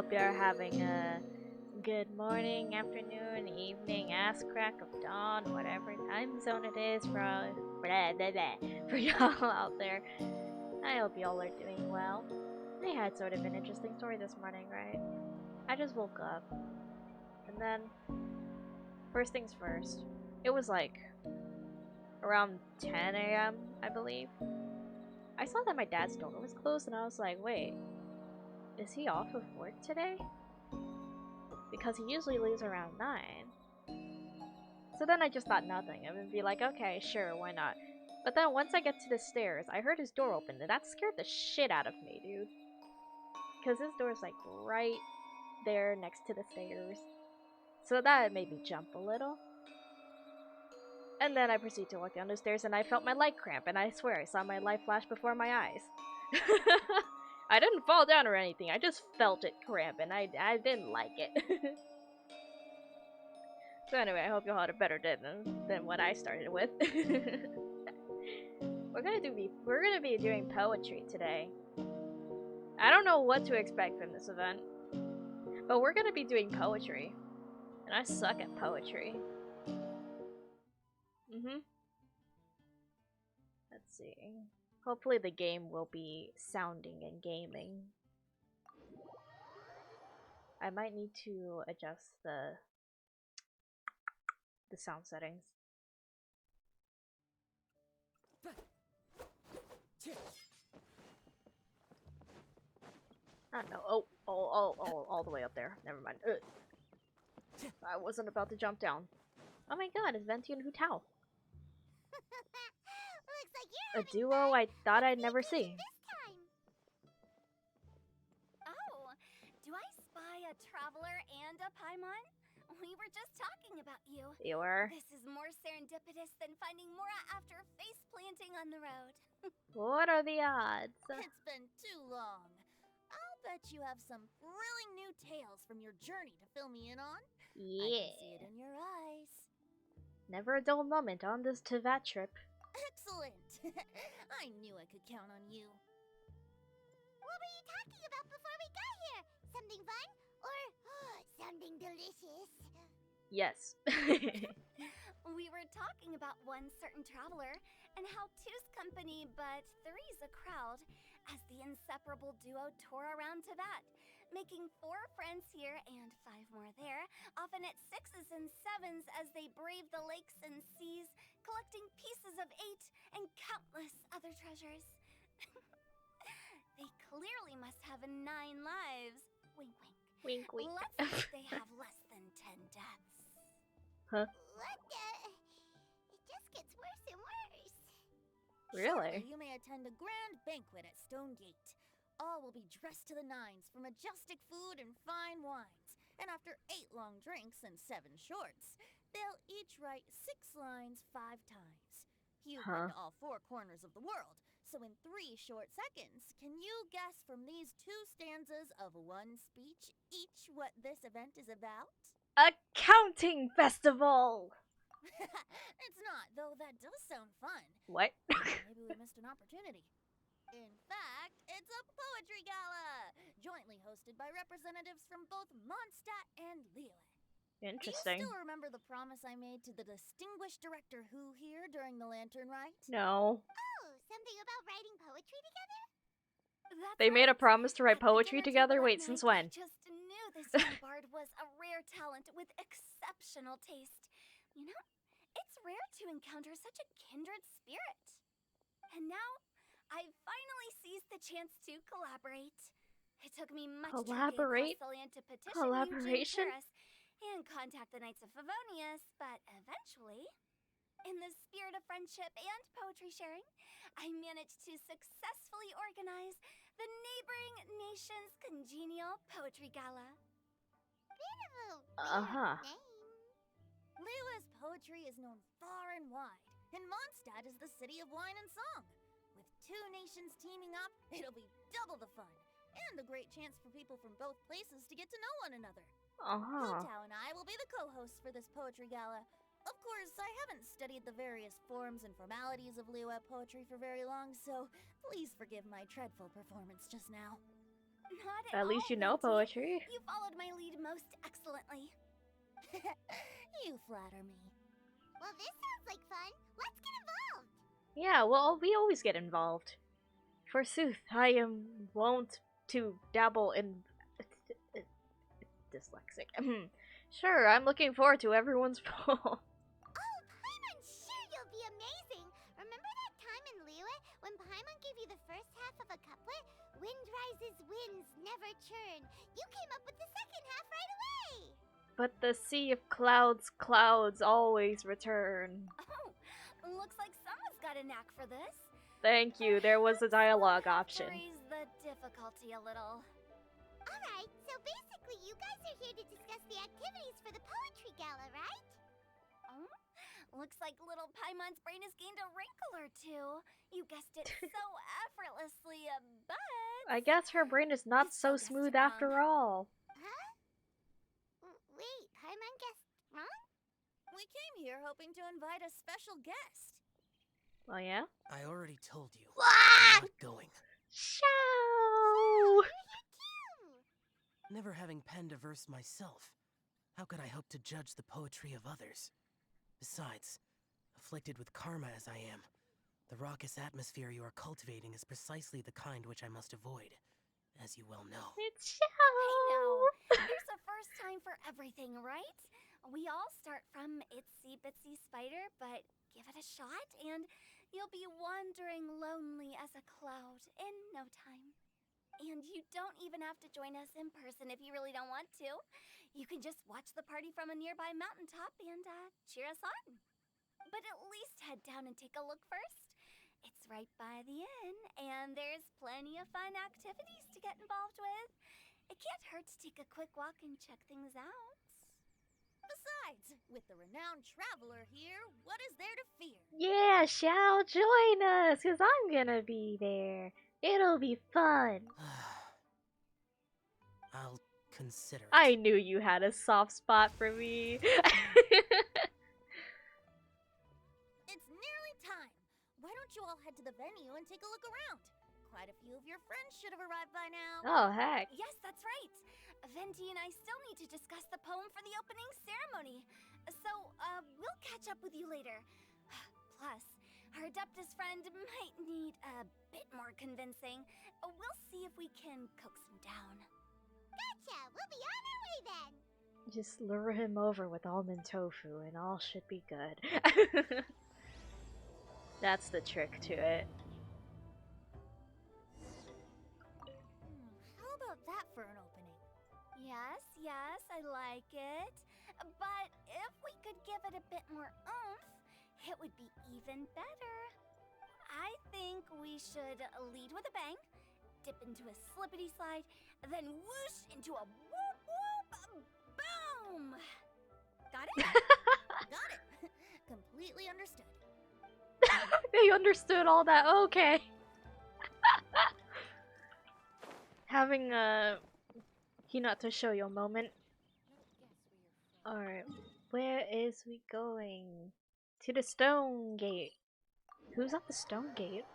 Hope you're having a good morning, afternoon, evening, ass crack of dawn, whatever time zone it is for y'all out there. I hope y'all are doing well. I had sort of an interesting story this morning, right? I just woke up, and then, first things first, it was like around 10 a.m., I believe. I saw that my dad's door was closed, and I was like, wait, is he off of work today? Because he usually leaves around 9. So then I just thought nothing. I would be like, okay, sure, why not? But then once I get to the stairs, I heard his door open, and that scared the shit out of me, dude. Because his door's like right there next to the stairs. So that made me jump a little. And then I proceeded to walk down the stairs, and I felt my leg cramp, and I swear I saw my life flash before my eyes. I didn't fall down or anything, I just felt it cramp, and I didn't like it. So anyway, I hope you all had a better day than what I started with. We're gonna be doing poetry today. I don't know what to expect from this event, but we're gonna be doing poetry, and I suck at poetry. Let's see. Hopefully the game will be sounding and gaming. I might need to adjust the sound settings. I don't know. All the way up there. Never mind. I wasn't about to jump down. Oh my god, it's Venti and Hu Tao. Looks like you're A duo I thought I'd never see. Oh, do I spy a traveler and a Paimon? We were just talking about you. You were? This is more serendipitous than finding Mora after face planting on the road. What are the odds? It's been too long. I'll bet you have some thrilling new tales from your journey to fill me in on. Yeah. I can see it in your eyes. Never a dull moment on this Teyvat trip. Excellent. I knew I could count on you. What were you talking about before we got here? Something fun? Or something delicious? Yes. We were talking about one certain traveler and how two's company but three's a crowd as the inseparable duo tour around Teyvat, making 4 friends here and 5 more there, often at 6s and 7s as they brave the lakes and seas, collecting pieces of 8 and countless other treasures. They clearly must have 9 lives. Wink, wink. Wink, wink. Let's hope they have less than 10 deaths. Huh? What the? It just gets worse and worse. Really? Shortly, you may attend a grand banquet at Stonegate. All will be dressed to the nines for majestic food and fine wines. And after 8 long drinks and 7 shorts, they'll each write 6 lines 5 times. You've been to all 4 corners of the world, so in 3 short seconds, can you guess from these 2 stanzas of 1 speech each what this event is about? A counting festival! It's not, though that does sound fun. What? Maybe we missed an opportunity. In fact, it's a poetry gala, jointly hosted by representatives from both Mondstadt and Liyue. Interesting. You still remember the promise I made to the distinguished director Hu here during the Lantern Rite? No. Oh, something about writing poetry together? They made a promise to write poetry together? Wait, since when? I just knew this young bard was a rare talent with exceptional taste. You know, it's rare to encounter such a kindred spirit. And now, I finally seized the chance to collaborate. It took me much Collaborate? across the land to petition Collaboration? Eugene Paris and contact the Knights of Favonius, but eventually, in the spirit of friendship and poetry sharing, I managed to successfully organize the Neighboring Nations Congenial Poetry Gala. Uh-huh. Liyue's poetry is known far and wide, and Mondstadt is the city of wine and song. With 2 nations teaming up, it'll be double the fun, and a great chance for people from both places to get to know one another. Uh-huh. Hu Tao and I will be the co-hosts for this poetry gala. Of course, I haven't studied the various forms and formalities of Liyue poetry for very long, so please forgive my dreadful performance just now. Not At least you know Venti. poetry. You followed my lead most excellently. You flatter me. Well, this sounds like fun. Let's get involved. Yeah, well, we always get involved. Forsooth, I am wont to dabble in dyslexic. Sure, I'm looking forward to everyone's poem. Oh, Paimon, sure you'll be amazing. Remember that time in Liyue when Paimon gave you the first half of a couplet? Wind rises, winds never churn. You came up with the second half right away. But the sea of clouds, clouds always return. Oh, looks like someone's got a knack for this. Thank you, there was a dialogue option. Raise the difficulty a little. Alright, so basically you guys are here to discuss the activities for the poetry gala, right? Oh, looks like little Paimon's brain has gained a wrinkle or two. You guessed it so effortlessly, but... I guess her brain is not You so still guessed smooth it wrong. after all. Huh? Wait, Paimon guessed wrong? We came here hoping to invite a special guest. Oh yeah? I already told you. Ah! I'm not going. Shao! You're here too! Never having penned a verse myself, how could I hope to judge the poetry of others? Besides, afflicted with karma as I am, the raucous atmosphere you are cultivating is precisely the kind which I must avoid, as you well know. It's I Shao! know. There's a first time for everything, right? We all start from itsy bitsy spider, but give it a shot and you'll be wandering lonely as a cloud in no time. And you don't even have to join us in person if you really don't want to. You can just watch the party from a nearby mountaintop and cheer us on. But at least head down and take a look first. It's right by the inn, and there's plenty of fun activities to get involved with. It can't hurt to take a quick walk and check things out. Besides, with the renowned traveler here, what is there to fear? Yeah, Shao, join us, cause I'm gonna be there. It'll be fun. I'll consider it. I knew you had a soft spot for me. It's nearly time. Why don't you all head to the venue and take a look around? Quite a few of your friends should have arrived by now. Oh, heck. Yes, that's right. Venti and I still need to discuss the poem for the opening ceremony. So, we'll catch up with you later. Plus, our Adeptus friend might need a bit more convincing. We'll see if we can coax him down. Gotcha! We'll be on our way then! Just lure him over with almond tofu and all should be good. That's the trick to it. How about that for an opening? Yes, I like it. But if we could give it a bit more oomph, it would be even better. I think we should lead with a bang, dip into a slippity slide, then whoosh into a whoop whoop boom! Got it? Got it. Completely understood. They understood all that. Okay. Having a Hinata Shoujo moment. Alright, where is we going? To the stone gate. Who's at the stone gate?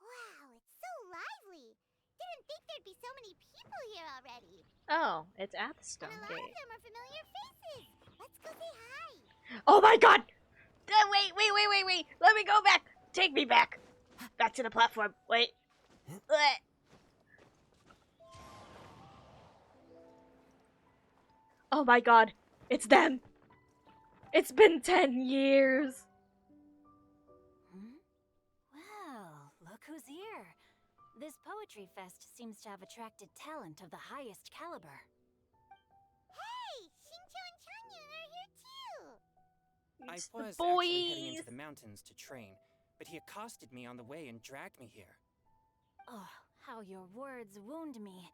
Wow, it's so lively! Didn't think there'd be so many people here already. Oh, it's at the stone And a lot gate. of them are familiar faces. Let's go say hi. Oh my god! Wait. Let me go back! Take me back! Back to the platform. Wait. Blech. Oh my god. It's them! It's been 10 years! Well, look who's here. This poetry fest seems to have attracted talent of the highest caliber. Hey, Shincho and Chanyu are here too. It's I the was actually heading boys! into the mountains to train, but he accosted me on the way and dragged me here. Oh, how your words wound me.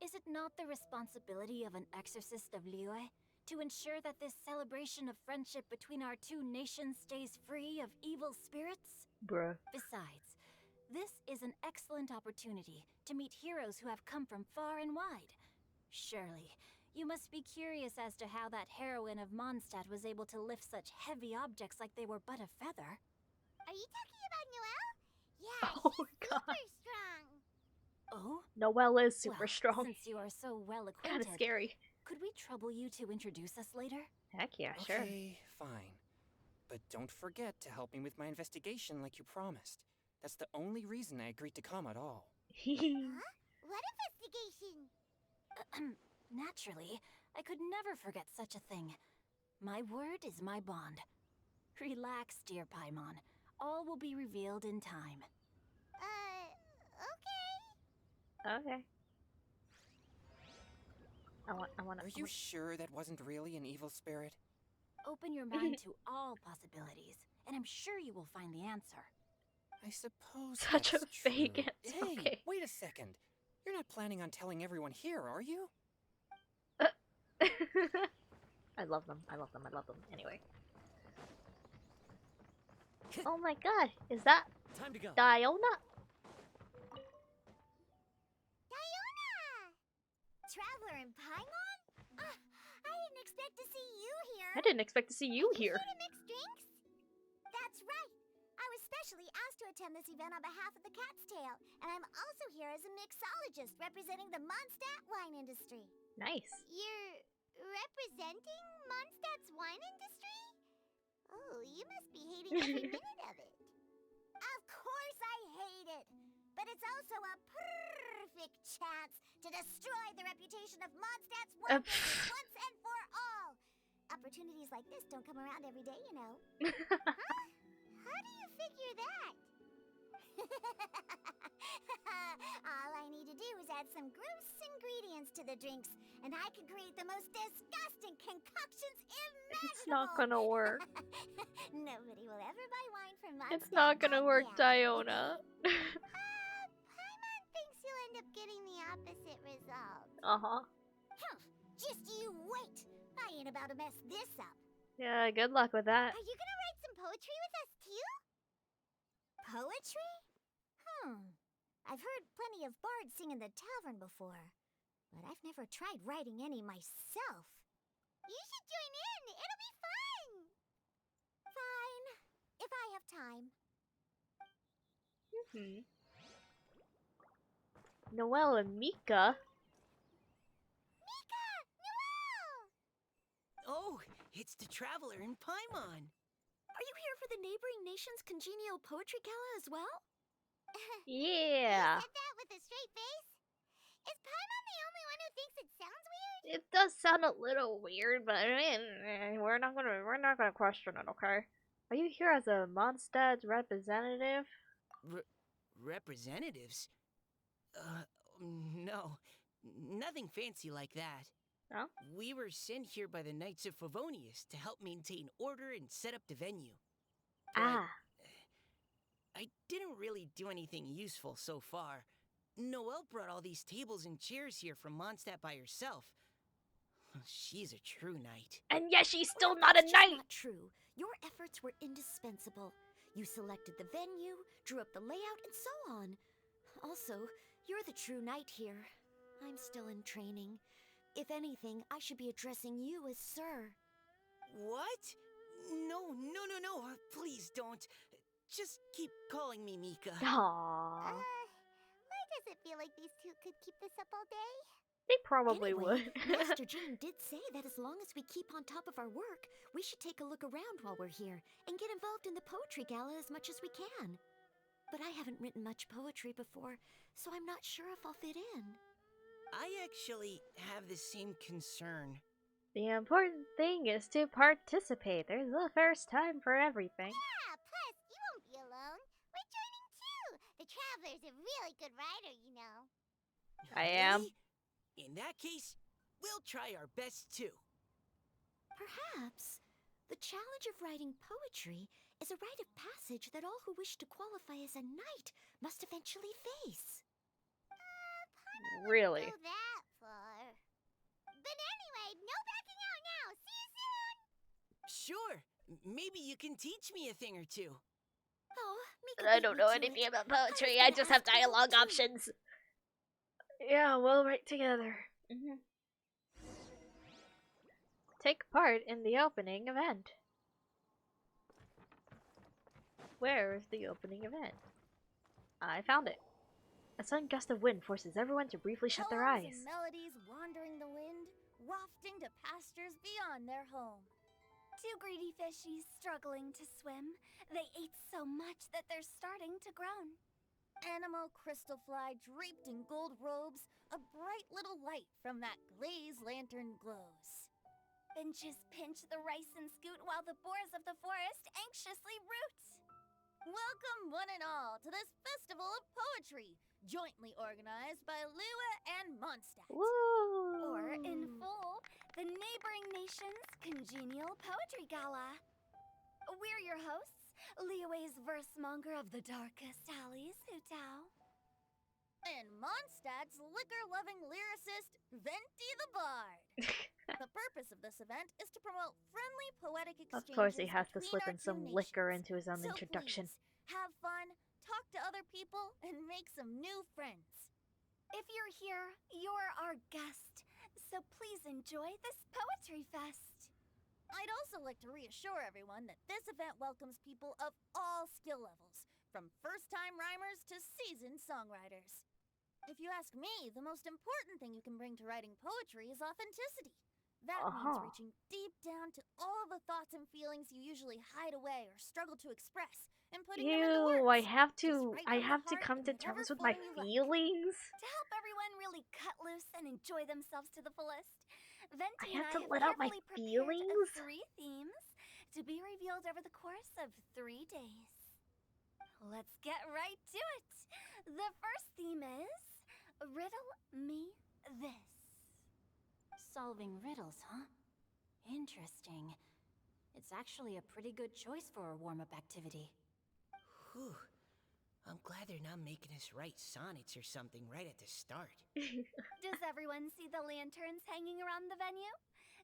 Is it not the responsibility of an exorcist of Liyue to ensure that this celebration of friendship between our two nations stays free of evil spirits? Bruh. Besides, this is an excellent opportunity to meet heroes who have come from far and wide. Surely, you must be curious as to how that heroine of Mondstadt was able to lift such heavy objects like they were but a feather. Are you talking about Noelle? Yeah, Oh he's my god. super strong. Oh? Noelle is super Well, strong. Since you are so well Kind acquainted, of scary. could we trouble you to introduce us later? Heck yeah, sure. Okay, fine. But don't forget to help me with my investigation like you promised. That's the only reason I agreed to come at all. Huh? What investigation? Naturally, I could never forget such a thing. My word is my bond. Relax, dear Paimon. All will be revealed in time. Okay. Okay. I want Are you sure that wasn't really an evil spirit? Open your mind to all possibilities, and I'm sure you will find the answer. I suppose Such a that's fake true. answer, Hey, okay. wait a second. You're not planning on telling everyone here, are you? I love them. I love them. I love them. Anyway. Oh my god, is that Time to go. Diona? Diona! Traveler in Paimon? I didn't expect to see you here. I didn't expect to see you here. Here to mix drinks? That's right. I was specially asked to attend this event on behalf of the Cat's Tail, and I'm also here as a mixologist representing the Mondstadt wine industry. Nice. You're representing Mondstadt's wine industry? Oh, you must be hating every minute of it. Of course I hate it! But it's also a perfect chance to destroy the reputation of Mondstadt's wine business once and for all! Opportunities like this don't come around every day, you know. Huh? How do you figure that? All I need to do is add some gross ingredients to the drinks, and I can create the most disgusting concoctions imaginable. It's not gonna work. Nobody will ever buy wine from Mondstadt. It's not gonna work, Diona. Paimon thinks you'll end up getting the opposite result. Uh-huh. Just you wait. I ain't about to mess this up. Yeah, good luck with that. Are you gonna write some poetry with us too? Poetry? I've heard plenty of bards sing in the tavern before, but I've never tried writing any myself. You should join in. It'll be fun. Fine, if I have time. Noelle and Mika? Mika! Noelle! Oh, it's the traveler in Paimon. Are you here for the neighboring nation's congenial poetry gala as well? Yeah. You said that with a straight face? Is Paimon the only one who thinks it sounds weird? It does sound a little weird, but I mean, we're not gonna question it, okay? Are you here as a Mondstadt's representative? Representatives? No. Nothing fancy like that. No? We were sent here by the Knights of Favonius to help maintain order and set up the venue. But Ah. I didn't really do anything useful so far. Noelle brought all these tables and chairs here from Mondstadt by herself. She's a true knight. And yet she's still Well, not a that's just knight! not true. Your efforts were indispensable. You selected the venue, drew up the layout, and so on. Also, you're the true knight here. I'm still in training. If anything, I should be addressing you as Sir. What? No. Please don't. Just keep calling me Mika. Aww. Why does it feel like these two could keep this up all day? They probably Anyway, would. Master Jean did say that as long as we keep on top of our work, we should take a look around while we're here and get involved in the poetry gala as much as we can. But I haven't written much poetry before, so I'm not sure if I'll fit in. I actually have the same concern. The important thing is to participate. There's a first time for everything. Yeah, plus, you won't be alone. We're joining too. The Traveler's a really good writer, you know. I am. Really? In that case, we'll try our best too. Perhaps the challenge of writing poetry is a rite of passage that all who wish to qualify as a knight must eventually face. Really? Go that far. But anyway, no backing out now. See you soon. Sure. Maybe you can teach me a thing or two. Oh, Mika I beat don't me know to anything it. about I was poetry. gonna I just have ask you out dialogue too. options. Yeah, we'll write together. Take part in the opening event. Where is the opening event? I found it. A sudden gust of wind forces everyone to briefly shut their Poems eyes. and melodies wandering the wind, wafting to pastures beyond their home. Two greedy fishies struggling to swim. They ate so much that they're starting to groan. Animal crystal fly draped in gold robes, a bright little light from that glazed lantern glows. Benches pinch the rice and scoot while the boars of the forest anxiously root. Welcome, one and all, to this festival of poetry, jointly organized by Lua and Mondstadt. Woo! Or, in full, the neighboring nation's congenial poetry gala. We're your hosts, Liyue's verse-monger of the darkest alleys, Hutao. And Mondstadt's liquor-loving lyricist, Venti the Bard. The purpose of this event is to promote friendly poetic Of exchanges course, he has to between slip our in two some liquor nations. into his own So introduction. please, have fun, talk to other people, and make some new friends. If you're here, you're our guest, so please enjoy this poetry fest. I'd also like to reassure everyone that this event welcomes people of all skill levels, from first-time rhymers to seasoned songwriters. If you ask me, the most important thing you can bring to writing poetry is authenticity. That means reaching deep down to all of the thoughts and feelings you usually hide away or struggle to express, and putting them into Ew, words. I have Just to write I from the have to heart come and to whatever's terms with my flowing you like. feelings. To help everyone really cut loose and enjoy themselves to the fullest, Venti I and have I to have let out my carefully prepared feelings? 3 themes to be revealed over the course of 3 days. Let's get right to it. The first theme is Riddle Me This. Solving riddles, huh? Interesting. It's actually a pretty good choice for a warm-up activity. Whew. I'm glad they're not making us write sonnets or something right at the start. Does everyone see the lanterns hanging around the venue?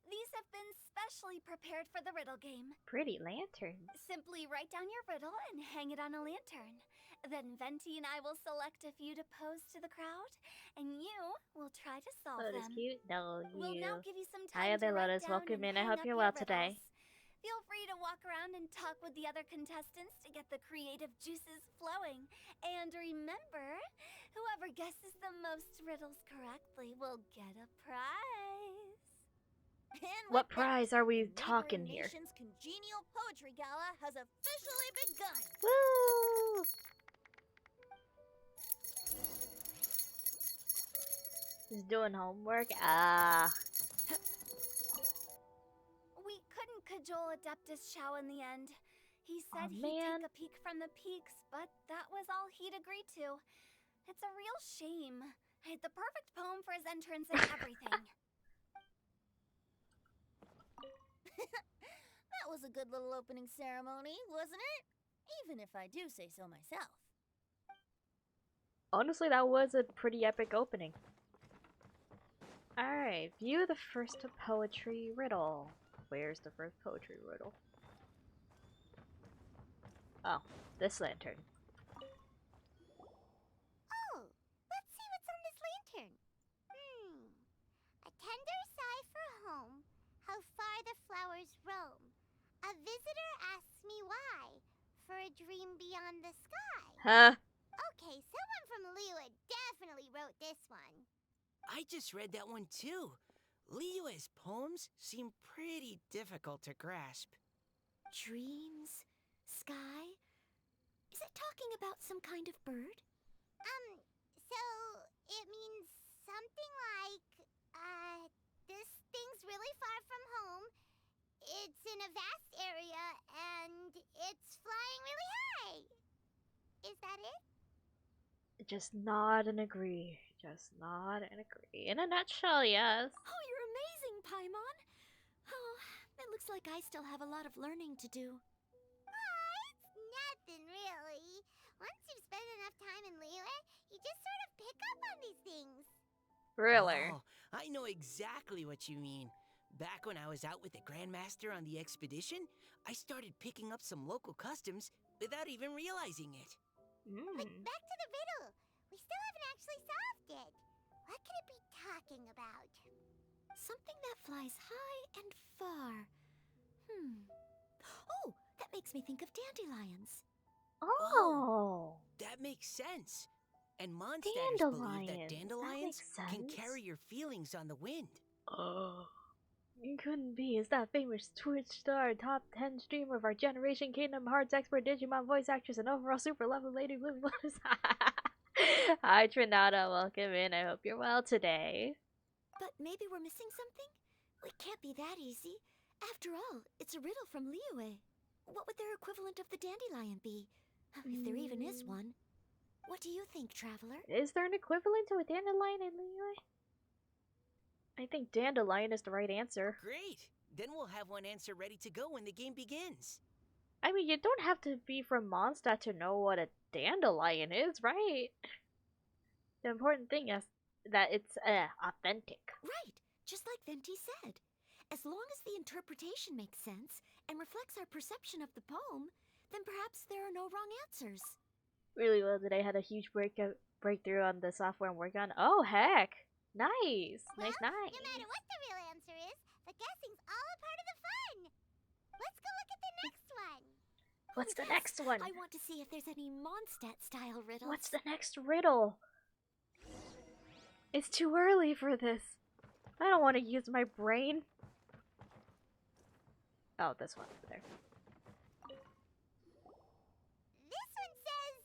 These have been specially prepared for the riddle game. Pretty lanterns. Simply write down your riddle and hang it on a lantern. Then Venti and I will select a few to pose to the crowd, and you will try to solve Lotus them. cute? No, We'll now you. give you some Hiya time there, to write Lotus. down Welcome and in. I hang hope up you're your well today. riddles. Feel free to walk around and talk with the other contestants to get the creative juices flowing. And remember, whoever guesses the most riddles correctly will get a prize. And What with that, prize are we the talking Neighboring here? Nation's Congenial Poetry Gala has officially begun. Woo! He's doing homework. Ah. We couldn't cajole Adeptus Chow in the end. He said Aw, he'd man. take a peek from the peaks, but that was all he'd agreed to. It's a real shame. I had the perfect poem for his entrance and everything. That was a good little opening ceremony, wasn't it? Even if I do say so myself. Honestly, that was a pretty epic opening. Alright, view the first poetry riddle. Where's the first poetry riddle? Oh, this lantern. Oh, let's see what's on this lantern. A tender sigh for home, how far the flowers roam. A visitor asks me why, for a dream beyond the sky. Huh? Okay, someone from Liyue definitely wrote this one. I just read that one too. Liyue's poems seem pretty difficult to grasp. Dreams? Sky? Is it talking about some kind of bird? So it means something like, this thing's really far from home. It's in a vast area, and it's flying really high. Is that it? Just nod and agree. Just nod and agree. In a nutshell, yes. Oh, you're amazing, Paimon! Oh, it looks like I still have a lot of learning to do. It's nothing really. Once you've spent enough time in Liyue, you just sort of pick up on these things. Really? Oh, I know exactly what you mean. Back when I was out with the Grandmaster on the expedition, I started picking up some local customs without even realizing it. But back to the riddle. We still haven't actually solved it. What could it be talking about? Something that flies high and far. Oh, that makes me think of dandelions. Oh, That makes sense. And Mondstadters believe that dandelions. That dandelions makes can sense. carry your feelings on the wind. Oh, it couldn't be. Is that famous Twitch star, top 10 streamer of our generation, Kingdom Hearts expert, Digimon voice actress, and overall super lovely lady Blooming Lotus? Hi, Trinata. Welcome in. I hope you're well today. But maybe we're missing something? It can't be that easy. After all, it's a riddle from Liyue. What would their equivalent of the dandelion be? If there even is one. What do you think, Traveler? Is there an equivalent to a dandelion in Liyue? I think dandelion is the right answer. Great! Then we'll have one answer ready to go when the game begins. I mean, you don't have to be from Mondstadt to know what a dandelion is, right? The important thing is that it's authentic. Right, just like Venti said. As long as the interpretation makes sense and reflects our perception of the poem, then perhaps there are no wrong answers. Really well today. Had a huge breakthrough on the software I'm working on. Oh, heck! Nice! Well, Nice. no matter what the real answer is, the guessing's all a part of the fun. Let's go look at the next one. What's the Yes, next one? I want to see if there's any Mondstadt-style riddles. What's the next riddle? It's too early for this. I don't want to use my brain. Oh, this one over there. This one says,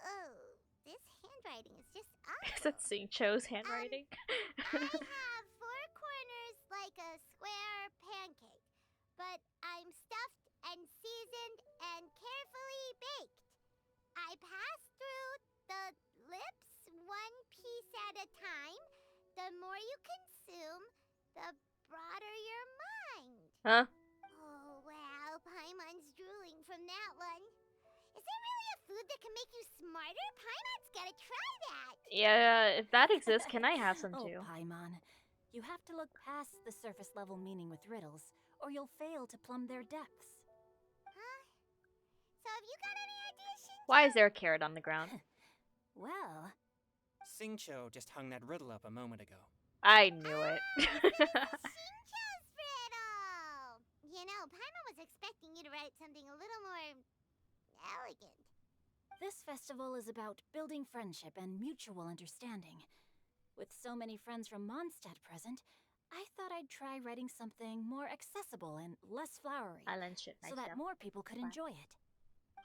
oh, this handwriting is just Is that Xingqiu's handwriting? I have 4 corners like a square pancake, but I'm stuffed and seasoned and carefully baked. I pass through the lips one piece at a time. The more you consume, the broader your mind. Huh? Oh, wow, Paimon's drooling from that one. Is there really a food that can make you smarter? Paimon's gotta try that. Yeah, if that exists, can I have some Oh, too? Paimon. You have to look past the surface level meaning with riddles, or you'll fail to plumb their depths. Huh? So have you got any ideas, Shinji? Why is there a carrot on the ground? Well, Xingqiu just hung that riddle up a moment ago. I knew it. Shincho's riddle! You know, Paimon was expecting you to write something a little more elegant. this festival is about building friendship and mutual understanding. With so many friends from Mondstadt present, I thought I'd try writing something more accessible and less flowery, Island shit, nice so that stuff. more people could Wow. enjoy it.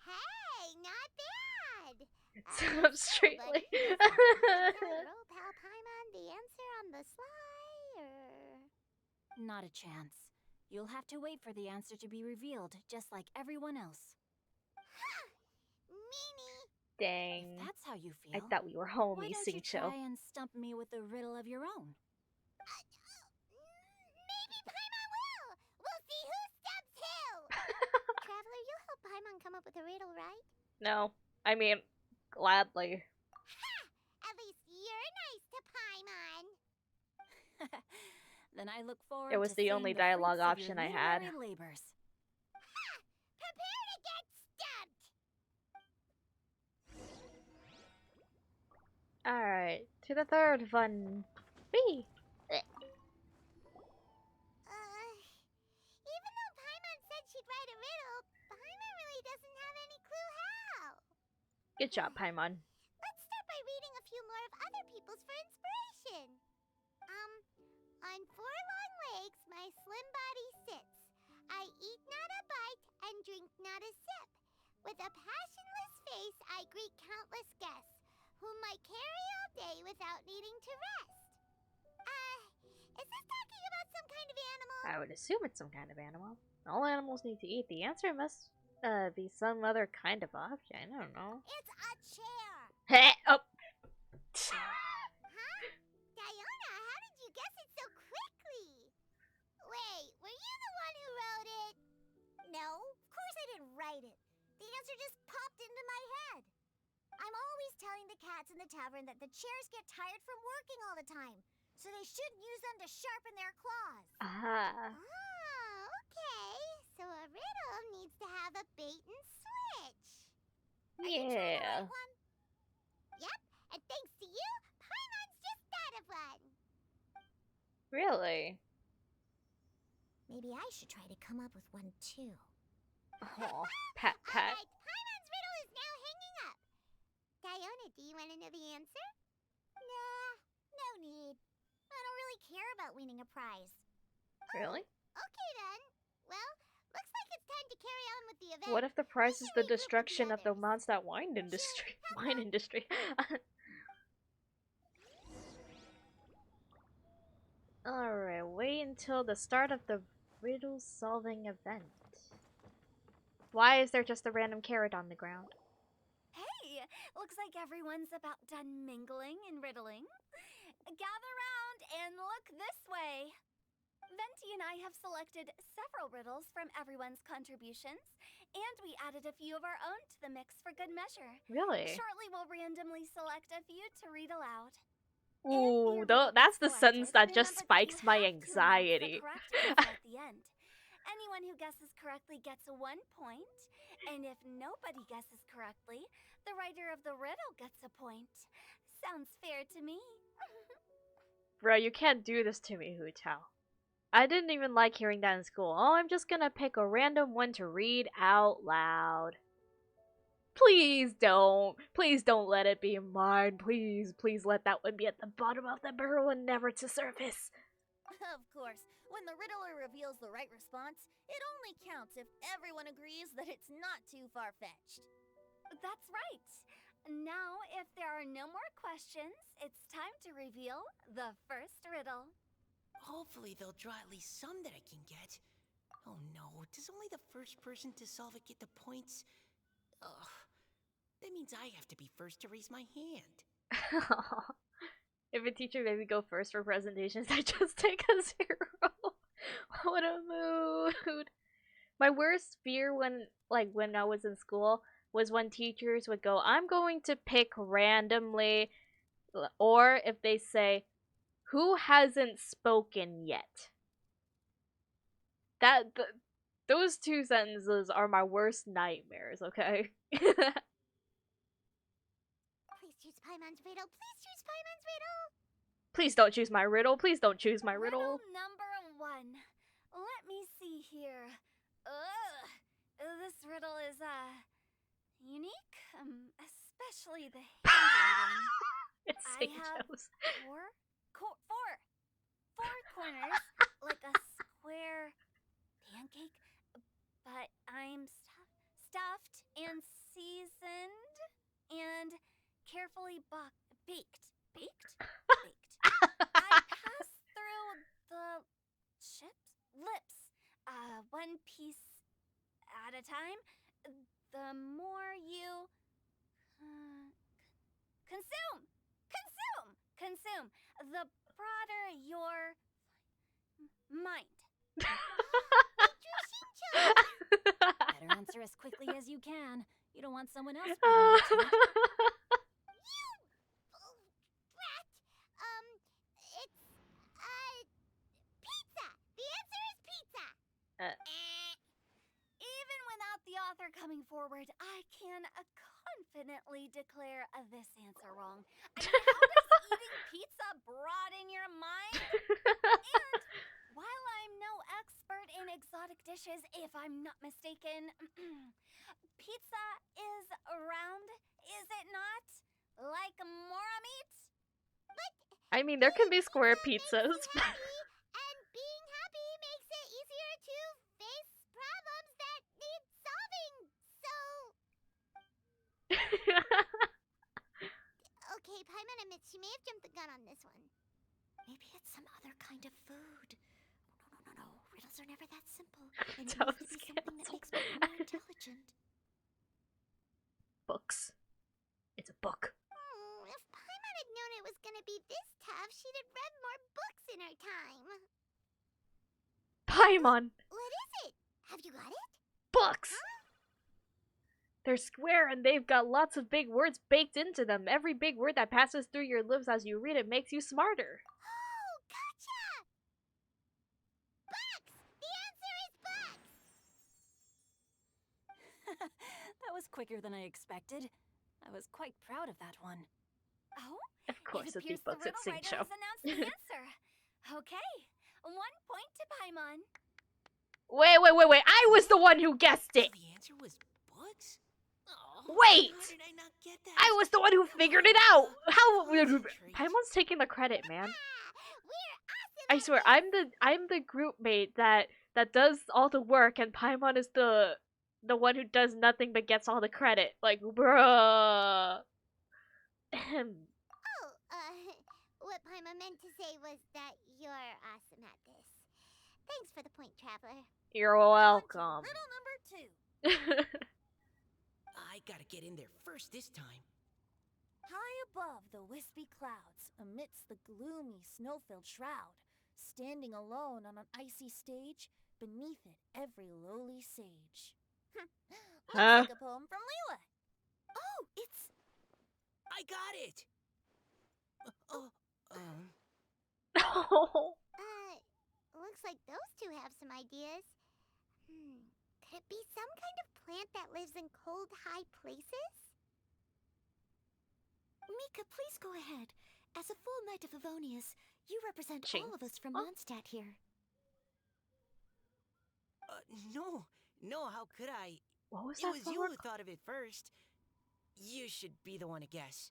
Hey, not bad! It's up straightly. Tell your old pal Paimon the answer on the sly, or... Not a chance. You'll have to wait for the answer to be revealed, just like everyone else. Meanie! Dang. If that's how you feel, I thought we were why homies, don't you Xingqiu. try and stump me with a riddle of your own? Maybe Paimon will! We'll see who stumps who! Traveler, you'll help Paimon come up with a riddle, right? No. I mean, gladly. At least you're nice to Paimon! Then I look forward It was to the seeing only the dialogue fruits of your option I had. literary labors. Prepare to get stumped! Alright, to the third fun. B. Even though Paimon said she'd write a riddle, Paimon really doesn't have any clue how. Good job, Paimon. Let's start by reading a few more of other people's for inspiration. On 4 long legs, my slim body sits. I eat not a bite and drink not a sip. With a passionless face, I greet countless guests, whom I carry all day without needing to rest. Is this talking about some kind of animal? I would assume it's some kind of animal. All animals need to eat. The answer must be some other kind of object. I don't know. It's a chair. Heh! Oh! Huh? Diona, how did you guess it so quickly? Wait, were you the one who wrote it? No, of course I didn't write it. The answer just popped into my head. I'm always telling the cats in the tavern that the chairs get tired from working all the time, so they shouldn't use them to sharpen their claws. Ah. Ah, okay. So a riddle needs to have a bait and switch. Are you trying to Yeah. write one? Yep, and thanks to you, Paimon's just thought of one. Really? Maybe I should try to come up with one too. Oh, pat pat. Alright, Paimon's riddle is now Do you want to know the answer? Nah, no need. I don't really care about winning a prize. Really? Okay then. Well, looks like it's time to carry on with the event. What if the prize is should the regroup with the destruction of the others. Mondstadt wine industry? Wine industry. Alright, wait until the start of the riddle solving event. Why is there just a random carrot on the ground? Hey, looks like everyone's about done mingling and riddling. Gather round and look this way. Venti and I have selected several riddles from everyone's contributions, and we added a few of our own to the mix for good measure. Really? Shortly, we'll randomly select a few to read aloud. Ooh, If your riddle that's the gets sentence that selected, just remember spikes you my have to announce the anxiety. correct answer at the end. Anyone who guesses correctly gets 1 point, and if nobody guesses correctly, the writer of the riddle gets a point. Sounds fair to me. Bro, you can't do this to me, Hu Tao. I didn't even like hearing that in school. Oh, I'm just gonna pick a random one to read out loud. Please don't. Please don't let it be mine. Please, please let that one be at the bottom of the barrel and never to surface. Of course, when the riddler reveals the right response, it only counts if everyone agrees that it's not too far-fetched. That's right. Now, if there are no more questions, it's time to reveal the first riddle. Hopefully they'll draw at least some that I can get. Oh no, does only the first person to solve it get the points? Ugh. That means I have to be first to raise my hand. If a teacher made me go first for presentations, I just take a 0. What a mood. My worst fear when I was in school was when teachers would go, I'm going to pick randomly, or if they say, who hasn't spoken yet? Those two sentences are my worst nightmares, okay? Please choose Paimon's riddle. Please choose Paimon's riddle. Please don't choose my riddle. Please don't choose my riddle. Riddle number 1. Let me see here. Ugh. This riddle is, unique. Especially the handwriting. It's I St. have Joe's. four corners, like a square pancake, but I'm stuffed and seasoned and carefully baked. Baked? I pass through the lips, one piece at a time. The more you consume, the broader your mind. Better answer as quickly as you can. You don't want someone else beating you to it. Brat. It's pizza. The answer is pizza. Even without the author coming forward, I can confidently declare this answer wrong. I mean, how does eating pizza broaden your mind? And while I'm no expert in exotic dishes, if I'm not mistaken, pizza is round, is it not? Like Mora meat? I mean, there can be square pizzas. Happy, and being happy makes it easier to face problems that need solving. So, okay, Paimon admits she may have jumped the gun on this one. Maybe it's some other kind of food. No. Riddles are never that simple. And it needs to be something that makes me more intelligent. Books. It's a book. If Paimon had known it was gonna be this tough, she'd have read more books in her time. Paimon! What is it? Have you got it? Books! They're square and they've got lots of big words baked into them. Every big word that passes through your lips as you read it makes you smarter. Oh, gotcha! Books! The answer is books! That was quicker than I expected. I was quite proud of that one. Oh, Of course, it it's appears the books the at riddle St. writer Joe. has announced the answer. Okay, 1 point to Paimon. Wait. I was the one who guessed it! The answer was books? Oh, Wait! How did I not get that? I was the one who figured it out! How? Concentrate. Paimon's taking the credit, man. We're awesome. I swear, I'm the group mate that does all the work, and Paimon is the one who does nothing but gets all the credit. Like, bruh. Oh, what Paima meant to say was that you're awesome at this. Thanks for the point, Traveler. You're On to welcome. riddle number 2. I gotta get in there first this time. High above the wispy clouds, amidst the gloomy snow-filled shroud, standing alone on an icy stage, beneath it every lowly sage. Looks like a poem from Leela. Oh, it's... I got it! Oh. Looks like those two have some ideas. Could it be some kind of plant that lives in cold, high places? Mika, please go ahead. As a full Knight of Favonius, you represent Ching. all of us from Oh. Mondstadt here. No, how could I? What was It that was flower? you who thought of it first. You should be the one to guess.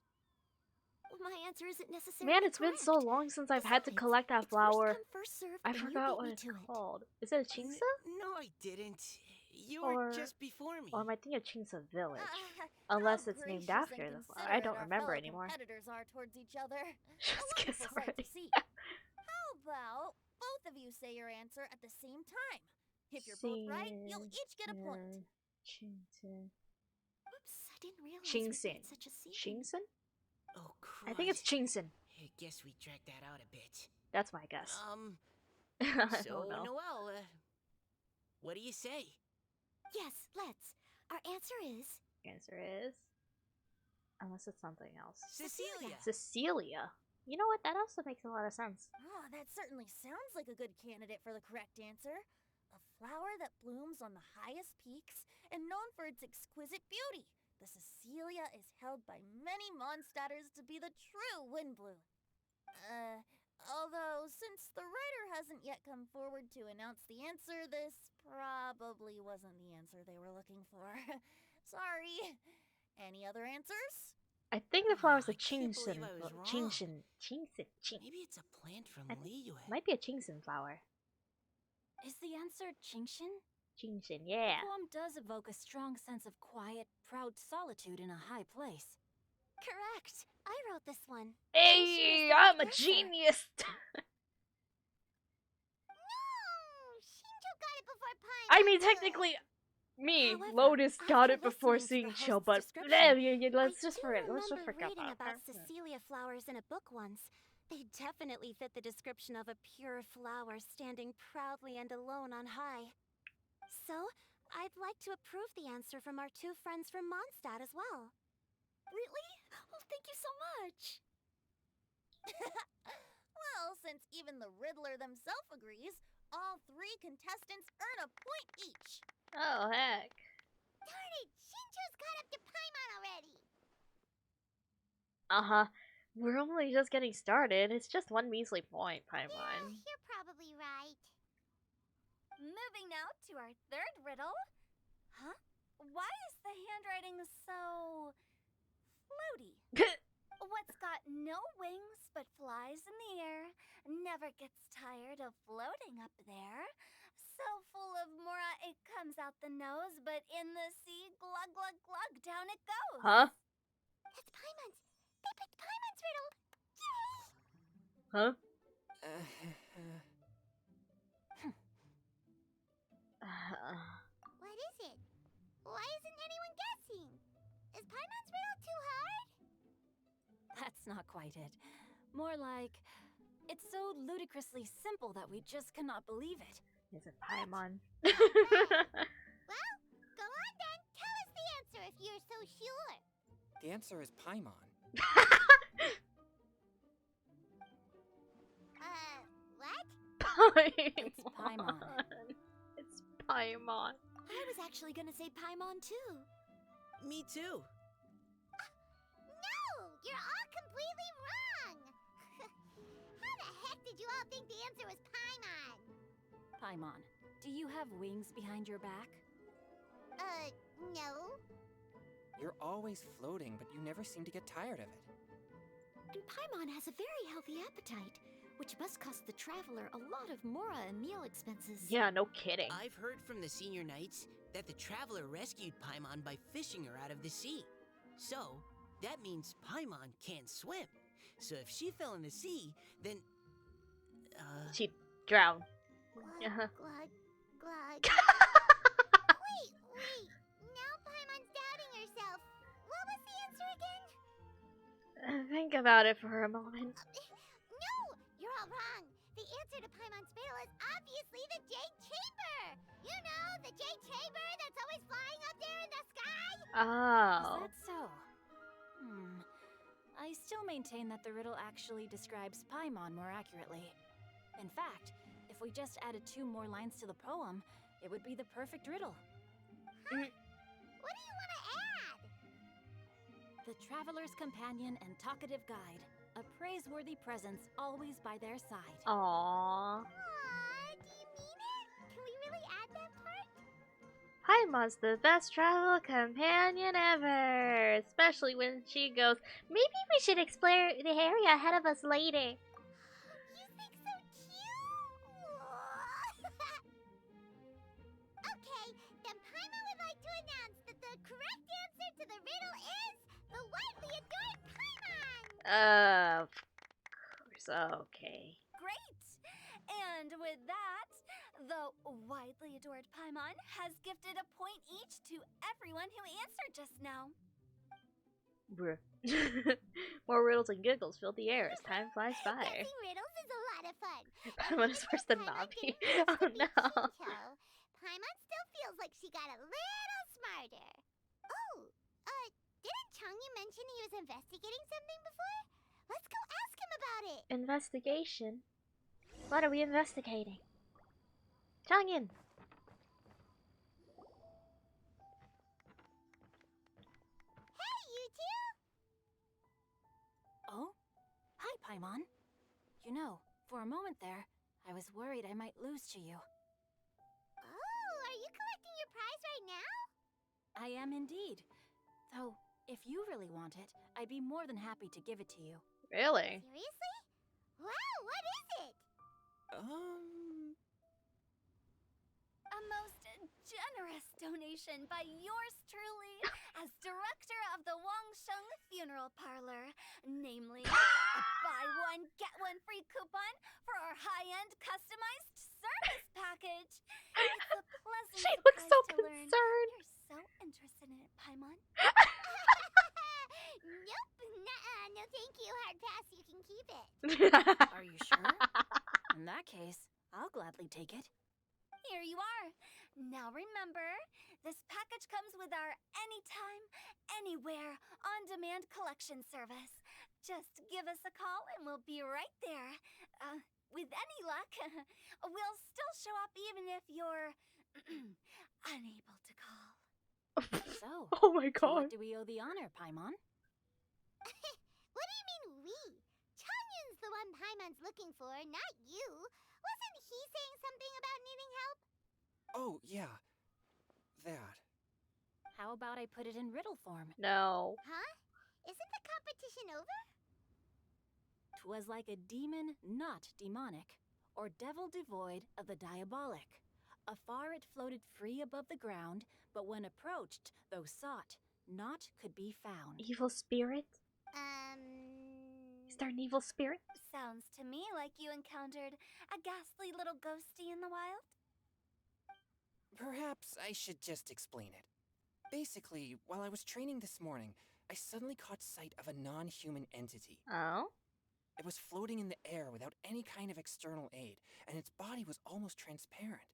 My answer isn't necessarily Man, it's been so correct. long since I've had to Besides, collect that it's flower. First come, first served, I and you forgot beat what me it's to it. called. Is it a Chingsa? No, I didn't. You Or- were just before me. Or am I thinking of Chingsa Village? How Unless it's named gracious after and the flower. I don't considerate our remember fellow anymore. Competitors are towards each other. Just A guess wonderful sight to already. see. How about both of you say your answer at the same time? If you're both right, you'll each get a point. Chingsa. Oops, I didn't realize we Chingsin. made such a scene. Chingson? Oh, crud. I think it's Chingson. I guess we dragged that out a bit. That's my guess. I So, don't know. Noelle, what do you say? Yes, let's. Our answer is Answer is, unless it's something else. Cecilia! Cecilia. You know what? That also makes a lot of sense. Oh, that certainly sounds like a good candidate for the correct answer. A flower that blooms on the highest peaks and known for its exquisite beauty. The Cecilia is held by many Mondstadters to be the true Windblue. Although, since the writer hasn't yet come forward to announce the answer, this probably wasn't the answer they were looking for. Sorry. Any other answers? I think the flower's a I can't believe Chingson. I was wrong. Chingson. Maybe it's a plant from I- Liyue. Might be a Chingson flower. Is the answer Chingshin? Chingson, yeah. The poem does evoke a strong sense of quiet, proud solitude in a high place. Correct. I wrote this one. Hey, the I'm a right answer. genius. No! Shinjo got it before Paima. I mean, did. technically, me, However, Lotus, got after it before listening to the Singcho, host's but description, let's I just do forget. Let's just remember forget reading that. about Cecilia flowers in a book once. They definitely fit the description of a pure flower standing proudly and alone on high. So, I'd like to approve the answer from our two friends from Mondstadt as well. Really? Oh, thank you so much. Well, since even the Riddler themselves agrees, all three contestants earn a point each. Oh heck. Darn it! Shinjo's got up to Paimon already. Uh-huh. We're only just getting started. It's just one measly point, Yeah, Paimon. you're probably right. Moving now to our third riddle. Huh? Why is the handwriting so floaty? What's got no wings but flies in the air, never gets tired of floating up there. So full of mora it comes out the nose, but in the sea, glug glug glug, down it goes. Huh? That's Paimon's. They picked Paimon's riddle. Yay! Huh? What is it? Why isn't anyone guessing? Is Paimon's riddle too hard? That's not quite it. More like, it's so ludicrously simple that we just cannot believe it. Is it Paimon? Well, go on then. Tell us the answer if you're so sure. The answer is Paimon. What? It's Paimon. It's Paimon. I was actually gonna say Paimon too. Me too. No! You're all completely wrong! How the heck did you all think the answer was Paimon? Paimon, do you have wings behind your back? No. You're always floating, but you never seem to get tired of it. And Paimon has a very healthy appetite, which must cost the traveler a lot of mora and meal expenses. Yeah, no kidding. I've heard from the senior knights that the traveler rescued Paimon by fishing her out of the sea. So, that means Paimon can't swim. So if she fell in the sea, then... She drowned. Glug, glug, glug. Wait. Now Paimon's doubting herself. What was the answer again? Think about it for a moment. No, you're all wrong. The answer to Paimon's riddle is obviously the Jade Chamber. You know, the Jade Chamber that's always flying up there in the sky. Oh. Is that so? I still maintain that the riddle actually describes Paimon more accurately. In fact, if we just added 2 more lines to the poem, it would be the perfect riddle. What do you want to add? The traveler's companion and talkative guide, a praiseworthy presence always by their side. Aww. Aw, do you mean it? Can we really add that part? Paimon's the best travel companion ever. Especially when she goes, maybe we should explore the area ahead of us later. You think so cute? Okay, then Paimon would like to announce that the correct answer to the riddle is the widely adored Paimon. Of course. Okay. Great! And with that, the widely adored Paimon has gifted a point each to everyone who answered just now. Bruh. More riddles and giggles fill the air as time flies by. Guessing riddles is a lot of fun. Paimon is worse than Paimon Navi. didn't Oh used to be no. Shinto, Paimon still feels like she got a little smarter. Oh, didn't Changyu mention he was investigating something before? Let's go ask him about it. Investigation? What are we investigating? Changyin! Hey, you two! Oh? Hi, Paimon. You know, for a moment there, I was worried I might lose to you. Oh, are you collecting your prize right now? I am indeed. Though, if you really want it, I'd be more than happy to give it to you. Really? Seriously? Wow, what is it? A most generous donation by yours truly as director of the Wangsheng Funeral Parlor, namely a buy one get one free coupon for our high-end customized service package. It's a pleasant She looks so surprise to learn concerned. you're so interested in it, Paimon. Nope, nuh-uh, no thank you, hard pass, you can keep it. Are you sure? In that case, I'll gladly take it. Here you are. Now remember, this package comes with our anytime, anywhere, on-demand collection service. Just give us a call and we'll be right there. With any luck, we'll still show up even if you're unable to call. So, Oh my to god. what do we owe the honor, Paimon? What do you mean we? Changyun's the one Paimon's looking for, not you. Wasn't he saying something about needing help? Oh, yeah. That. How about I put it in riddle form? No. Huh? Isn't the competition over? 'Twas like a demon not demonic, or devil devoid of the diabolic. Afar it floated free above the ground, but when approached, though sought, naught could be found. Evil spirit? Is there an evil spirit? Sounds to me like you encountered a ghastly little ghosty in the wild. Perhaps I should just explain it. Basically, while I was training this morning, I suddenly caught sight of a non-human entity. Oh? It was floating in the air without any kind of external aid, and its body was almost transparent.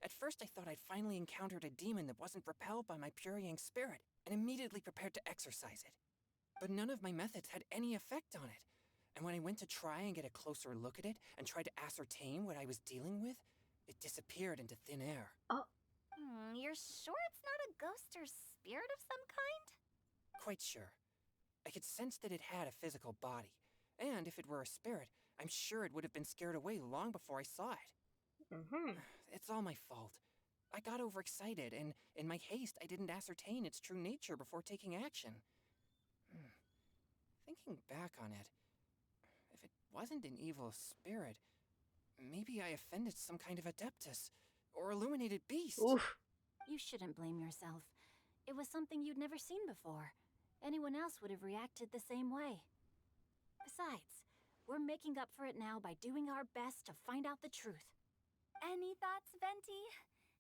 At first I thought I'd finally encountered a demon that wasn't repelled by my Puriyang spirit, and immediately prepared to exorcise it. But none of my methods had any effect on it, and when I went to try and get a closer look at it and tried to ascertain what I was dealing with, it disappeared into thin air. You're sure it's not a ghost or spirit of some kind? Quite sure. I could sense that it had a physical body, and if it were a spirit, I'm sure it would have been scared away long before I saw it. Mm-hmm. It's all my fault. I got overexcited, and in my haste, I didn't ascertain its true nature before taking action. Thinking back on it, if it wasn't an evil spirit, maybe I offended some kind of adeptus or illuminated beast. Oof. You shouldn't blame yourself. It was something you'd never seen before. Anyone else would have reacted the same way. Besides, we're making up for it now by doing our best to find out the truth. Any thoughts, Venti?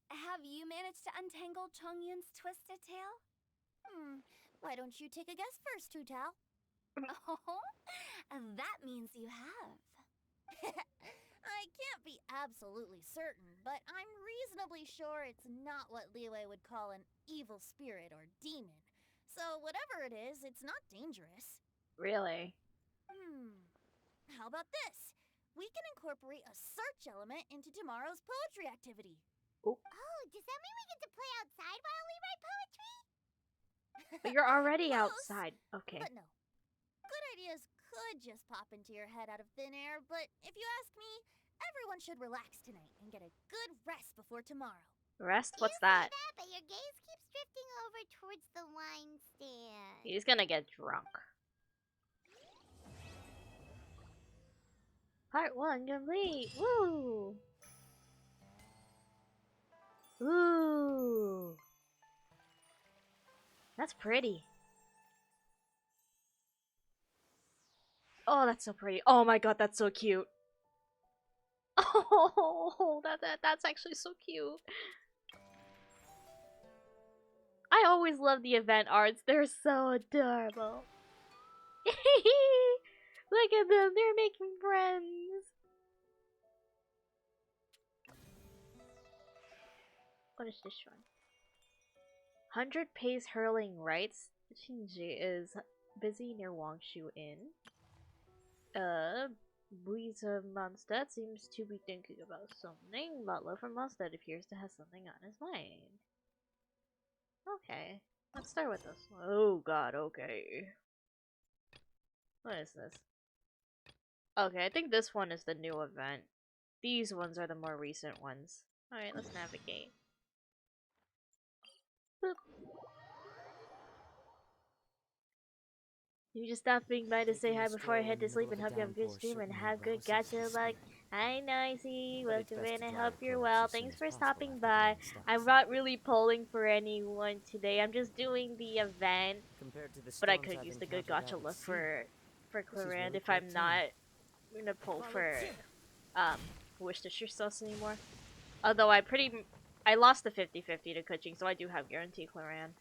Have you managed to untangle Chongyun's twisted tail? Why don't you take a guess first, Hu Tao? Oh, that means you have. I can't be absolutely certain, but I'm reasonably sure it's not what Liyue would call an evil spirit or demon. So whatever it is, it's not dangerous. Really? How about this? We can incorporate a search element into tomorrow's poetry activity. Oh, does that mean we get to play outside while we write poetry? But you're already Close, outside. Okay. But no. Good ideas could just pop into your head out of thin air, but if you ask me, everyone should relax tonight and get a good rest before tomorrow. Rest? What's You say that? But your gaze keeps drifting over towards the wine stand. He's gonna get drunk. Part 1 complete! Woo! Ooh! That's pretty. Oh, that's so pretty. Oh my god, that's so cute. Oh, that's actually so cute. I always love the event arts. They're so adorable. Look at them. They're making friends. What is this one? 100 pace hurling rights. Shinji is busy near Wangshu Inn. Buiza Mondstadt seems to be thinking about something. Butler from Mondstadt appears to have something on his mind. Okay, let's start with this one. Oh god, okay. What is this? Okay, I think this one is the new event. These ones are the more recent ones. Alright, let's navigate. Boop. You just stopped being by to say hi before I head to sleep and hope you have a good stream and have good gacha luck. Hi Noisy, welcome in, I hope you're well. Thanks for stopping by. I'm not really polling for anyone today, I'm just doing the event. But I could use the good gacha luck for Clarand if I'm not gonna pull for Worcestershire sauce anymore. Although I lost the 50-50 to Kuching, so I do have guarantee Clarand.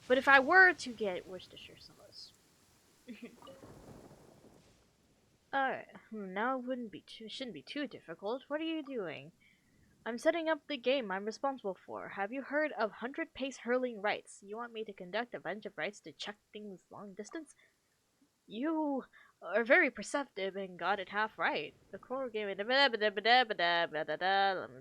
But if I were to get Worcestershire sauce, alright, now it shouldn't be too difficult. What are you doing? I'm setting up the game I'm responsible for. Have you heard of 100 pace hurling rights? You want me to conduct a bunch of rights to check things long distance? You are very perceptive and got it half right. The core game let me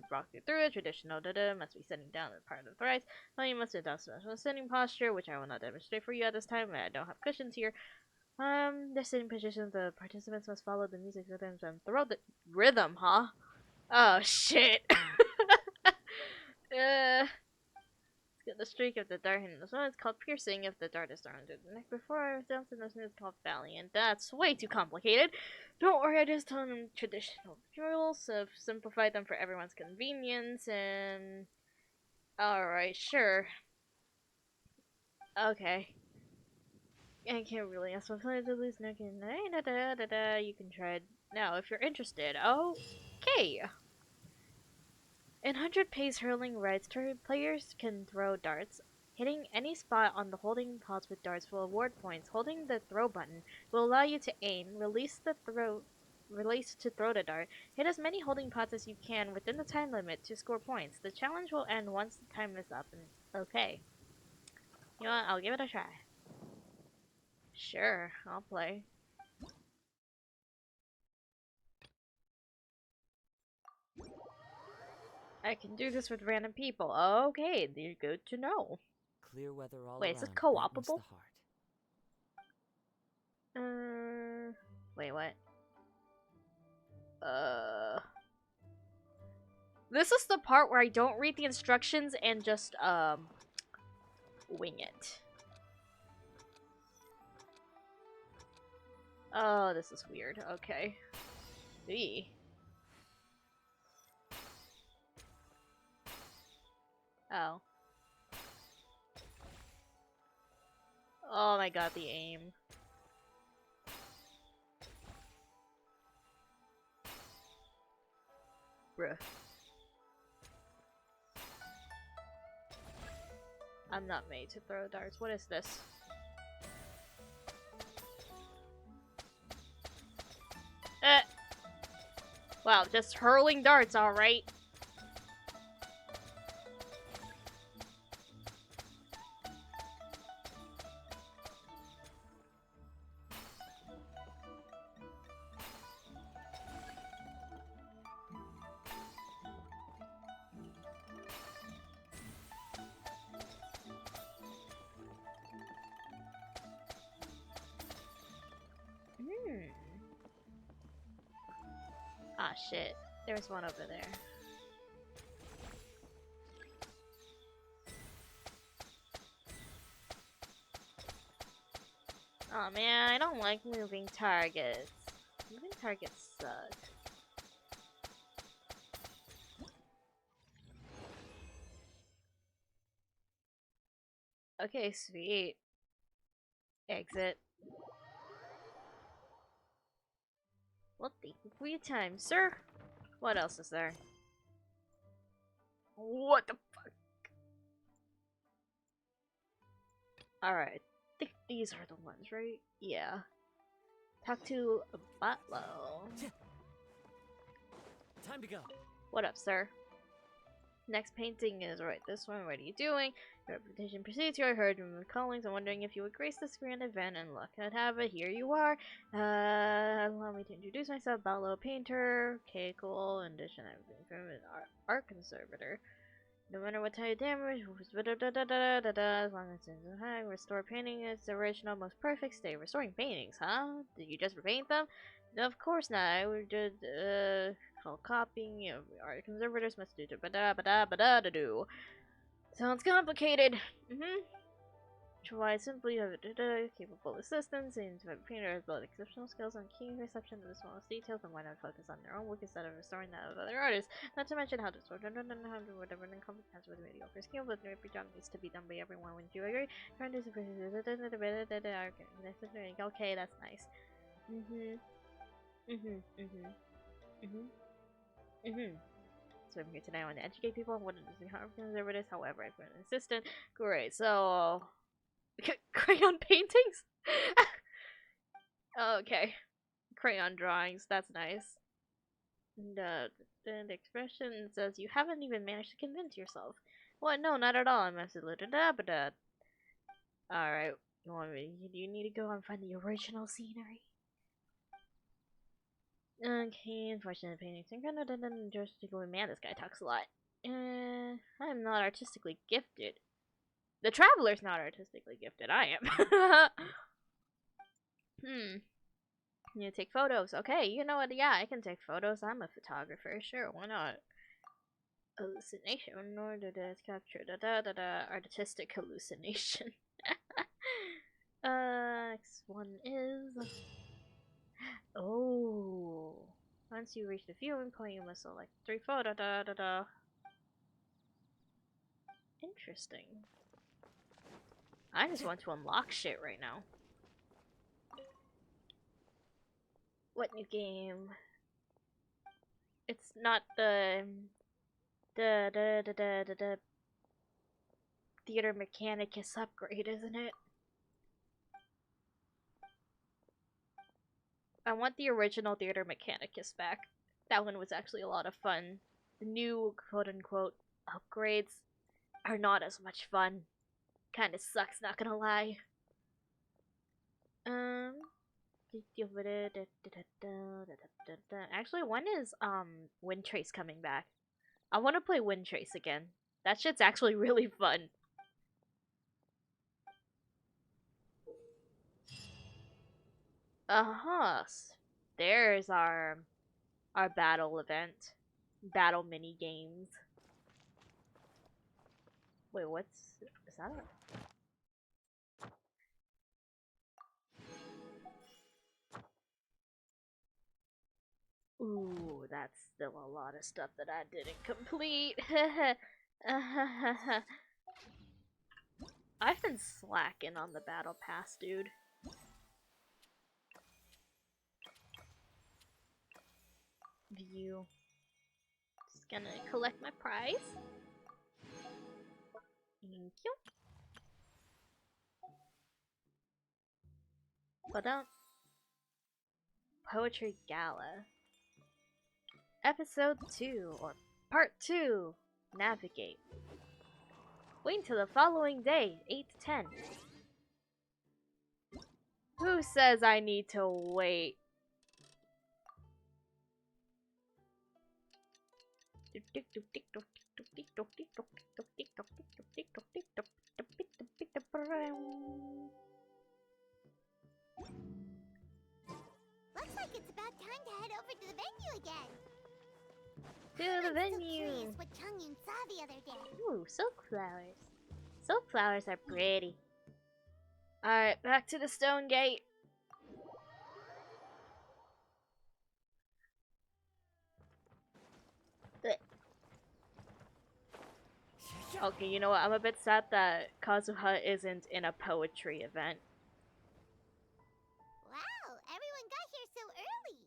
walk you through it. Traditional must be sitting down as part of the rights. Well, you must adopt special sitting posture, which I will not demonstrate for you at this time. I don't have cushions here. The sitting positions, the participants must follow the music rhythms and throw the rhythm, huh? Oh shit. The streak of the dart hitting the one is called piercing if the dart is thrown into the neck before it jumps in the is called valiant. That's way too complicated. Don't worry, I just told them traditional rules, so simplify them for everyone's convenience and alright, sure. Okay. I can't really ask my player to lose neck and you can try it now if you're interested. Okay. In 100 pace hurling rights, players can throw darts. Hitting any spot on the holding pods with darts will award points. Holding the throw button will allow you to aim, release to throw the dart. Hit as many holding pods as you can within the time limit to score points. The challenge will end once the time is up. Okay. You know what? I'll give it a try. Sure, I'll play. I can do this with random people. Okay, they're good to know. Clear weather all Wait, is it around brightens co-opable? the heart. Wait, what? This is the part where I don't read the instructions and just, wing it. Oh, this is weird. Okay. Eee. Oh. Oh my god, the aim. Bruh. I'm not made to throw darts. What is this? Wow, just hurling darts, alright. Ah, shit. There's one over there. Oh man, I don't like moving targets. Moving targets suck. Okay, sweet. Exit. Well, thank you for your time, sir. What else is there? What the fuck? Alright. I think these are the ones, right? Yeah. Talk to Butlow. Time to go. What up, sir? Next painting is right this one. What are you doing? Your reputation precedes you. I heard from the callings. I'm wondering if you would grace this grand event, and luck I'd have it. Here you are. Allow me to introduce myself. Ballo Painter. Okay, cool. In addition, I've been from an art conservator. No matter what type of damage, as long as it's high, restore painting its original, most perfect state. Restoring paintings, huh? Did you just repaint them? No, of course not. I would just, call copying. Art conservators must do. Sounds complicated. Try simply have capable assistance and to have a painter has both exceptional skills and keen perception of the smallest details, and why not focus on their own work instead of restoring that of other artists? Not to mention how to sort and how to whatever incompetence with mediocre skill, but every job needs to be done by everyone. Wouldn't you agree? Okay, that's nice. So I'm here today. I want to educate people on what it is how conservative. However, I've been an assistant. Great. So crayon paintings. Okay, crayon drawings. That's nice. And the expression says you haven't even managed to convince yourself. What? No, not at all. I'm absolutely da. All right. You want me? Do you need to go and find the original scenery? Okay, unfortunate paintings. Man, this guy talks a lot. I'm not artistically gifted. The Traveler's not artistically gifted. I am. You take photos. Okay, you know what? Yeah, I can take photos. I'm a photographer. Sure, why not? Hallucination. Nor did it capture artistic hallucination. Next one is. Oh. Once you reach the viewing point, you must select 3 photos. Interesting. I just want to unlock shit right now. What new game? It's not the Theater Mechanicus upgrade, isn't it? I want the original Theater Mechanicus back. That one was actually a lot of fun. The new quote-unquote upgrades are not as much fun. Kinda sucks, not gonna lie. Actually, when is Wind Trace coming back? I want to play Wind Trace again. That shit's actually really fun. There's our battle event. battle mini games. Wait, is that Ooh, that's still a lot of stuff that I didn't complete. I've been slacking on the battle pass, dude. View. Just gonna collect my prize. Thank you. Ba-dum. Poetry Gala. Episode 2, or Part 2. Navigate. Wait until the following day, 8 to 10. Who says I need to wait? Looks like it's about time to head over to the venue again. To the I'm venue. So curious what Chongyun saw the other day. Ooh, silk flowers. Silk flowers are pretty. Alright, back to the stone gate. Okay, you know what? I'm a bit sad that Kazuha isn't in a poetry event. Wow, everyone got here so early.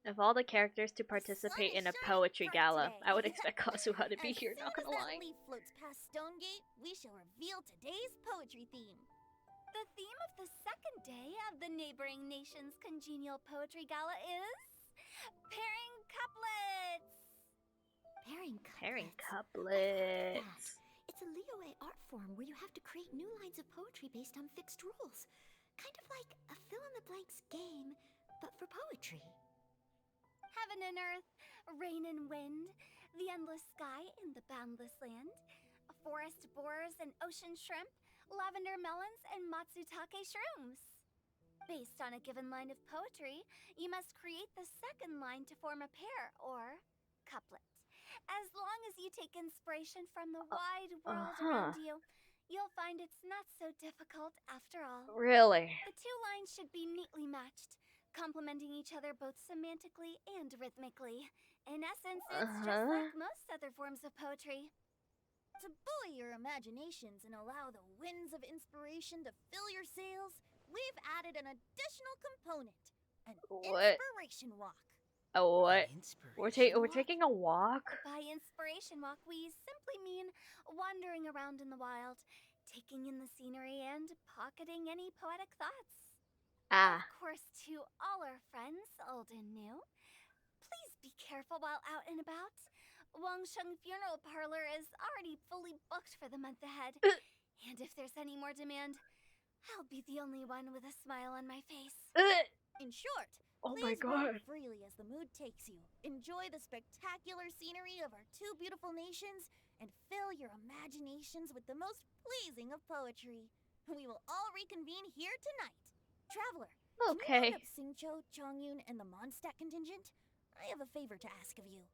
Of all the characters to participate in a poetry gala, today. I would expect Kazuha to be As here, soon not gonna as that lie. leaf floats past Stonegate, we shall reveal today's poetry theme. The theme of the second day of the neighboring nation's congenial poetry gala is pairing couplets. Pairing couplets. It's a Liyue art form where you have to create new lines of poetry based on fixed rules. Kind of like a fill-in-the-blanks game, but for poetry. Heaven and earth, rain and wind, the endless sky and the boundless land, forest boars and ocean shrimp, lavender melons and matsutake shrooms. Based on a given line of poetry, you must create the second line to form a pair, or couplet. As long as you take inspiration from the wide world around you, you'll find it's not so difficult after all. Really? The two lines should be neatly matched, complementing each other both semantically and rhythmically. In essence, it's just like most other forms of poetry. To buoy your imaginations and allow the winds of inspiration to fill your sails, we've added an additional component, an What? inspiration walk. A what? We're Inspiration. taking a walk? By inspiration walk, we simply mean wandering around in the wild, taking in the scenery and pocketing any poetic thoughts. Ah. Of course, to all our friends, old and new, please be careful while out and about. Wangsheng Funeral Parlor is already fully booked for the month ahead. And if there's any more demand, I'll be the only one with a smile on my face. In short, Oh my please roam god. freely as the mood takes you. Enjoy the spectacular scenery of our two beautiful nations, and fill your imaginations with the most pleasing of poetry. We will all reconvene here tonight. Traveler, can you Okay. round up Xingqiu, Chongyun, and the Mondstadt contingent? I have a favor to ask of you.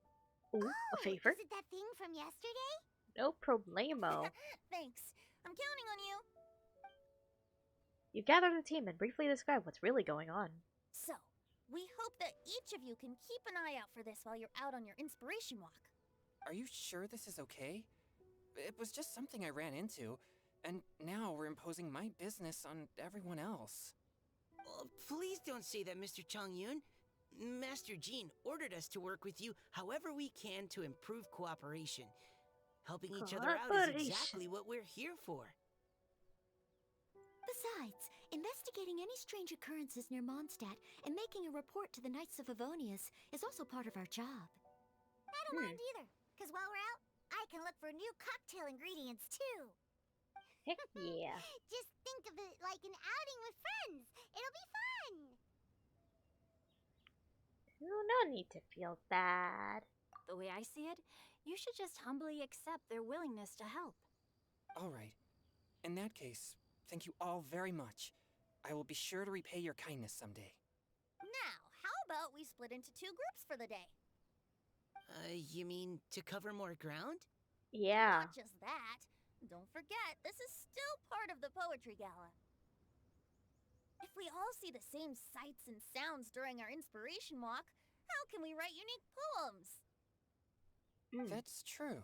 Ooh, a favor? Is it that thing from yesterday? No problemo. Thanks. I'm counting on you. You gather the team and briefly describe what's really going on. So, we hope that each of you can keep an eye out for this while you're out on your inspiration walk. Are you sure this is okay? It was just something I ran into, and now we're imposing my business on everyone else. Oh, please don't say that, Mr. Chongyun. Master Jean ordered us to work with you however we can to improve cooperation. Helping each other out is Cooperation. exactly what we're here for. Besides, investigating any strange occurrences near Mondstadt and making a report to the Knights of Avonius is also part of our job. I don't mind either, because while we're out, I can look for new cocktail ingredients too. Heck yeah. Just think of it like an outing with friends. It'll be fun. No need to feel bad. The way I see it, you should just humbly accept their willingness to help. All right. In that case, thank you all very much. I will be sure to repay your kindness someday. Now, how about we split into two groups for the day? You mean to cover more ground? Yeah. Not just that. Don't forget, this is still part of the Poetry Gala. If we all see the same sights and sounds during our inspiration walk, how can we write unique poems? That's true.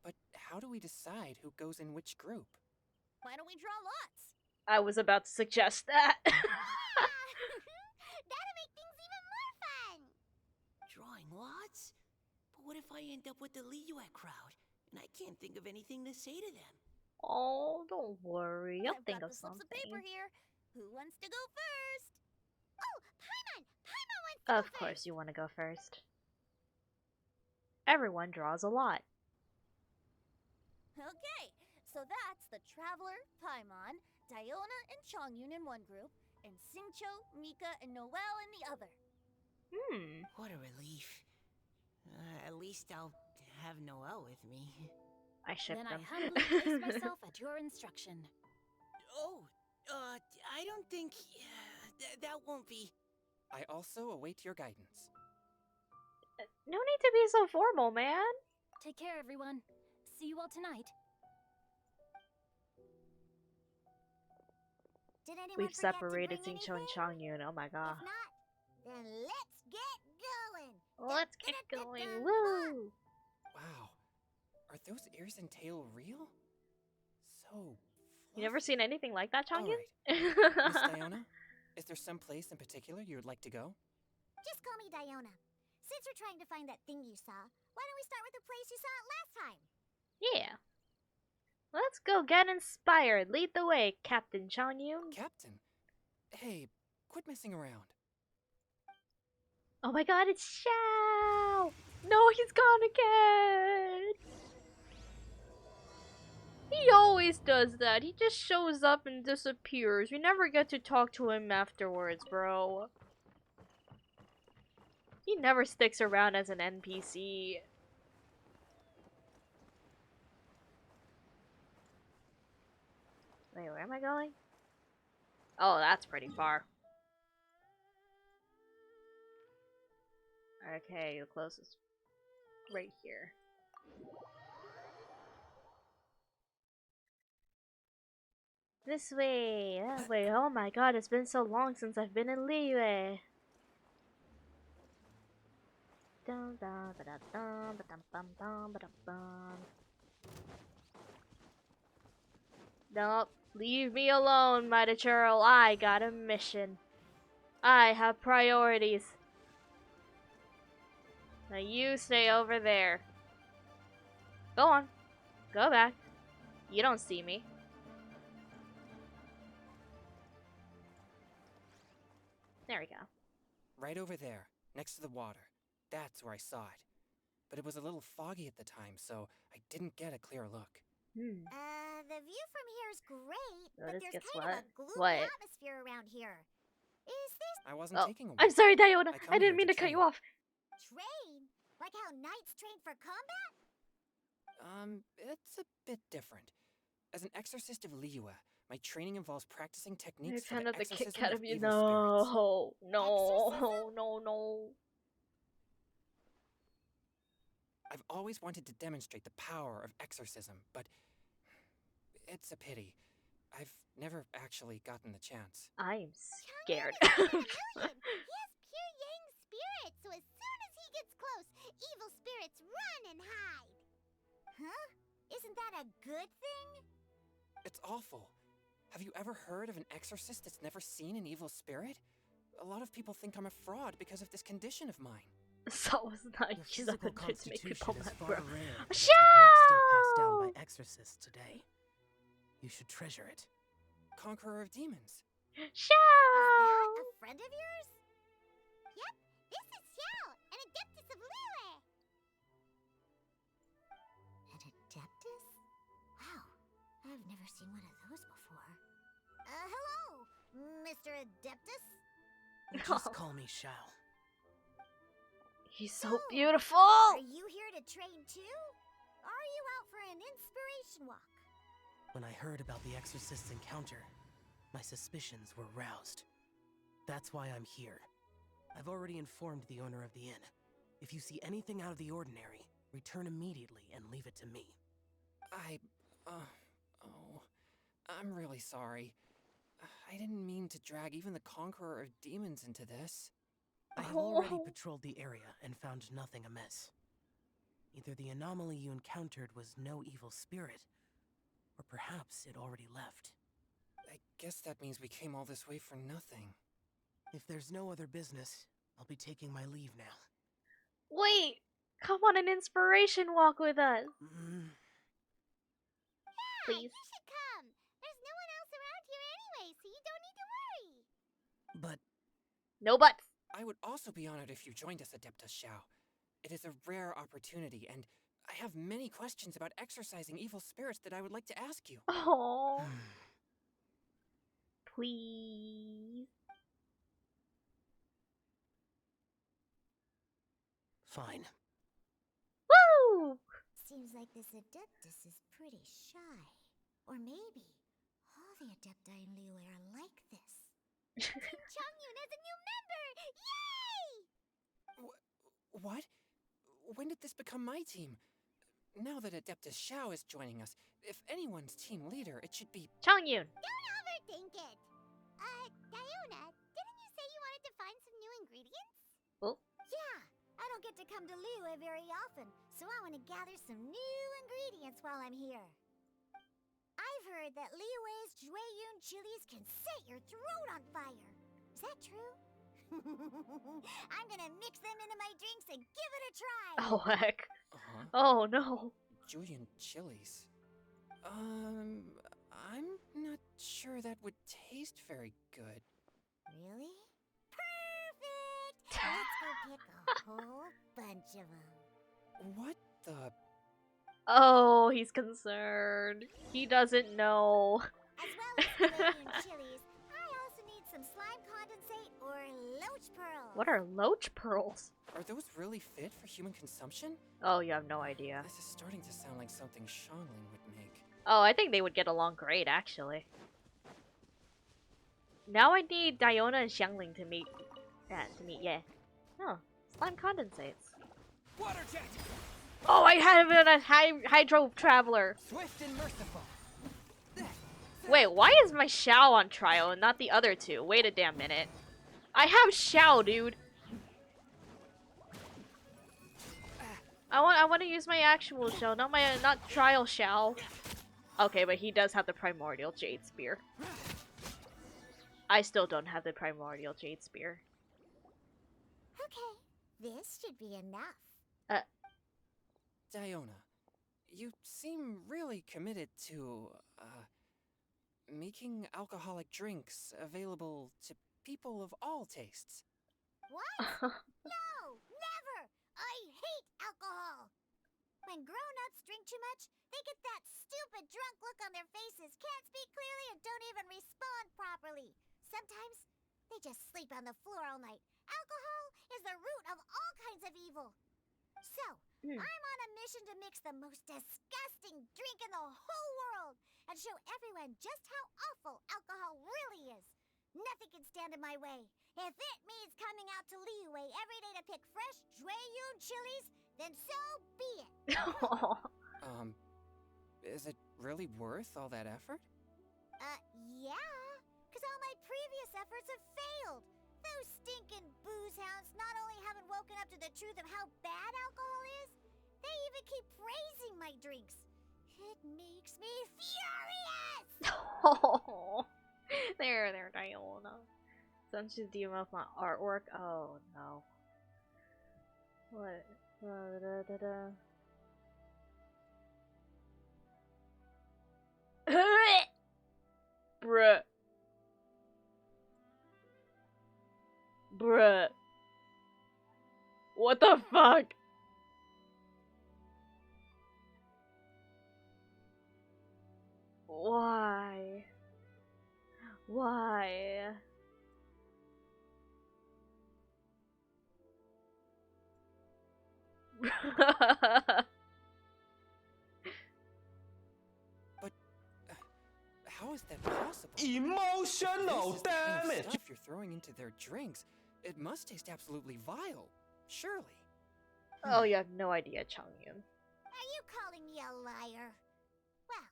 But how do we decide who goes in which group? Why don't we draw lots? I was about to suggest that. That'll make things even more fun. Drawing lots? But what if I end up with the Liyue crowd, and I can't think of anything to say to them? Oh, don't worry. I'll I've think got of the slips something. of paper here. Who wants to go first? Oh, Paimon! Paimon wants to Of go course, first. you want to go first. Everyone draws a lot. Okay, so that's the Traveler, Paimon, Diona, and Chongyun in one group, and Xingqiu, Mika, and Noelle in the other. What a relief. At least I'll have Noelle with me. I ship Then them. I humbly place myself at your instruction. Oh, I don't think... that won't be... I also await your guidance. No need to be so formal, man. Take care, everyone. See you all tonight. Did anyone We've forget to separated bring Xingqiu and anything? Chongyun. Oh my god. If not, then let's get going. Let's get going. Woo! Wow. Are those ears and tail real? So You never seen anything like that, Chongyun? Miss Diona, is there some place in particular you would like to go? Just call me Diona. Since you're trying to find that thing you saw, why don't we start with the place you saw it last time? Yeah. Let's go get inspired. Lead the way, Captain Chongyun. Captain? Hey, quit messing around. Oh my god, it's Xiao! No, he's gone again! He always does that. He just shows up and disappears. We never get to talk to him afterwards, bro. He never sticks around as an NPC. Wait, where am I going? Oh, that's pretty far. Okay, the closest. Right here. This way, that way. Oh my god, it's been so long since I've been in Liyue. Dum dum ba da dum ba dum bum bum ba dum bum. Nope, leave me alone, Mighty Churl. I got a mission. I have priorities. Now you stay over there. Go on. Go back. You don't see me. There we go. Right over there, next to the water. That's where I saw it. But it was a little foggy at the time, so I didn't get a clear look. The view from here is great, but Notice there's gets kind of a gloomy What? atmosphere around here. Is this I wasn't Oh, taking a walk. I'm sorry, Diona. I come I didn't here mean to to cut you train. off. train? Like how knights train for combat? It's a bit different. As an exorcist of Liyue, my training involves practicing You're techniques for kind the of the Kit exorcism Kat of of you. evil spirits. No, no, Exorcism? no. I've always wanted to demonstrate the power of exorcism, but it's a pity. I've never actually gotten the chance. I'm scared. He has pure yang spirit, so as soon as he gets close, evil spirits run and hide. Huh? Isn't that a good thing? It's awful. Have you ever heard of an exorcist that's never seen an evil spirit? A lot of people think I'm a fraud because of this condition of mine. So was not Your use physical that to make people constitution is mad, far bro. rare for the Xiao! technique still passed down by exorcists today. You should treasure it. Conqueror of demons. Is Xiao! that a friend of yours? Yep, this is Xiao, an Adeptus of Liyue. An Adeptus? Wow, I've never seen one of those before. Hello, Mr. Adeptus? Just call me Shao. He's so So, beautiful. Are you here to train too? Or are you out for an inspiration walk? When I heard about the exorcist's encounter, my suspicions were roused. That's why I'm here. I've already informed the owner of the inn. If you see anything out of the ordinary, return immediately and leave it to me. I'm really sorry. I didn't mean to drag even the Conqueror of Demons into this. I have already patrolled the area and found nothing amiss. Either the anomaly you encountered was no evil spirit, or perhaps it already left. I guess that means we came all this way for nothing. If there's no other business, I'll be taking my leave now. Wait! Come on an inspiration walk with us! Please. You should come. There's no one else around here anyway, so you don't need to worry. But No buts! I would also be honored if you joined us, Adeptus Xiao. It is a rare opportunity, and I have many questions about exorcising evil spirits that I would like to ask you. Oh. Please. fine. Woo! Seems like this Adeptus is pretty shy. Or maybe all the Adepti in Liyue are like this. Team Chongyun as a new member! Yay! What? When did this become my team? Now that Adeptus Xiao is joining us, if anyone's team leader, it should be... Chongyun! Don't overthink it! Diona, didn't you say you wanted to find some new ingredients? Oh. Yeah, I don't get to come to Liyue very often, so I want to gather some new ingredients while I'm here. I've heard that Liyue's Jueyun chilies can set your throat on fire. Is that true? I'm gonna mix them into my drinks and give it a try. Oh, heck. Uh-huh. Oh, no. Julian chilies. I'm not sure that would taste very good. Really? Perfect! Let's go pick a whole bunch of them. What the... Oh, he's concerned. He doesn't know. As well as Jueyun chilies, I also need some slime condensate or loach pearls. What are loach pearls? Are those really fit for human consumption? Oh, you have no idea. This is starting to sound like something Xiangling would make. Oh, I think they would get along great, actually. Now I need Diona and Xiangling to meet. Yeah. Oh, slime condensates. Water jet! Oh, I have it on a hydro traveler. Swift and merciful. Wait, why is my Xiao on trial and not the other two? Wait a damn minute. I have Xiao, dude. I want to use my actual Xiao, not trial Xiao. Okay, but he does have the primordial Jade Spear. I still don't have the primordial Jade Spear. Okay, this should be enough. Diona, you seem really committed to, making alcoholic drinks available to people of all tastes. What? No, never! I hate alcohol! When grown-ups drink too much, they get that stupid drunk look on their faces, can't speak clearly, and don't even respond properly. Sometimes, they just sleep on the floor all night. Alcohol is the root of all kinds of evil. So, I'm on a mission to mix the most disgusting drink in the whole world and show everyone just how awful alcohol really is. Nothing can stand in my way. If it means coming out to Liyue every day to pick fresh Jueyun chilies, then so be it. Is it really worth all that effort? Yeah, because all my previous efforts have failed. Those stinking booze hounds not only haven't woken up to the truth of how bad alcohol is, they even keep praising my drinks. It makes me furious! Oh, there, Diona. Don't you deal with my artwork? Oh no. What? Bruh. Bruh. What the fuck? Why? Why? But how is that possible? Emotional This is the kind of damage! stuff you're throwing into their drinks. It must taste absolutely vile. Surely. Oh, you have no idea, Changyun. Are you calling me a liar? Well,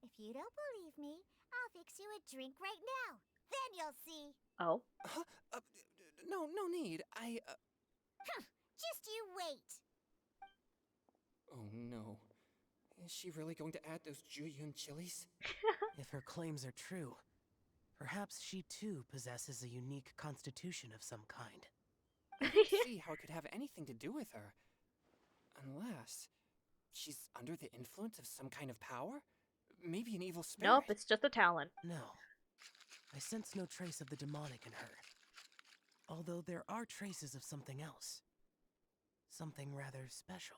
if you don't believe me, I'll fix you a drink right now. Then you'll see. Oh? Huh? No need. Just you wait. Oh no. Is she really going to add those Juyun chilies? If her claims are true, perhaps she too possesses a unique constitution of some kind. I don't see how it could have anything to do with her. Unless she's under the influence of some kind of power? Maybe an evil spirit? Nope, it's just a talent. No. I sense no trace of the demonic in her. Although there are traces of something else. Something rather special.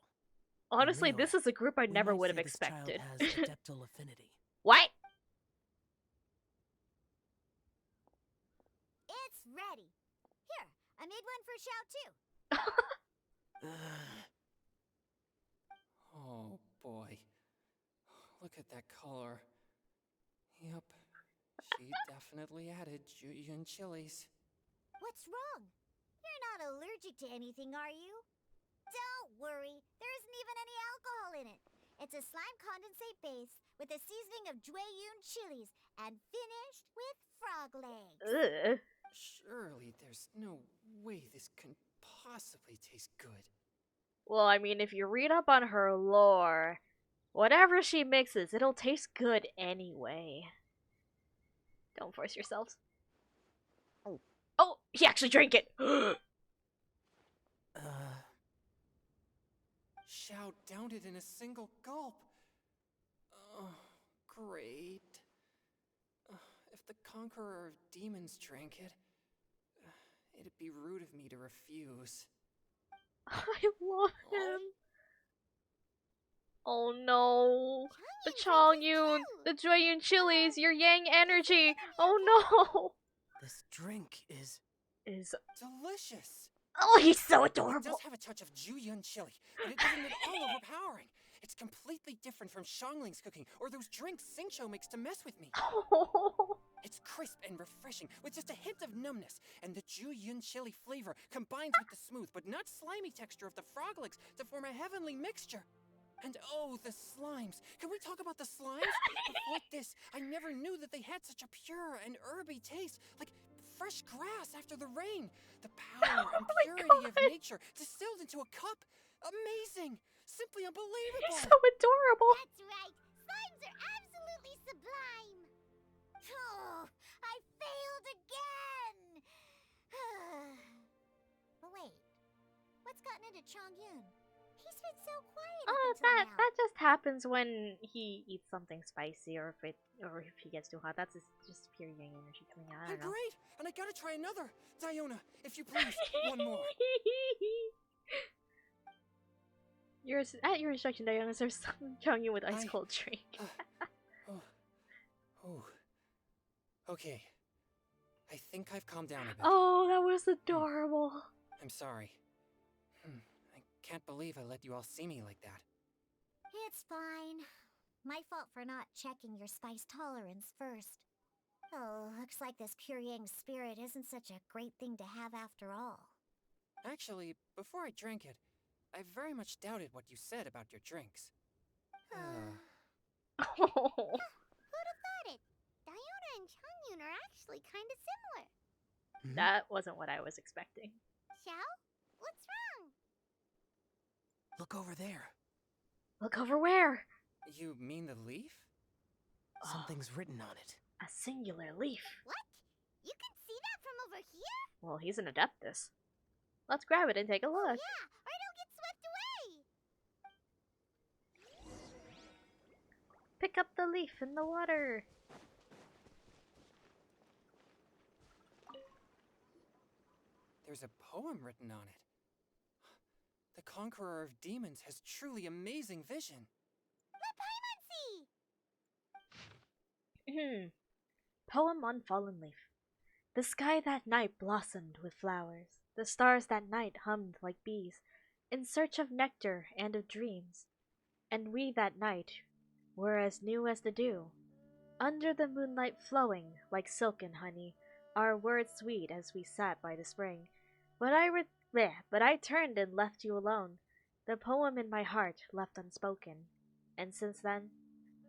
Honestly, Liyue, this is a group I we never might would have say this child expected. has adeptal affinity. What? It's ready. Here, I made one for Xiao too. Oh boy. Look at that color. Yep. She definitely added Juyun chilies. What's wrong? You're not allergic to anything, are you? Don't worry, there isn't even any alcohol in it. It's a slime condensate base with a seasoning of Jueyun chilies and finished with frog legs. Ugh. Surely there's no way this can possibly taste good. Well, I mean, if you read up on her lore, whatever she mixes, it'll taste good anyway. Don't force yourselves. Oh. Oh, he actually drank it! Xiao downed it in a single gulp. Oh, great. If the Conqueror of Demons drank it, it'd be rude of me to refuse. I love him. Oh no. The Changyun, the Jueyun chilies, your yang energy. Oh no. This drink is... Delicious! Oh, he's so It adorable. does have a touch of Juyun chili, but it isn't at all overpowering. It's completely different from Xiangling's cooking or those drinks Xingqiu makes to mess with me. Oh. It's crisp and refreshing, with just a hint of numbness, and the Juyun chili flavor combines with the smooth but not slimy texture of the frog legs to form a heavenly mixture. And oh, the slimes! Can we talk about the slimes? Before this, I never knew that they had such a pure and herby taste, like fresh grass after the rain. The power and purity of nature distilled into a cup. Amazing! Simply unbelievable! He's so adorable. That's right. Slimes are absolutely sublime. Oh, I failed again. But wait, what's gotten into Changyun? He's been so quiet up Oh, until now. that just happens when he eats something spicy or if he gets too hot. That's just pure yang energy coming out. I don't know. Great! And I gotta try another! Diona, if you please, one more. At your instruction, Diana serves some Changyun with ice cold drink. Okay. I think I've calmed down a bit. Oh, that was adorable. I'm sorry. I can't believe I let you all see me like that. It's fine. My fault for not checking your spice tolerance first. Oh, looks like this pure yang spirit isn't such a great thing to have after all. Actually, before I drank it, I very much doubted what you said about your drinks. Oh. Who'd have thought it? Diona and Changyun are actually kind of similar. That wasn't what I was expecting. Xiao? What's wrong? Look over there. Look over where? You mean the leaf? Something's written on it. A singular leaf. What? You can see that from over here? Well, he's an adeptus. Let's grab it and take a look. Yeah, or it'll get swept away. Pick up the leaf in the water. There's a poem written on it. The Conqueror of Demons has truly amazing vision. Let Paimon see! Poem on Fallen Leaf. The sky that night blossomed with flowers. The stars that night hummed like bees, in search of nectar and of dreams. And we that night were as new as the dew, under the moonlight flowing like silken honey, our words sweet as we sat by the spring. But I turned and left you alone, The poem in my heart left unspoken, and since then,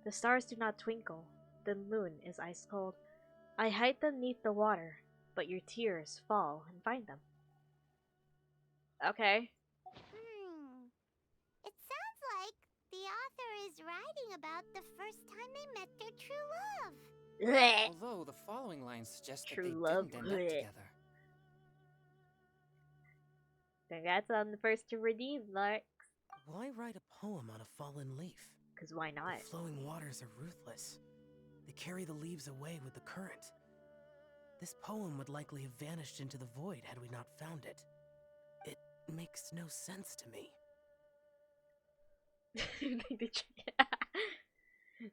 the stars do not twinkle, the moon is ice cold. I hide them neath the water, but your tears fall and find them. Okay. It sounds like the author is writing about the first time they met their true love. Although the following lines suggest that True they love. didn't end up together. Congrats on the first to redeem, Lark. Why write a poem on a fallen leaf? Cause why not? The flowing waters are ruthless. They carry the leaves away with the current. This poem would likely have vanished into the void had we not found it. It makes no sense to me.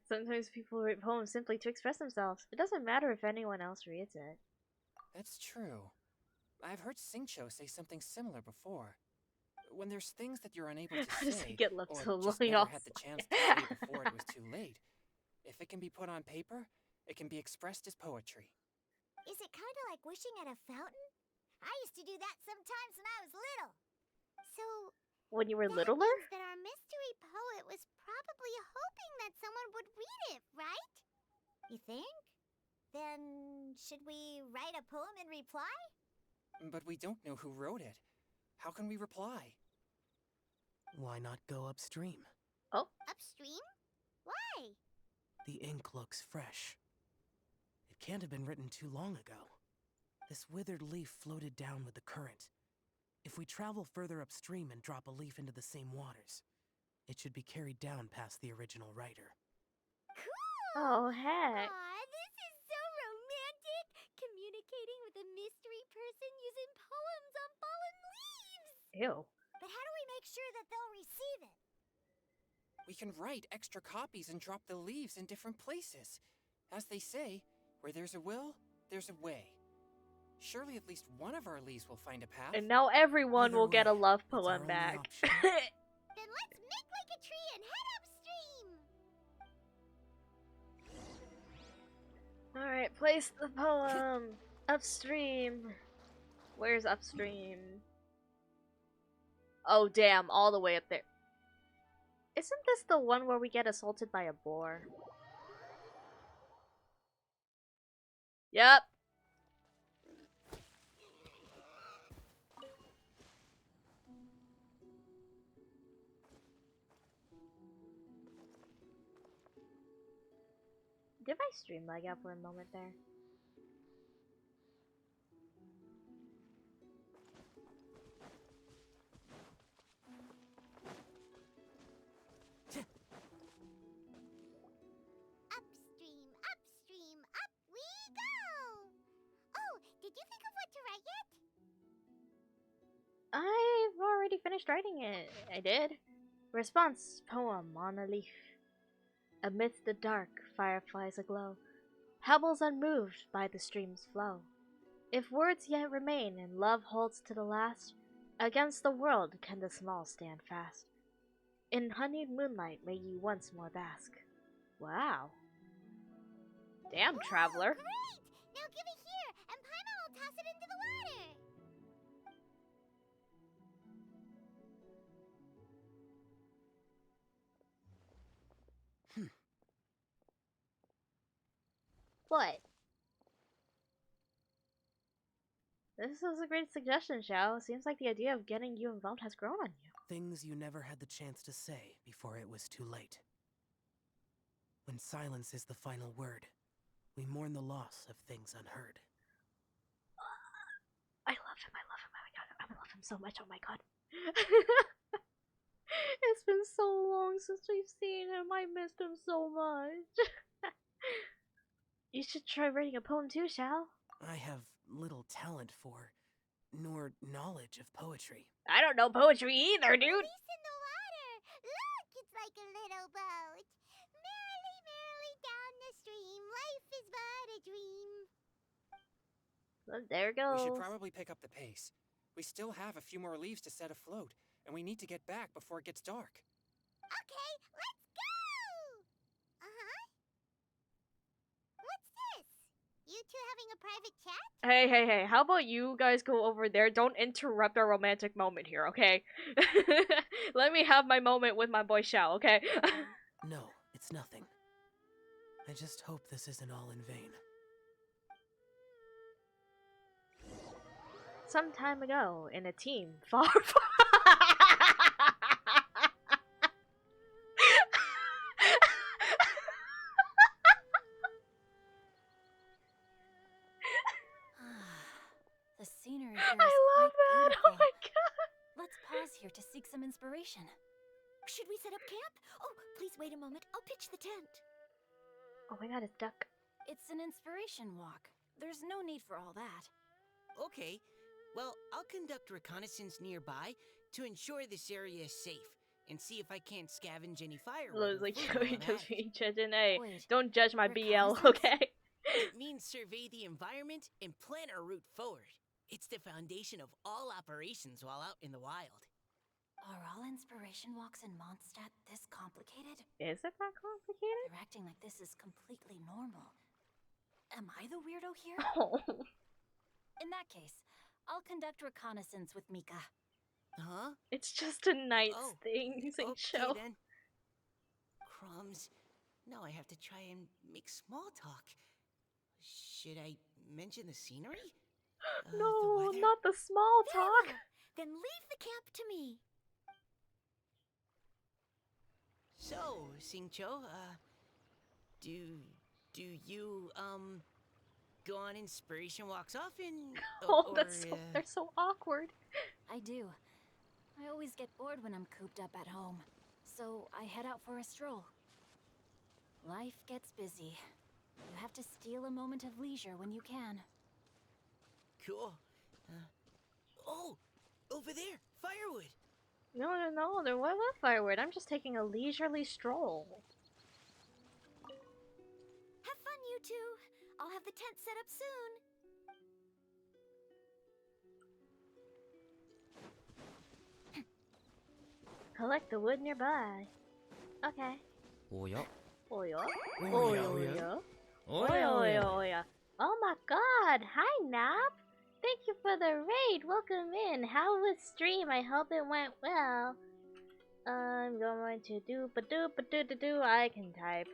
Sometimes people write poems simply to express themselves. It doesn't matter if anyone else reads it. That's true. I've heard Xingqiu say something similar before. When there's things that you're unable to How does say, it get left or so just lonely never had also? the chance to say before it was too late, if it can be put on paper, it can be expressed as poetry. Is it kind of like wishing at a fountain? I used to do that sometimes when I was little. So, When you were that littler? means that our mystery poet was probably hoping that someone would read it, right? You think? Then, should we write a poem in reply? But we don't know who wrote it. How can we reply? Why not go upstream? Oh, Upstream? Why? The ink looks fresh. It can't have been written too long ago. This withered leaf floated down with the current. If we travel further upstream and drop a leaf into the same waters, it should be carried down past the original writer. Cool! oh heck. Aw, this is so romantic! Communicating with a mystery person using poems on fallen leaves! Ew. But how do we make sure that they'll receive it? We can write extra copies and drop the leaves in different places. As they say, where there's a will, there's a way. Surely at least one of our leaves will find a path. And now everyone Either will get a way, love it's our poem only back. option. Then let's make like a tree and head upstream! Alright, place the poem upstream. Where's upstream? Oh damn, all the way up there. Isn't this the one where we get assaulted by a boar? Yep. Did my stream lag out for a moment there? Upstream, upstream, up we go! Oh, did you think of what to write yet? I've already finished writing it. I did. Response poem on a leaf. Amidst the dark, fireflies aglow, pebbles unmoved by the stream's flow. If words yet remain and love holds to the last, against the world can the small stand fast. In honeyed moonlight may you once more bask. Wow. Damn, traveler. Great! Now give it here, and Paimon will toss it into the water! What? This is a great suggestion, Xiao. Seems like the idea of getting you involved has grown on you. Things you never had the chance to say before it was too late. When silence is the final word, we mourn the loss of things unheard. I love him. I love him. Oh my god. I love him so much. Oh my god. It's been so long since we've seen him. I missed him so much. You should try writing a poem too, Xiao. I have little talent for, nor knowledge of poetry. I don't know poetry either, dude. Release in the water! Look, it's like a little boat! Merrily, merrily down the stream, life is but a dream. Well, there it We goes. should probably pick up the pace. We still have a few more leaves to set afloat, and we need to get back before it gets dark. Okay, let's go! Uh-huh. What's this? You two having a private chat? Hey, how about you guys go over there? Don't interrupt our romantic moment here, okay? Let me have my moment with my boy Xiao, okay? No, it's nothing. I just hope this isn't all in vain. Some time ago, in a team far, far... The scenery here I is love quite that! beautiful. Oh my god! Let's pause here to seek some inspiration. Should we set up camp? Oh, please wait a moment. I'll pitch the tent. Oh my god, it's duck. It's an inspiration walk. There's no need for all that. Okay, well, I'll conduct reconnaissance nearby to ensure this area is safe and see if I can't scavenge any firewood. Looks like or food you while I'm just at it. being judging. Hey, Wait, don't judge my BL, reconnaissance? okay? It means survey the environment and plan our route forward. It's the foundation of all operations while out in the wild. Are all inspiration walks in Mondstadt this complicated? Is it that complicated? They're acting like this is completely normal. Am I the weirdo here? Oh. In that case, I'll conduct reconnaissance with Mika. Huh? It's just a nice Oh, thing, Okay show. then. Crumbs. Now I have to try and make small talk. Should I mention the scenery? The No, weather? not the small Very talk. well. Then leave the camp to me. So, Xingqiu, do you, go on inspiration walks often? Oh, they're so awkward. I do. I always get bored when I'm cooped up at home, so I head out for a stroll. Life gets busy. You have to steal a moment of leisure when you can. Cool. Oh, over there, firewood. No, there wasn't firewood. I'm just taking a leisurely stroll. Have fun, you two. I'll have the tent set up soon. Collect the wood nearby. Okay. 오야? Oya. 오야? Oya. Oh my god. Hi, Nap. Thank you for the raid. Welcome in. How was stream? I hope it went well. I'm going to do ba-do. I can type.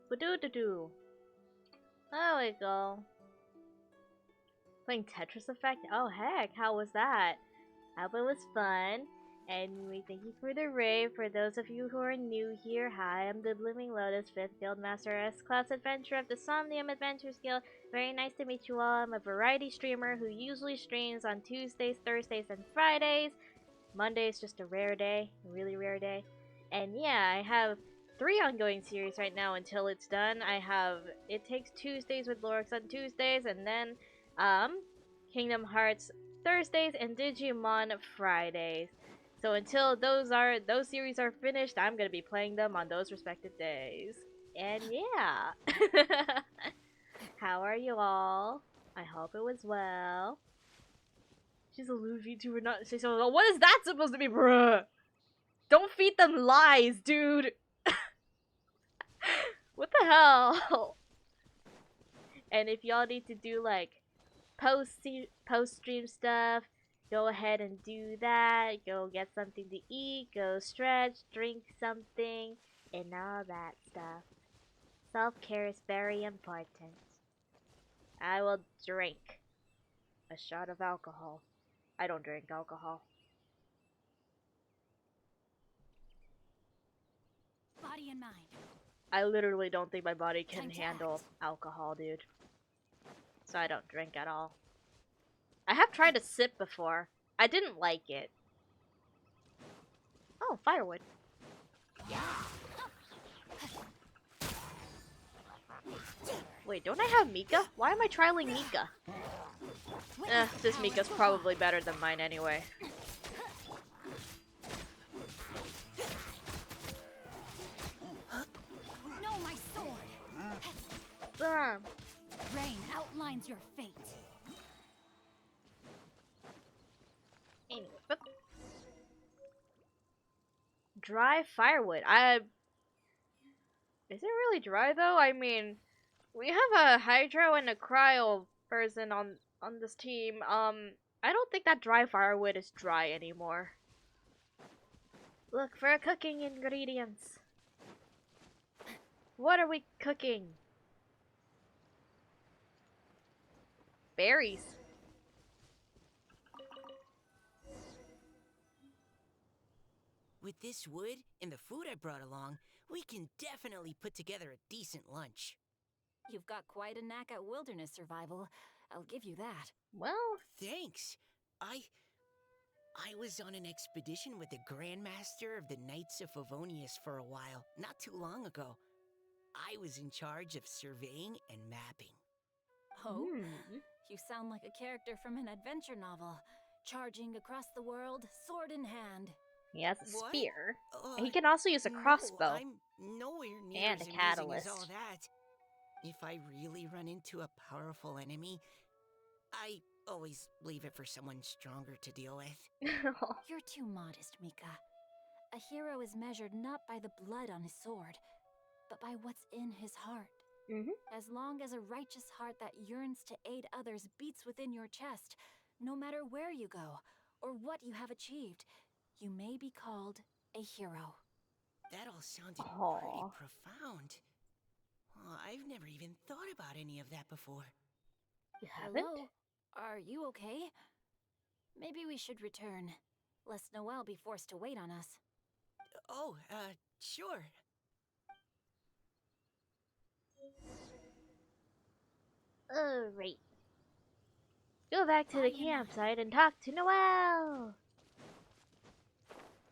Ba-do. There we go. Playing Tetris Effect? Oh heck, how was that? Hope it was fun. Anyway, thank you for the raid. For those of you who are new here, hi, I'm the Blooming Lotus, 5th Guildmaster S-Class Adventurer of the Somnium Adventures Guild. Very nice to meet you all. I'm a variety streamer who usually streams on Tuesdays, Thursdays, and Fridays. Monday is just a rare day, a really rare day. And yeah, I have 3 ongoing series right now until it's done. I have It Takes Tuesdays with Lorix on Tuesdays, and then Kingdom Hearts Thursdays and Digimon Fridays. So until those series are finished, I'm gonna be playing them on those respective days. And yeah. How are you all? I hope it was well. She's a Luffy VTuber, not say so. What is that supposed to be, bruh? Don't feed them lies, dude. What the hell? And if y'all need to do like post stream stuff, go ahead and do that. Go get something to eat, go stretch, drink something, and all that stuff. Self-care is very important. I will drink a shot of alcohol. I don't drink alcohol. Body and mind. I literally don't think my body can Time to handle act. alcohol, dude. So I don't drink at all. I have tried a sip before. I didn't like it. Oh, firewood. Wait, don't I have Mika? Why am I trialing Mika? This Mika's probably better than mine anyway. No, my sword! Rain outlines your fate. Anyway, but dry firewood. Is it really dry though? I mean, We have a hydro and a cryo person on this team. I don't think that dry firewood is dry anymore. Look for cooking ingredients. What are we cooking? Berries. With this wood and the food I brought along, we can definitely put together a decent lunch. You've got quite a knack at wilderness survival. I'll give you that. Well, Thanks. I was on an expedition with the Grandmaster of the Knights of Favonius for a while, not too long ago. I was in charge of surveying and mapping. Oh, you sound like a character from an adventure novel. Charging across the world, sword in hand. he has a What? spear. He can also use a No, crossbow. I'm nowhere near And as a amazing as catalyst. all that. If I really run into a powerful enemy, I always leave it for someone stronger to deal with. You're too modest, Mika. A hero is measured not by the blood on his sword, but by what's in his heart. Mhm. As long as a righteous heart that yearns to aid others beats within your chest, no matter where you go or what you have achieved, you may be called a hero. That all sounded Aw. pretty profound. Oh, I've never even thought about any of that before. You haven't? Hello? Are you okay? Maybe we should return, lest Noelle be forced to wait on us. Oh, sure. Alright. Go back to the campsite and talk to Noelle!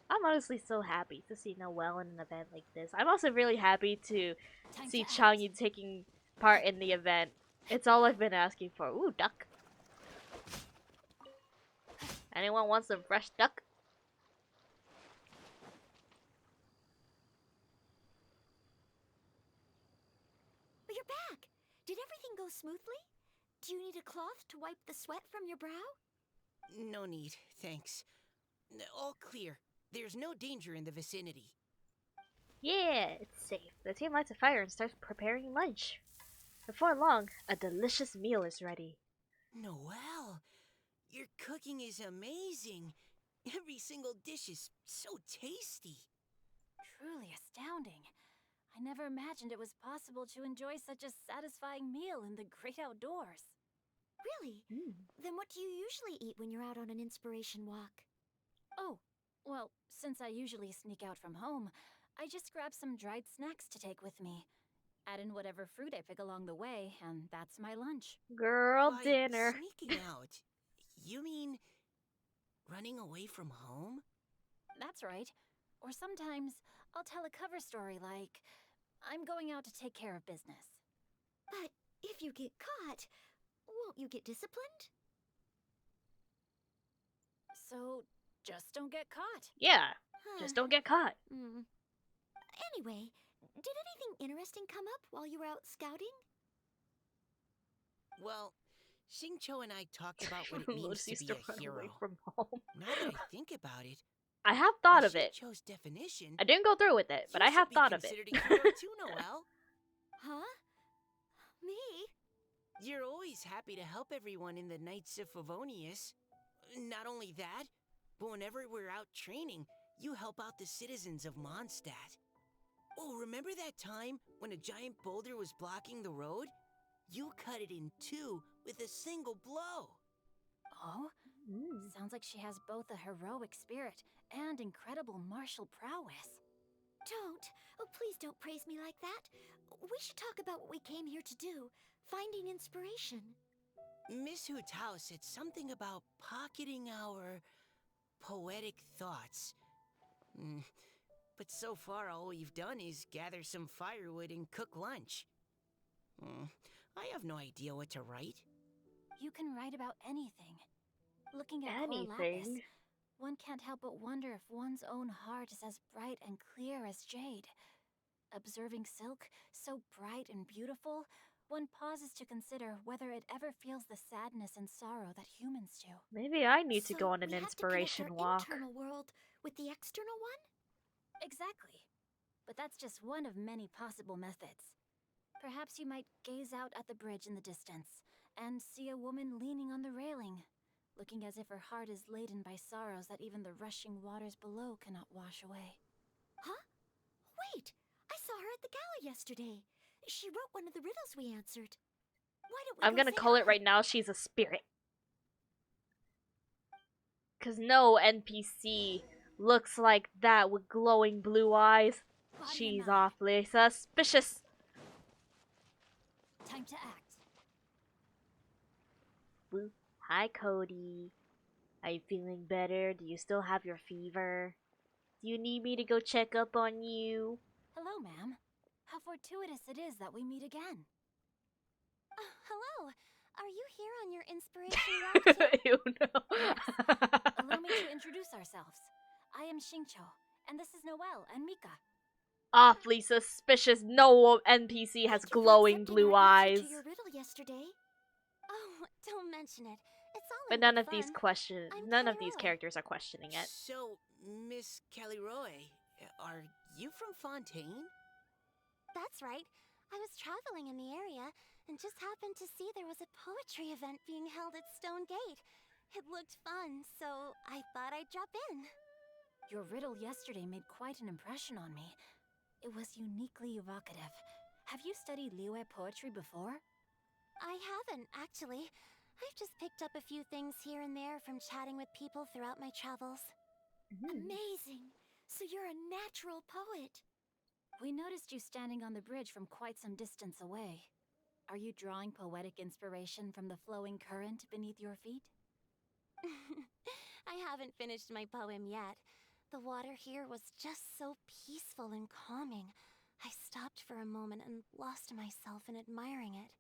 I'm honestly so happy to see Noelle in an event like this. I'm also really happy to Time see to act. Changyu taking part in the event. It's all I've been asking for. Ooh, duck. Anyone wants some fresh duck? But you're back! Did everything go smoothly? Do you need a cloth to wipe the sweat from your brow? No need, thanks. All clear. There's no danger in the vicinity. Yeah, it's safe. The team lights a fire and starts preparing lunch. Before long, a delicious meal is ready. Noelle, your cooking is amazing. Every single dish is so tasty. Truly astounding. I never imagined it was possible to enjoy such a satisfying meal in the great outdoors. Really? Then what do you usually eat when you're out on an inspiration walk? Oh, well, since I usually sneak out from home, I just grab some dried snacks to take with me. Add in whatever fruit I pick along the way, and that's my lunch. Girl By dinner. sneaking out, you mean running away from home? That's right. Or sometimes I'll tell a cover story like, I'm going out to take care of business. But if you get caught, won't you get disciplined? So just don't get caught. Yeah, Huh. just don't get caught. Anyway, did anything interesting come up while you were out scouting? Well, Xingqiu and I talked about what it means Lotus to used be to a run away hero. from home. Now that I think about it, I have thought by of it. Xingqiu's definition, I didn't go through with it, but you I have should be thought of it. considered a hero too, Noelle. Huh? Me? You're always happy to help everyone in the Knights of Favonius. Not only that, but whenever we're out training, you help out the citizens of Mondstadt. Oh, remember that time when a giant boulder was blocking the road? You cut it in two with a single blow. Oh? Sounds like she has both a heroic spirit and incredible martial prowess. Don't. Oh, please don't praise me like that. We should talk about what we came here to do. Finding inspiration. Miss Hu Tao said something about pocketing our poetic thoughts. But so far, all we've done is gather some firewood and cook lunch. I have no idea what to write. You can write about anything. Looking at Cor Lapis, Anything. one can't help but wonder if one's own heart is as bright and clear as jade. Observing silk, so bright and beautiful, one pauses to consider whether it ever feels the sadness and sorrow that humans do. Maybe I need to So go on an we have to inspiration connect our walk. internal world with the external one? Exactly. But that's just one of many possible methods. Perhaps you might gaze out at the bridge in the distance and see a woman leaning on the railing, looking as if her heart is laden by sorrows that even the rushing waters below cannot wash away. Huh? Wait! I saw her at the gala yesterday. She wrote one of the riddles we answered. Why don't we I'm go gonna say call it hi? right now, she's a spirit. Cause no NPC looks like that with glowing blue eyes. Body and She's mind. awfully suspicious. Time to act. Woo. Hi, Cody. Are you feeling better? Do you still have your fever? Do you need me to go check up on you? Hello, ma'am. How fortuitous it is that we meet again. Hello. Are you here on your inspiration walk too? Ew, no. Allow me to introduce ourselves. I am Xingqiu, and this is Noelle and Mika. Awfully suspicious. No NPC has Thank you for glowing accepting blue our answer eyes. to your riddle yesterday. Oh, don't mention it. It's all But in none good of these fun. I'm none of these Caliroe. characters are questioning it. So, Miss Caliroy, are you from Fontaine? That's right. I was traveling in the area and just happened to see there was a poetry event being held at Stone Gate. It looked fun, so I thought I'd drop in. Your riddle yesterday made quite an impression on me. It was uniquely evocative. Have you studied Liyue poetry before? I haven't, actually. I've just picked up a few things here and there from chatting with people throughout my travels. Amazing! So you're a natural poet. We noticed you standing on the bridge from quite some distance away. Are you drawing poetic inspiration from the flowing current beneath your feet? I haven't finished my poem yet. The water here was just so peaceful and calming. I stopped for a moment and lost myself in admiring it.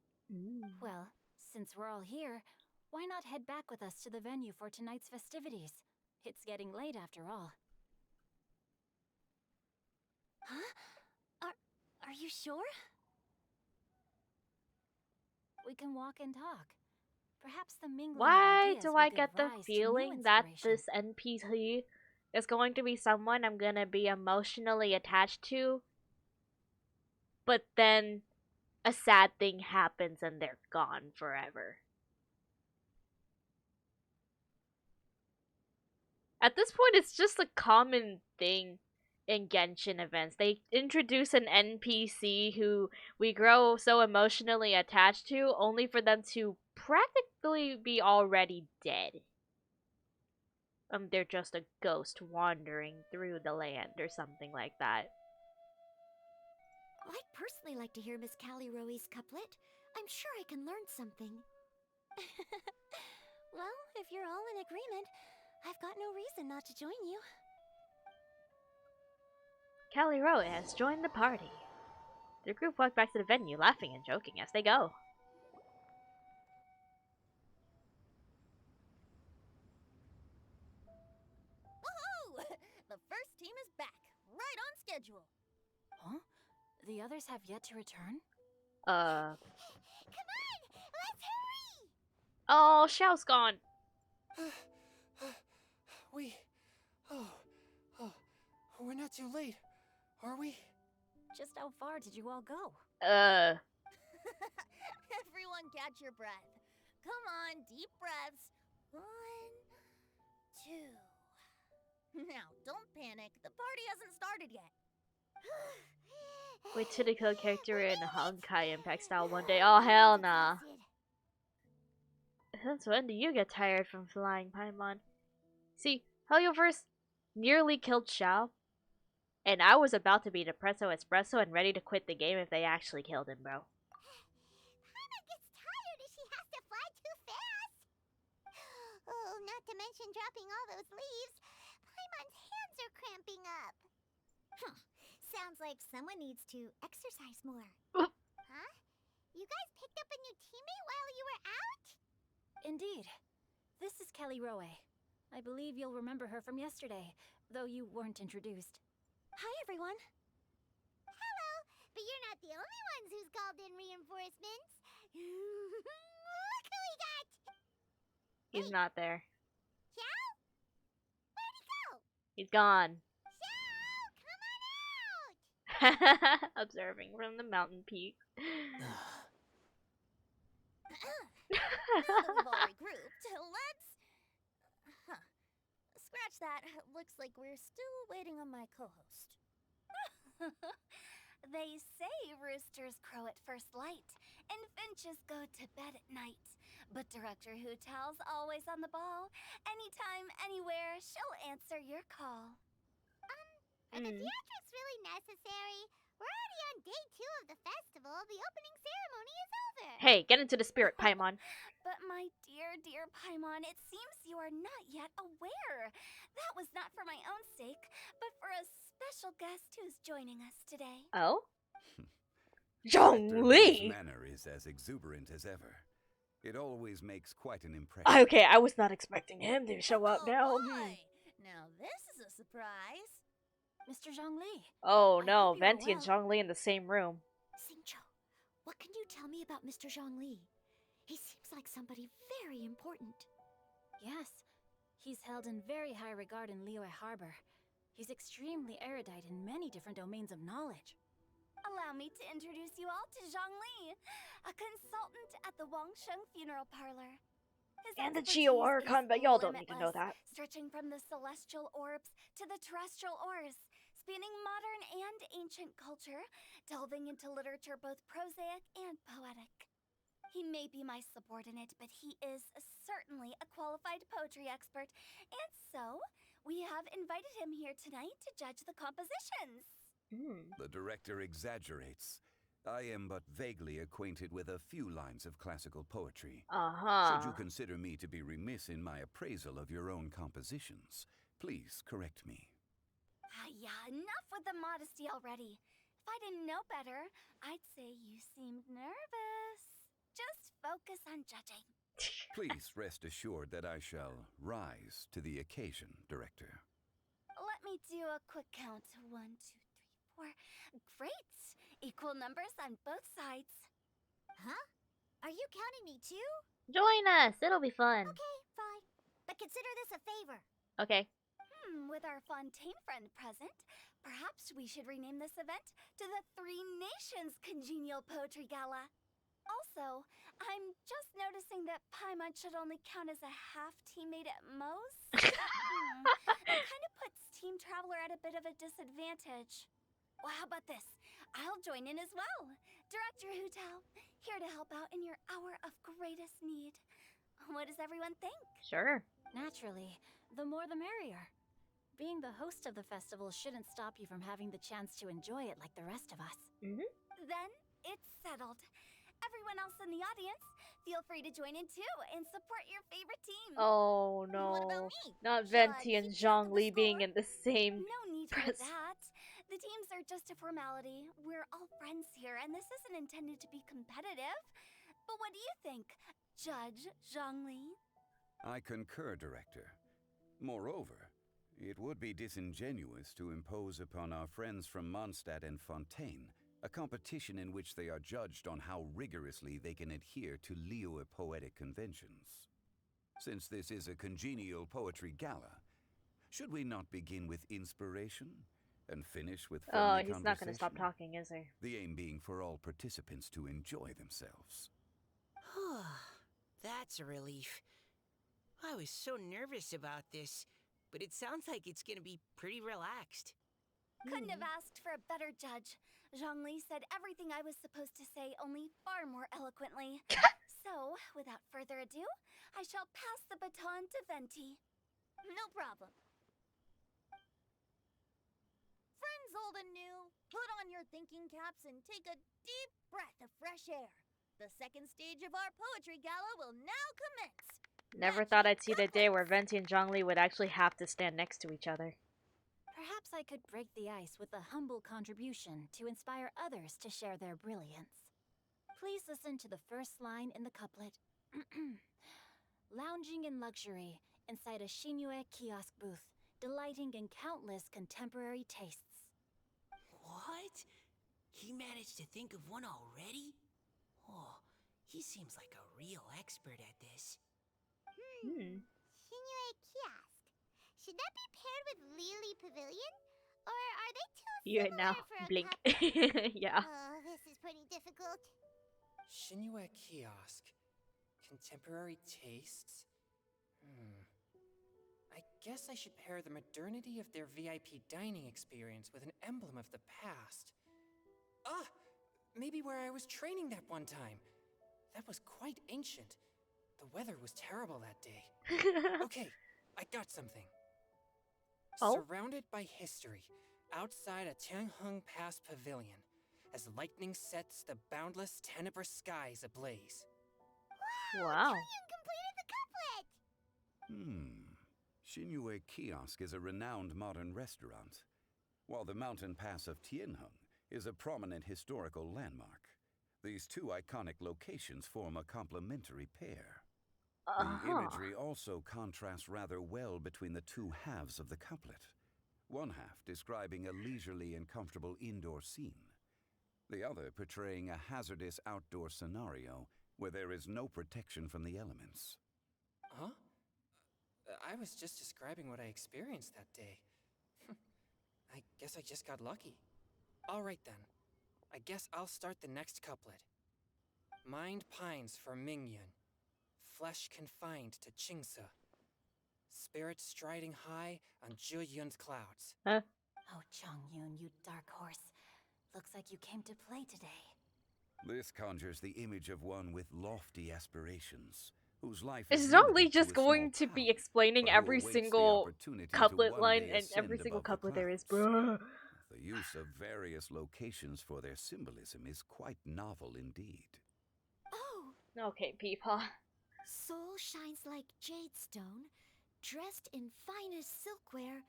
Well, since we're all here, why not head back with us to the venue for tonight's festivities? It's getting late after all. Huh? Are you sure? We can walk and talk. Perhaps the mingling Why of ideas do will I give get the rise to new feeling that inspiration. this NPC is going to be someone I'm gonna be emotionally attached to, but then a sad thing happens and they're gone forever? At this point, it's just a common thing in Genshin events. They introduce an NPC who we grow so emotionally attached to, only for them to practically be already dead. They're just a ghost wandering through the land or something like that. I'd personally like to hear Miss Caliroe's couplet. I'm sure I can learn something. Well, if you're all in agreement, I've got no reason not to join you. Caliroe has joined the party. The group walk back to the venue, laughing and joking as they go. Woohoo! The first team is back, right on schedule. Huh? The others have yet to return? Come on! Let's hurry! Oh, Xiao's gone. We're not too late, are we? Just how far did you all go? Everyone catch your breath. Come on, deep breaths. 1, 2. Now, don't panic. The party hasn't started yet. Wait till they kill a character in Honkai Impact style one day. Oh, hell nah. Since when do you get tired from flying, Paimon? See, Helioverse nearly killed Xiao, and I was about to be Depresso Espresso and ready to quit the game if they actually killed him, bro. Paimon gets tired if she has to fly too fast. Oh, not to mention dropping all those leaves. Paimon's hands are cramping up. Sounds like someone needs to exercise more. Huh? You guys picked up a new teammate while you were out? Indeed. This is Caliroe. I believe you'll remember her from yesterday, though you weren't introduced. Hi, everyone. Hello, but you're not the only ones who's called in reinforcements. Look who we got! He's not there. Xiao? Where'd he go? He's gone. Xiao, come on out! Observing from the mountain peak. Now that we've all regrouped, let's. Huh. Scratch that. Looks like we're still waiting on my co host. They say roosters crow at first light, and finches go to bed at night. But Director Hootal's always on the ball. Anytime, anywhere, she'll answer your call. Are the theatrics really necessary? We're already on day 2 of the festival. The opening ceremony is over. Hey, get into the spirit, Paimon. But my dear, dear Paimon, it seems you are not yet aware. That was not for my own sake, but for a special guest who's joining us today. Oh? Director Zhongli! Li's manner is as exuberant as ever. It always makes quite an impression. Okay, I was not expecting him to show up now. Boy. Now this is a surprise. Mr. Zhongli. Oh I no, hope you're Venti and Zhongli in the same room. Xingqiu, what can you tell me about Mr. Zhongli? He seems like somebody very important. Yes, he's held in very high regard in Liyue Harbor. He's extremely erudite in many different domains of knowledge. Allow me to introduce you all to Zhongli, a consultant at the Wangsheng Funeral Parlor. His And the expertise Geo Archon, is but y'all don't need to know limitless, that. stretching from the celestial orbs to the terrestrial ores, spanning modern and ancient culture, delving into literature both prosaic and poetic. He may be my subordinate, but he is certainly a qualified poetry expert, and so we have invited him here tonight to judge the compositions. The director exaggerates. I am but vaguely acquainted with a few lines of classical poetry. Uh-huh. Should you consider me to be remiss in my appraisal of your own compositions, please correct me. Yeah, enough with the modesty already. If I didn't know better, I'd say you seemed nervous. Just focus on judging. Please rest assured that I shall rise to the occasion, Director. Let me do a quick count. 1, 2, 3, 4. Great! Equal numbers on both sides. Huh? Are you counting me too? Join us, it'll be fun. Okay, fine. But consider this a favor. Okay. With our Fontaine friend present, perhaps we should rename this event to the Three Nations Congenial Poetry Gala. Also, I'm just noticing that Paimon should only count as a half teammate at most. That kind of puts Team Traveler at a bit of a disadvantage. Well, how about this? I'll join in as well. Director Hootal, here to help out in your hour of greatest need. What does everyone think? Sure. Naturally, the more the merrier. Being the host of the festival shouldn't stop you from having the chance to enjoy it like the rest of us. Then it's settled. Everyone else in the audience, feel free to join in too and support your favorite team. Oh What no. about me? Not Shall I Venti and keep track of the Zhongli being score? in the same No need for press. that. The teams are just a formality. We're all friends here, and this isn't intended to be competitive. But what do you think, Judge Zhongli? I concur, Director. Moreover, it would be disingenuous to impose upon our friends from Mondstadt and Fontaine a competition in which they are judged on how rigorously they can adhere to Liyue poetic conventions. Since this is a congenial poetry gala, should we not begin with inspiration and finish with Oh, friendly he's not gonna stop conversation? talking, is he? The aim being for all participants to enjoy themselves. That's a relief. I was so nervous about this, but it sounds like it's gonna be pretty relaxed. Couldn't have asked for a better judge. Zhongli said everything I was supposed to say, only far more eloquently. So, without further ado, I shall pass the baton to Venti. No problem. Friends old and new, put on your thinking caps and take a deep breath of fresh air. The second stage of our poetry gala will now commence. Never thought I'd see the day where Venti and Zhongli would actually have to stand next to each other. Perhaps I could break the ice with a humble contribution to inspire others to share their brilliance. Please listen to the first line in the couplet. Lounging in luxury inside a Shinue kiosk booth, delighting in countless contemporary tastes. What? He managed to think of one already? Oh, he seems like a real expert at this. Shinue Kiosk. Should that be paired with Lily Pavilion? Or are they too You similar now for a blink. couplet? Yeah. Oh, this is pretty difficult. Shinue Kiosk. Contemporary tastes? I guess I should pair the modernity of their VIP dining experience with an emblem of the past. Ah! Maybe where I was training that one time. That was quite ancient. The weather was terrible that day. Okay, I got something. Oh? Surrounded by history, outside a Tianheng Pass pavilion, as lightning sets the boundless tenebrous skies ablaze. Wow. Julian completed the couplet! Shinue Kiosk is a renowned modern restaurant, while the mountain pass of Tianheng is a prominent historical landmark. These two iconic locations form a complementary pair. The imagery also contrasts rather well between the two halves of the couplet. One half describing a leisurely and comfortable indoor scene, the other portraying a hazardous outdoor scenario where there is no protection from the elements. Huh? I was just describing what I experienced that day. I guess I just got lucky. Alright then. I guess I'll start the next couplet. Mind pines for Mingyun. Flesh confined to Qingse. Spirit striding high on Zheyun's clouds. Huh? Oh, Chongyun, you dark horse. Looks like you came to play today. This conjures the image of one with lofty aspirations, whose life It's is not limited only just to a going small to be town, explaining but who every awaits the single opportunity to couplet one line day and every ascend single above the couplet there is, clouds. bruh. The use of various locations for their symbolism is quite novel indeed. Oh, Okay, Peepaw. soul shines like jadestone, dressed in finest silkwear.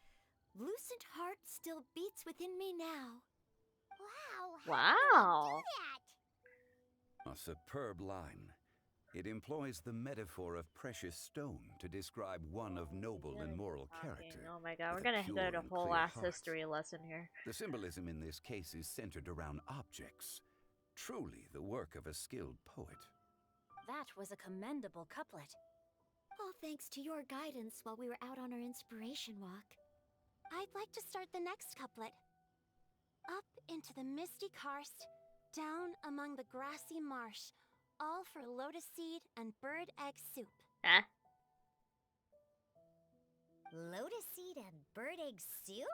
Lucent heart still beats within me now. Wow! Wow. That? A superb line. It employs the metaphor of precious stone to describe one of noble and moral character. Oh my god, we're with gonna pure hit a and whole clear ass heart. history lesson here. The symbolism in this case is centered around objects. Truly the work of a skilled poet. That was a commendable couplet. All thanks to your guidance while we were out on our inspiration walk. I'd like to start the next couplet. Up into the misty karst, down among the grassy marsh, all for lotus seed and bird egg soup. Huh? Lotus seed and bird egg soup?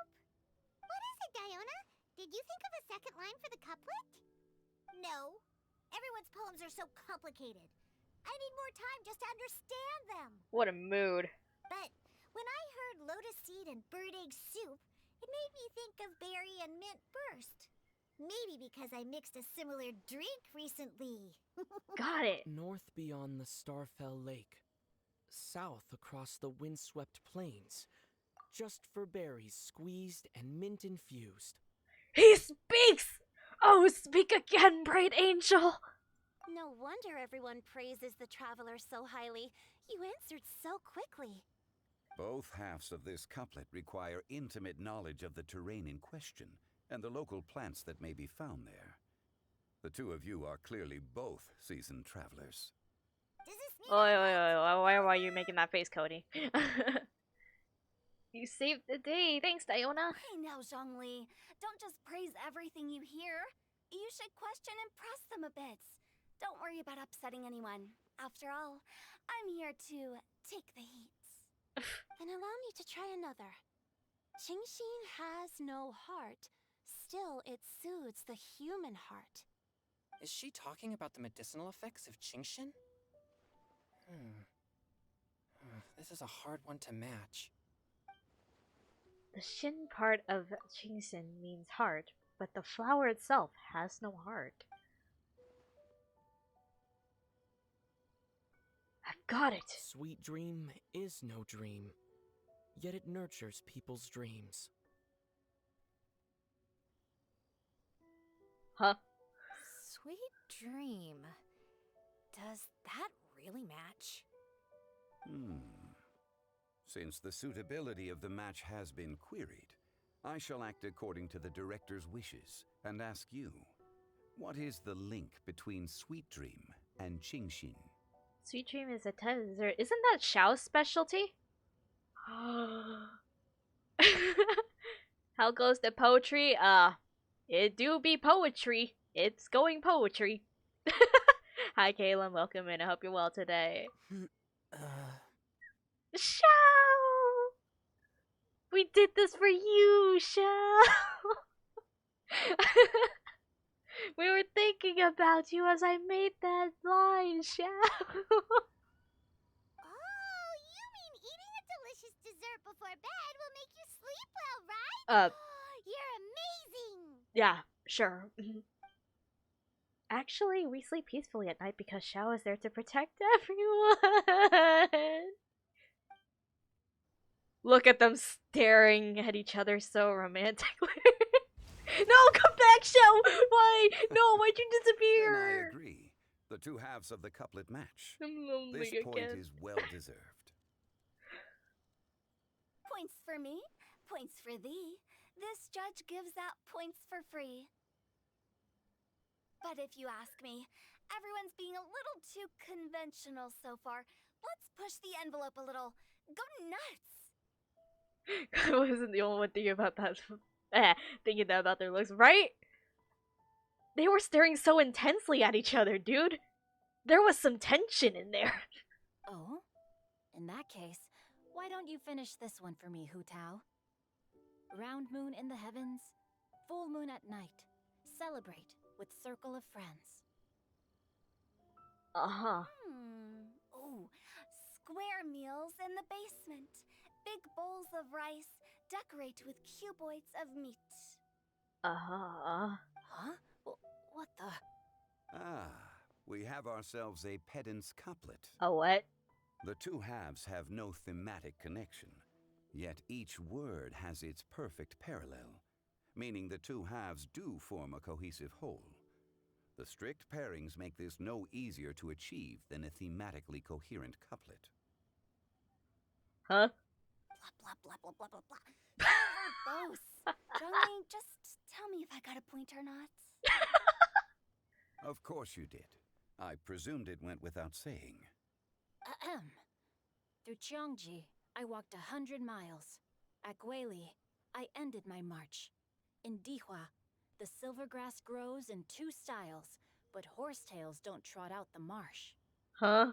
What is it, Diona? Did you think of a second line for the couplet? No. Everyone's poems are so complicated. I need more time just to understand them. What a mood. But when I heard lotus seed and bird egg soup, it made me think of berry and mint burst. Maybe because I mixed a similar drink recently. Got it. North beyond the Starfell Lake. South across the windswept plains. Just for berries squeezed and mint infused. He speaks! Oh, speak again, bright angel! No wonder everyone praises the traveler so highly. You answered so quickly. Both halves of this couplet require intimate knowledge of the terrain in question and the local plants that may be found there. The two of you are clearly both seasoned travelers. Does this mean Why are you making that face, Cody? You saved the day. Thanks, Diona. Hey now, Zhongli. Don't just praise everything you hear. You should question and press them a bit. Don't worry about upsetting anyone. After all, I'm here to take the heat. Then allow me to try another. Qingxin has no heart. Still, it soothes the human heart. Is she talking about the medicinal effects of Qingxin? This is a hard one to match. The shin part of Qingxin means heart, but the flower itself has no heart. I've got it. Sweet dream is no dream, yet it nurtures people's dreams. Huh? Sweet dream. Does that really match? Since the suitability of the match has been queried, I shall act according to the director's wishes and ask you, what is the link between Sweet Dream and Qingxin? Sweet Dream is a dessert. Isn't that Xiao's specialty? How goes the poetry? It do be poetry. It's going poetry. Hi, Kaylin. Welcome in. I hope you're well today. Shao! We did this for you, Shao! We were thinking about you as I made that line, Shao! Oh, you mean eating a delicious dessert before bed will make you sleep well, right? You're amazing! Yeah, sure. Actually, we sleep peacefully at night because Shao is there to protect everyone. Look at them staring at each other so romantically. No, come back, Shao! Why? No, why'd you Then I disappear? agree. The two halves of the couplet match. I'm lonely This point again. is well deserved. Points for me, points for thee. This judge gives out points for free. But if you ask me, everyone's being a little too conventional so far. Let's push the envelope a little. Go nuts! I wasn't the only one thinking about that. Thinking that about their looks, right? They were staring so intensely at each other, dude. There was some tension in there. Oh? In that case, why don't you finish this one for me, Hu Tao? Round moon in the heavens, full moon at night. Celebrate with circle of friends. Uh-huh. Oh, square meals in the basement. Big bowls of rice, decorate with cuboids of meat. Uh-huh. Huh? What the? Ah, we have ourselves a pedant's couplet. A what? The two halves have no thematic connection, yet each word has its perfect parallel, meaning the two halves do form a cohesive whole. The strict pairings make this no easier to achieve than a thematically coherent couplet. Huh? Blah, blah, blah, blah, blah, blah, blah. Verbose. Johnny, just tell me if I got a point or not. Of course you did. I presumed it went without saying. Ahem. Through Cheongji, I walked 100 miles. At Guili, I ended my march. In Dihua, the silver grass grows in two styles, but horsetails don't trot out the marsh. Huh?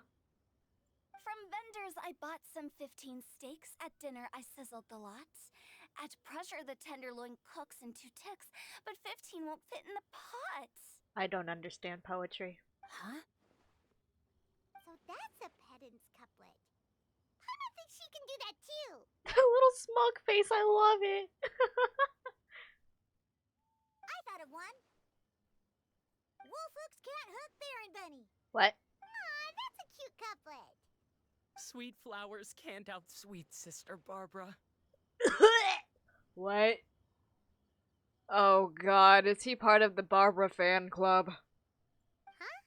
From vendors, I bought some 15 steaks. At dinner, I sizzled the lots. At pressure, the tenderloin cooks in 2 ticks, but 15 won't fit in the pot. I don't understand poetry. Huh? So that's a pedant's couplet. Paimon thinks she can do that too. Little smug face, I love it. I thought of one. Wolf hooks can't hook Baron Bunny. What? Aw, that's a cute couplet. Sweet flowers can't outsweet Sister Barbara. What? Oh god, is he part of the Barbara fan club? Huh?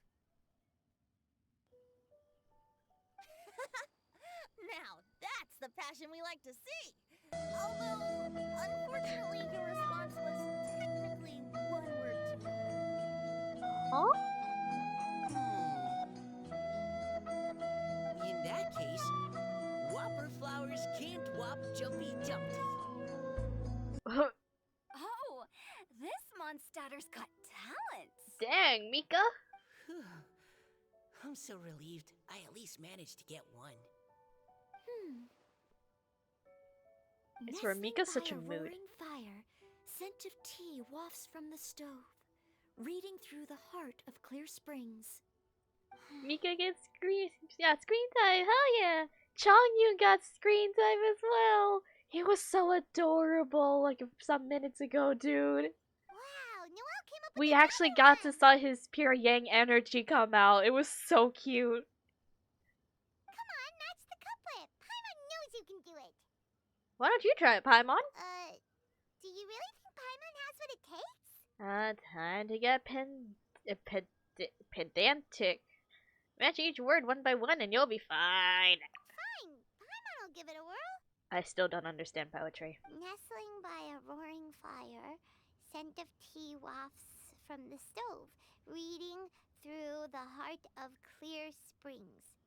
Now, that's the passion we like to see. Although, unfortunately, your response was technically one word too many. Huh? In that case, Whopper flowers can't whop Jumpy Dumpty. Oh, this Mondstadter's got talent. Dang, Mika. Whew. I'm so relieved I at least managed to get one. It's where Mika's such a Nestling by mood. roaring fire, scent of tea wafts from the stove, reading through the heart of clear springs. Mika gets screen time, hell yeah! Chongyun got screen time as well! He was so adorable like some minutes ago, dude. Wow, Noelle came up with We another actually got to one. saw his pure yang energy come out. It was so cute. Come on, match the couplet. Paimon knows you can do it. Why don't you try it, Paimon? Do you really think Paimon has what it takes? Time to get pedantic. Match each word one by one and you'll be fine. Fine, Paimon will give it a whirl. I still don't understand poetry. Nestling by a roaring fire, scent of tea wafts from the stove, reading through the heart of clear springs.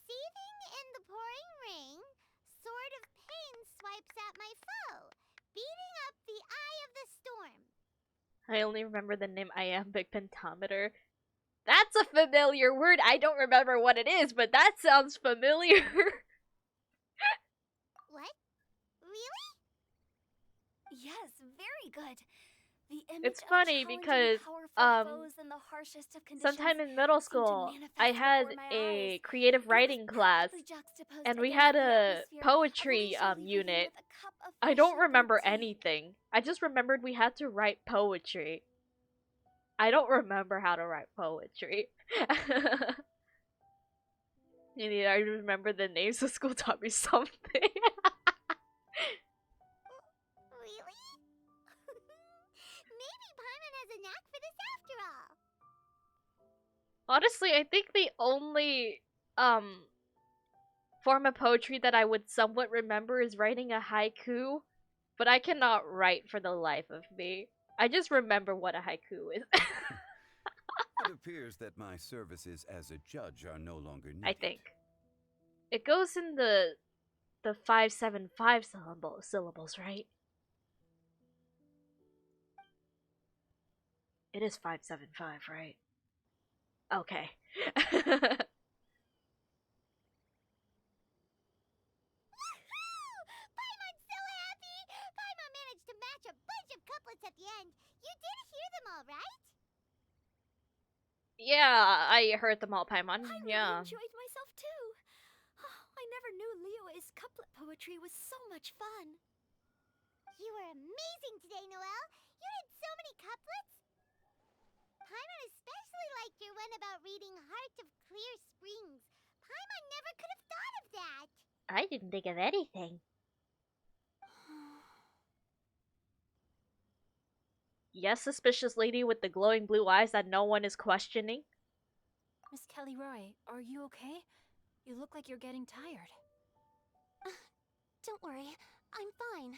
Seething in the pouring rain, sword of pain swipes at my foe, beating up the eye of the storm. I only remember the name iambic pentameter. That's a familiar word. I don't remember what it is, but that sounds familiar. What? Really? Yes, very good. The image It's of funny challenging because powerful foes in the harshest of conditions sometime in middle seemed to school, manifest I had before my a eyes. creative It was writing class, perfectly juxtaposed and we against had the a atmosphere of poetry leisurely living unit. with a cup of I fresh don't and remember good tea. anything. I just remembered we had to write poetry. I don't remember how to write poetry. I remember the names of school taught me something. Really? Maybe Paimon has a knack for this after all. Honestly, I think the only form of poetry that I would somewhat remember is writing a haiku, but I cannot write for the life of me. I just remember what a haiku is. It appears that my services as a judge are no longer needed. I think it goes in the 575 syllables, right? It is 575, right? Okay. Paimon's so happy! Paimon managed to match a bunch of couplets at the end. You did hear them all, right? Yeah, I heard them all, Paimon. I Yeah. really enjoyed myself too. I never knew Liyue's couplet poetry was so much fun. You were amazing today, Noelle. You did so many couplets. Paimon especially liked your one about reading Heart of Clear Springs. Paimon never could have thought of that. I didn't think of anything. Yes, suspicious lady with the glowing blue eyes that no one is questioning. Miss Kelly Roy, are you okay? You look like you're getting tired. Don't worry, I'm fine.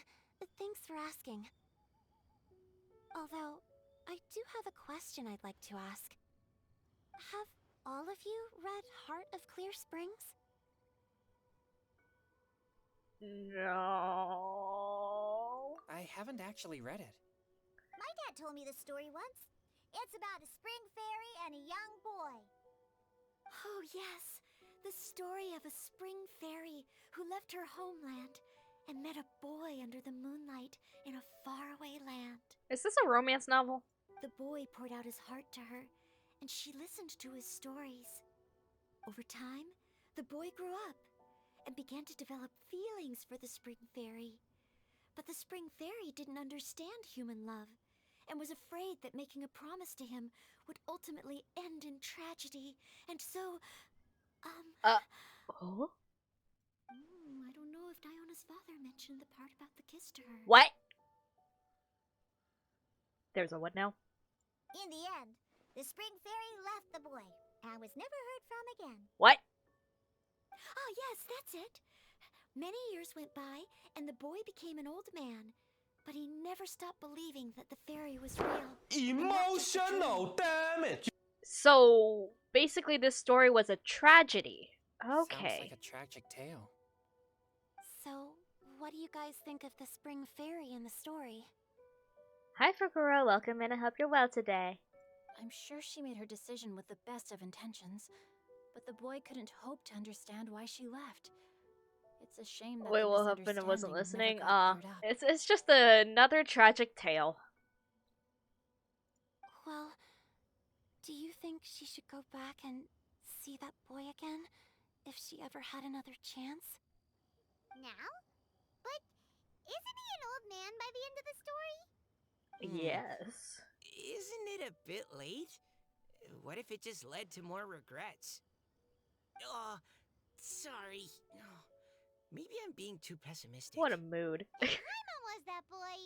Thanks for asking. Although, I do have a question I'd like to ask. Have all of you read Heart of Clear Springs? No. I haven't actually read it. My dad told me this story once. It's about a spring fairy and a young boy. Oh, yes. The story of a spring fairy who left her homeland and met a boy under the moonlight in a faraway land. Is this a romance novel? The boy poured out his heart to her, and she listened to his stories. Over time, the boy grew up and began to develop feelings for the spring fairy. But the spring fairy didn't understand human love and was afraid that making a promise to him would ultimately end in tragedy. And so, Oh? I don't know if Diona's father mentioned the part about the kiss to her. What? There's a what now? In the end, the spring fairy left the boy and was never heard from again. What? Ah, yes, that's it. Many years went by, and the boy became an old man. But he never stopped believing that the fairy was real. Emotional damage! So, basically this story was a tragedy. Sounds Okay. like a tragic tale. So, what do you guys think of the spring fairy in the story? Hi, Fukuro. Welcome in. I hope you're well today. I'm sure she made her decision with the best of intentions, but the boy couldn't hope to understand why she left. It's a shame that Wait, the what happened? I wasn't misunderstanding listening. never got cleared up. It's just another tragic tale. Well, do you think she should go back and see that boy again? If she ever had another chance? Now? But isn't he an old man by the end of the story? Yes. Isn't it a bit late? What if it just led to more regrets? Oh, sorry. Oh, maybe I'm being too pessimistic. What a mood. Paimon was that boy.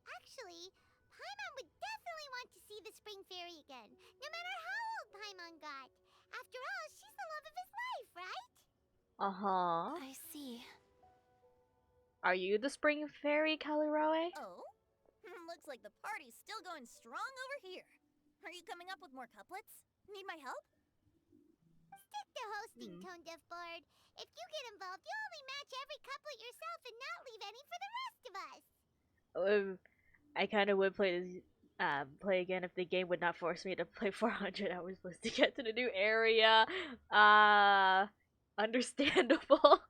Actually, Paimon would definitely want to see the spring fairy again, no matter how old Paimon got. After all, she's the love of his life, right? Uh-huh. I see. Are you the spring fairy, Kaliroe? Oh? Looks like the party's still going strong over here. Are you coming up with more couplets? Need my help? Stick to hosting, Tone Deaf Bard. If you get involved, you only match every couplet yourself and not leave any for the rest of us. I kind of would play this, play again if the game would not force me to play 400 hours plus to get to the new area. Understandable.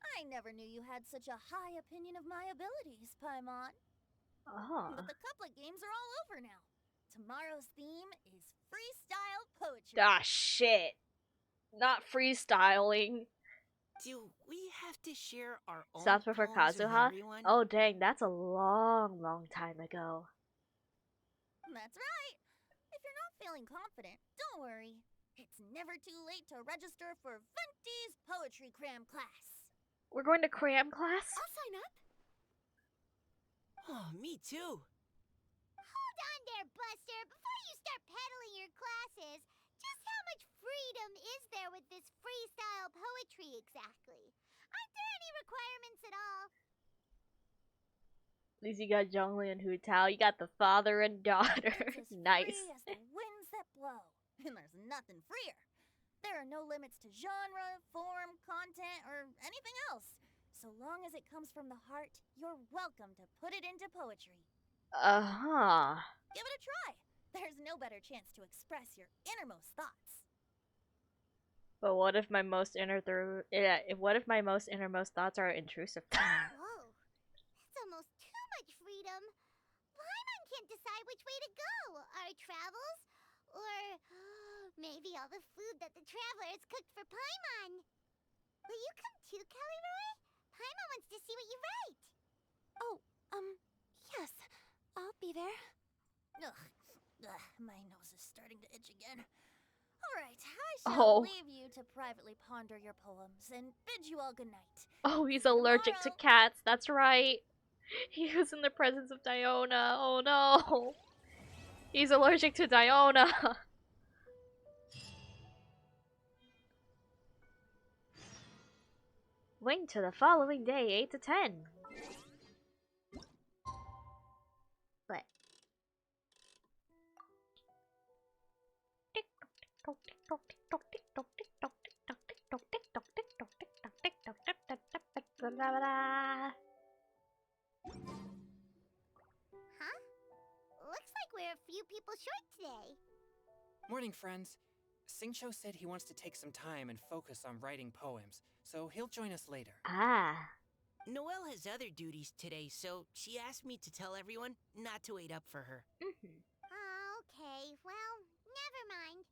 I never knew you had such a high opinion of my abilities, Paimon. But the couplet games are all over now. Tomorrow's theme is freestyle poetry. Ah, shit. Not freestyling. Do we have to share our own Stops before poems with Kazuha? everyone? Oh, dang, that's a long time ago. That's right. If you're not feeling confident, don't worry. It's never too late to register for Venti's poetry cram class. We're going to cram class? I'll sign up. Oh, me too. Hold on there, Buster. Before you start peddling your classes, just how much freedom is there with this freestyle poetry exactly? Aren't there any requirements at all? At least you got Zhongli and Hu Tao. You got the father and daughter. It's as Nice. free as the winds that blow. And there's nothing freer. There are no limits to genre, form, content, or anything else. So long as it comes from the heart, you're welcome to put it into poetry. Uh-huh. Give it a try. There's no better chance to express your innermost thoughts. But what if my most what if my most innermost thoughts are intrusive? Whoa, that's almost too much freedom. Paimon can't decide which way to go. Our travels? Or maybe all the food that the travelers cooked for Paimon. Will you come too, Kellyroy? Paimon wants to see what you write. Oh, yes. I'll be there. Ugh, my nose is starting to itch again. Alright, I shall leave you to privately ponder your poems and bid you all good night. Oh, he's allergic to cats. That's right. He was in the presence of Diona. Oh no. He's allergic to Diona. Wait to the following day, 8 to 10. What? Huh? Looks like we're a few people short today. Morning, friends. Xingqiu said he wants to take some time and focus on writing poems, so he'll join us later. Ah. Noelle has other duties today, so she asked me to tell everyone not to wait up for her. Okay, well, never mind.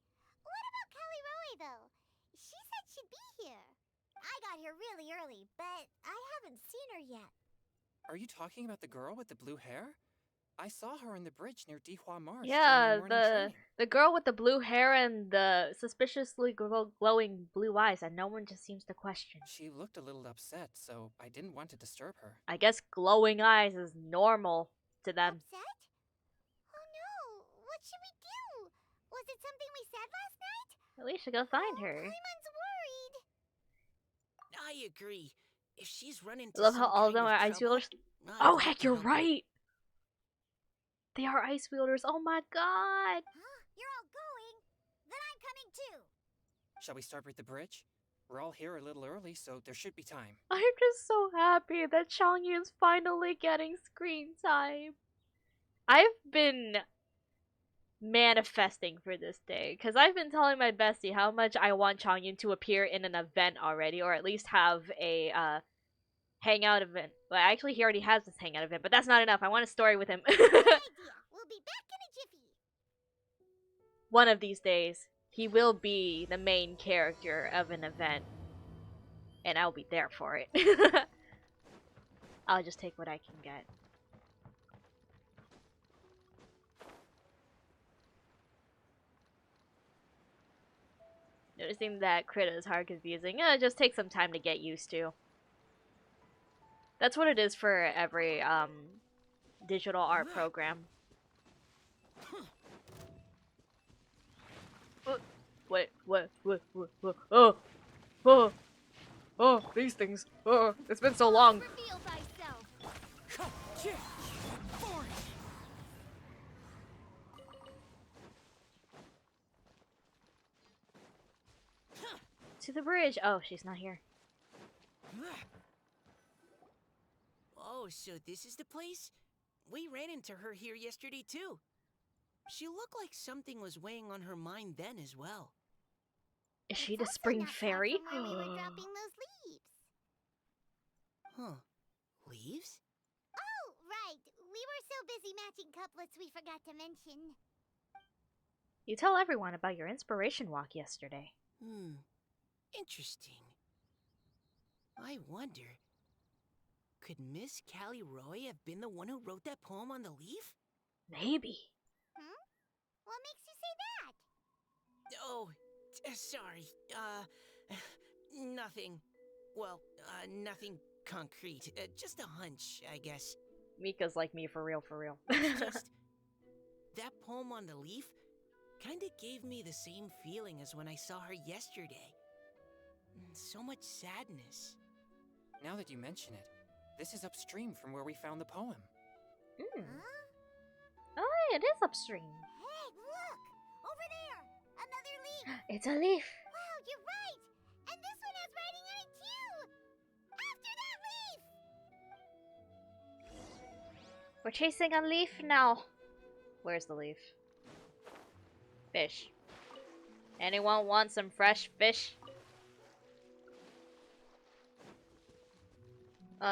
What about Kellyroy, though? She said she'd be here. I got here really early, but I haven't seen her yet. Are you talking about the girl with the blue hair? I saw her on the bridge near Dihua Marsh. Yeah, the girl with the blue hair and the suspiciously glowing blue eyes that no one just seems to question. She looked a little upset, so I didn't want to disturb her. I guess glowing eyes is normal to them. Upset? Oh no, what should we do? Was it something we said last night? We should go find her. Paimon's worried. I agree. If she's running I love how all of them are ice wielders. Oh heck, you're right! They are ice wielders. Oh my god! Huh? You're all going? Then I'm coming too. Shall we start with the bridge? We're all here a little early, so there should be time. I'm just so happy that Changyu is finally getting screen time. I've been manifesting for this day, because I've been telling my bestie how much I want Changyu to appear in an event already, or at least have a hangout event. Well, actually, he already has this hangout event, but that's not enough. I want a story with him. Good idea. We'll be back in a jiffy. One of these days, he will be the main character of an event, and I'll be there for it. I'll just take what I can get. Noticing that Krita is hard confusing, just take some time to get used to. That's what it is for every digital art program. What? Oh, these things. Oh, it's been so long. Reveal thyself. to the bridge. Oh, she's not here. Oh, so this is the place? We ran into her here yesterday, too. She looked like something was weighing on her mind then as well. Is she It's the also spring not far fairy? from where we were dropping those leaves. Huh. Leaves? Oh, right. We were so busy matching couplets we forgot to mention. You tell everyone about your inspiration walk yesterday. Interesting. I wonder, could Miss Callie Roy have been the one who wrote that poem on the leaf? Maybe. What makes you say that? Oh, sorry. Nothing. Well, nothing concrete. Just a hunch, I guess. Mika's like me for real, for real. Just that poem on the leaf kinda gave me the same feeling as when I saw her yesterday. So much sadness. Now that you mention it, this is upstream from where we found the poem. Oh, it is upstream. Hey, look! Over there! Another leaf! It's a leaf. Wow, you're right! And this one has writing on it too! After that leaf! We're chasing a leaf now. Where's the leaf? Fish. Anyone want some fresh fish?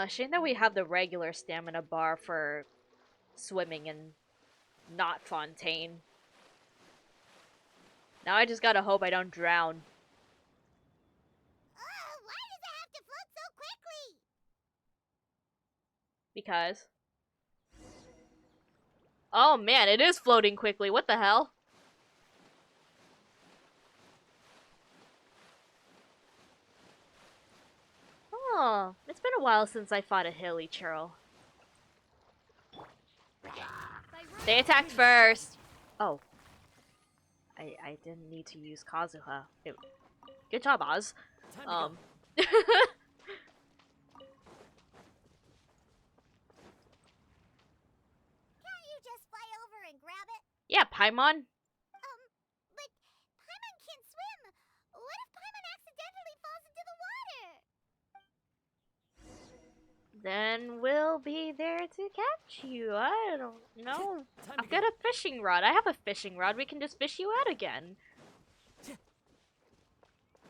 Shame that we have the regular stamina bar for swimming and not Fontaine. Now I just gotta hope I don't drown. Why does it have to float so quickly? Because... Oh man, it is floating quickly. What the hell? Oh, it's been a while since I fought a hilly churl. They attacked first! Oh. I didn't need to use Kazuha. Good job, Oz. Can't you just fly over and grab it? Yeah, Paimon. But Paimon can't swim. What if Paimon accidentally falls into the water? Then we'll be there to catch you. I don't know. I've got a fishing rod. I have a fishing rod. We can just fish you out again.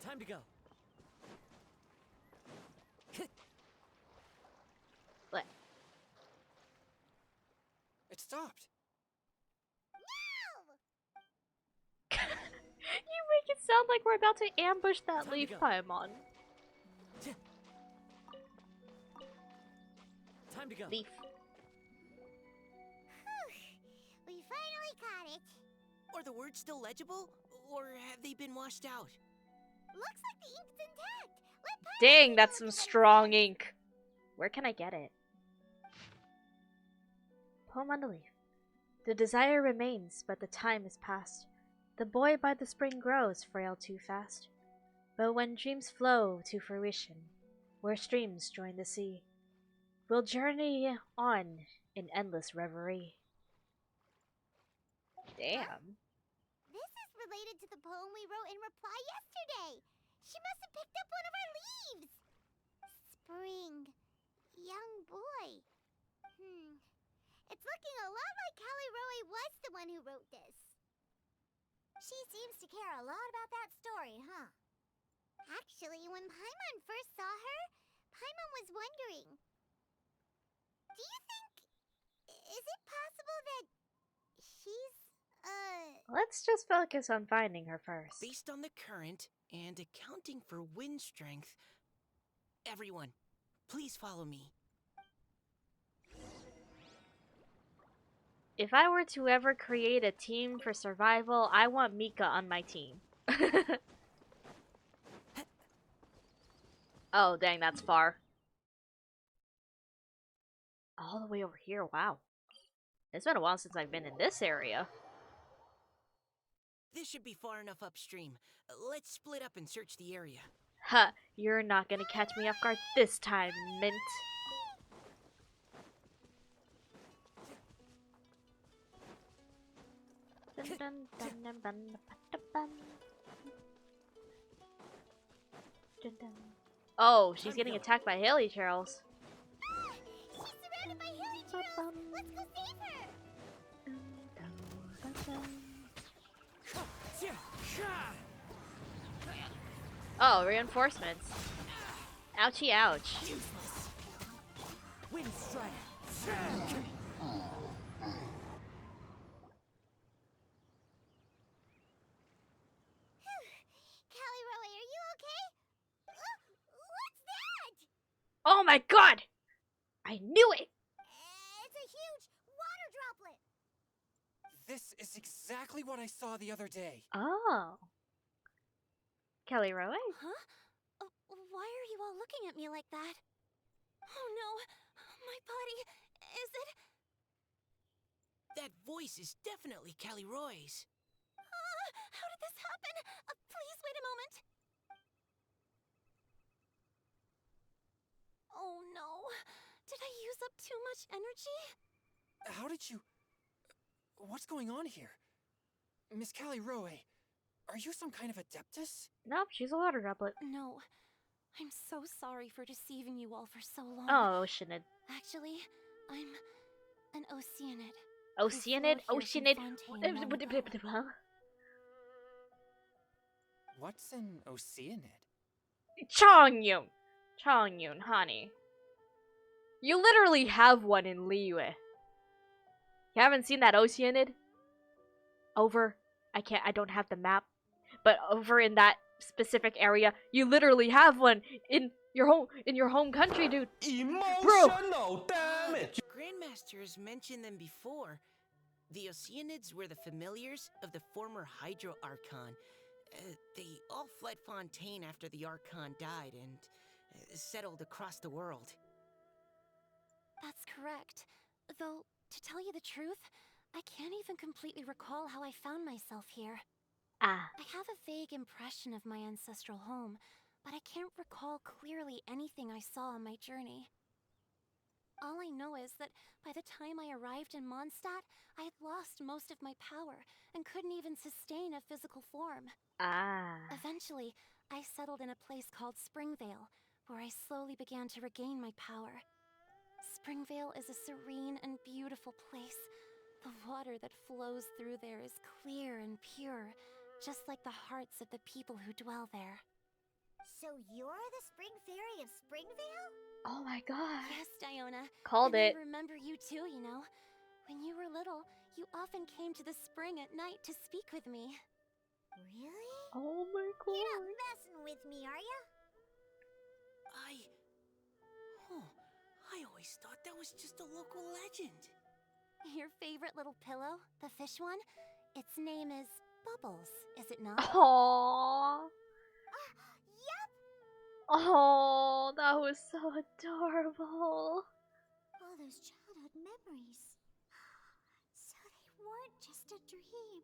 Time to go. What? It stopped. No! You make it sound like we're about to ambush that leaf, Paimon. Time to go. Leaf. We finally caught it. Are the words still legible? Or have they been washed out? Looks like the ink's intact. Let Paimon Dang, take a that's look some at it strong first. ink. Where can I get it? Poem on the leaf. The desire remains, but the time is past. The boy by the spring grows frail too fast. But when dreams flow to fruition, where streams join the sea, we'll journey on in endless reverie. Damn. This is related to the poem we wrote in reply yesterday. She must have picked up one of our leaves. Spring. Young boy. It's looking a lot like Callie Roy was the one who wrote this. She seems to care a lot about that story, huh? Actually, when Paimon first saw her, Paimon was wondering, do you think... is it possible that she's, Let's just focus on finding her first. Based on the current and accounting for wind strength, everyone, please follow me. If I were to ever create a team for survival, I want Mika on my team. Oh, dang, that's far. All the way over here, wow. It's been a while since I've been in this area. This should be far enough upstream. Let's split up and search the area. Ha, you're not gonna catch me off guard this time, Mint. Dun, dun, dun, dun, dun, dun, dun, dun. Dun, dun. Oh, she's Time to getting go. attacked by Haley Charles. Ah! She's surrounded by Haley Churros! Let's go save her! Oh, reinforcements. Ouchie, ouch. Useless. Wind strike. Callie Roe, are you okay? What's that? Oh my god! I knew it! It's a huge water droplet. This is exactly what I saw the other day. Oh. Kelly Rowe? Huh? Why are you all looking at me like that? Oh no! My body... Is it... That voice is definitely Callie Roy's. How did this happen? Please wait a moment. Oh no. Did I use up too much energy? How did you... What's going on here? Miss Callie Roe, are you some kind of adeptus? Nope, she's a water droplet. No. I'm so sorry for deceiving you all for so long. Oh, Oceanid. Actually, I'm an Oceanid. Oceanid? Oceanid? Huh? What's an Oceanid? Chongyun! Chongyun, honey. You literally have one in Liyue. You haven't seen that Oceanid? Over. I don't have the map. But over in that specific area, you literally have one in your home country, dude. Emotional damage! Grandmaster has mentioned them before. The Oceanids were the familiars of the former Hydro Archon. They all fled Fontaine after the Archon died and settled across the world. That's correct. Though, to tell you the truth, I can't even completely recall how I found myself here. Ah. I have a vague impression of my ancestral home, but I can't recall clearly anything I saw on my journey. All I know is that by the time I arrived in Mondstadt, I had lost most of my power and couldn't even sustain a physical form. Ah. Eventually, I settled in a place called Springvale, where I slowly began to regain my power. Springvale is a serene and beautiful place. The water that flows through there is clear and pure, just like the hearts of the people who dwell there. So you're the Spring Fairy of Springvale? Oh my god. Yes, Diona. Called and it. I remember you too, you know. When you were little, you often came to the spring at night to speak with me. Really? Oh my god. You're not messing with me, are ya? I always thought that was just a local legend. Your favorite little pillow, the fish one? Its name is Bubbles, is it not? Aww. Yep! Oh, that was so adorable. All those childhood memories. So they weren't just a dream.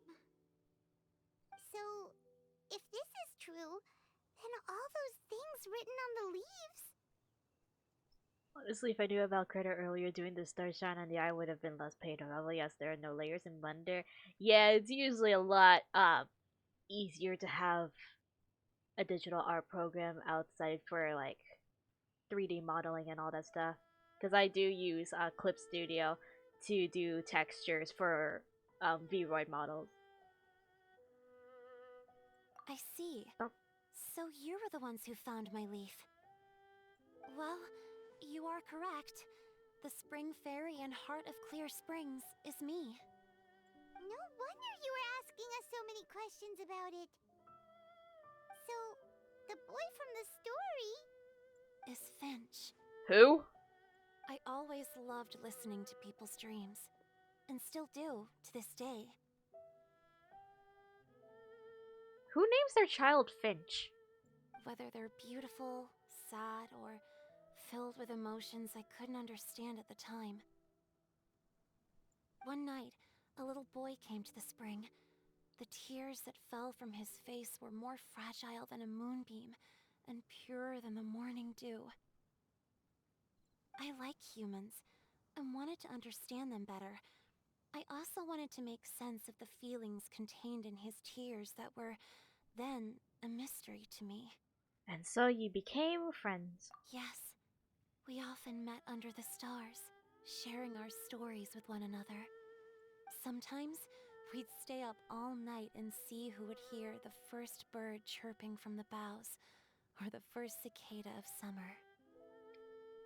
So, if this is true, then all those things written on the leaves... Honestly, if I knew about Crater earlier doing the Starshine on the eye, I would have been less paid. However, yes, there are no layers in Blender. Yeah, it's usually a lot easier to have a digital art program outside for like 3D modeling and all that stuff. Because I do use Clip Studio to do textures for Vroid models. I see. Oh. So you were the ones who found my leaf. Well, you are correct. The Spring Fairy and Heart of Clear Springs is me. No wonder you were asking us so many questions about it. So, the boy from the story... Is Finch. Who? I always loved listening to people's dreams. And still do, to this day. Who names their child Finch? Whether they're beautiful, sad, or filled with emotions I couldn't understand at the time. One night, a little boy came to the spring. The tears that fell from his face were more fragile than a moonbeam, and purer than the morning dew. I like humans, and wanted to understand them better. I also wanted to make sense of the feelings contained in his tears that were, then, a mystery to me. And so you became friends. Yes, we often met under the stars, sharing our stories with one another. Sometimes we'd stay up all night and see who would hear the first bird chirping from the boughs, or the first cicada of summer.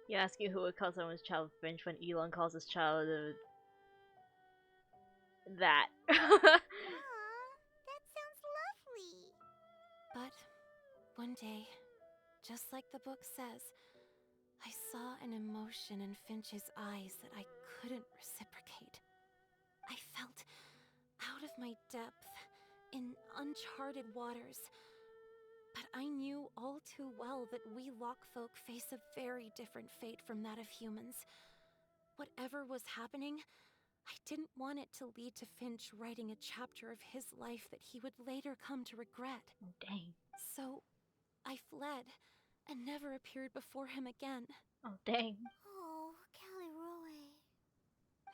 You ask you who would call someone's child Finch when Elon calls his child that. Aw, that sounds lovely. But one day, just like the book says, I saw an emotion in Finch's eyes that I couldn't reciprocate. I felt out of my depth, in uncharted waters. But I knew all too well that we Lockfolk face a very different fate from that of humans. Whatever was happening, I didn't want it to lead to Finch writing a chapter of his life that he would later come to regret. Oh, dang. So, I fled, and never appeared before him again. Oh, dang. Oh, Caliroe.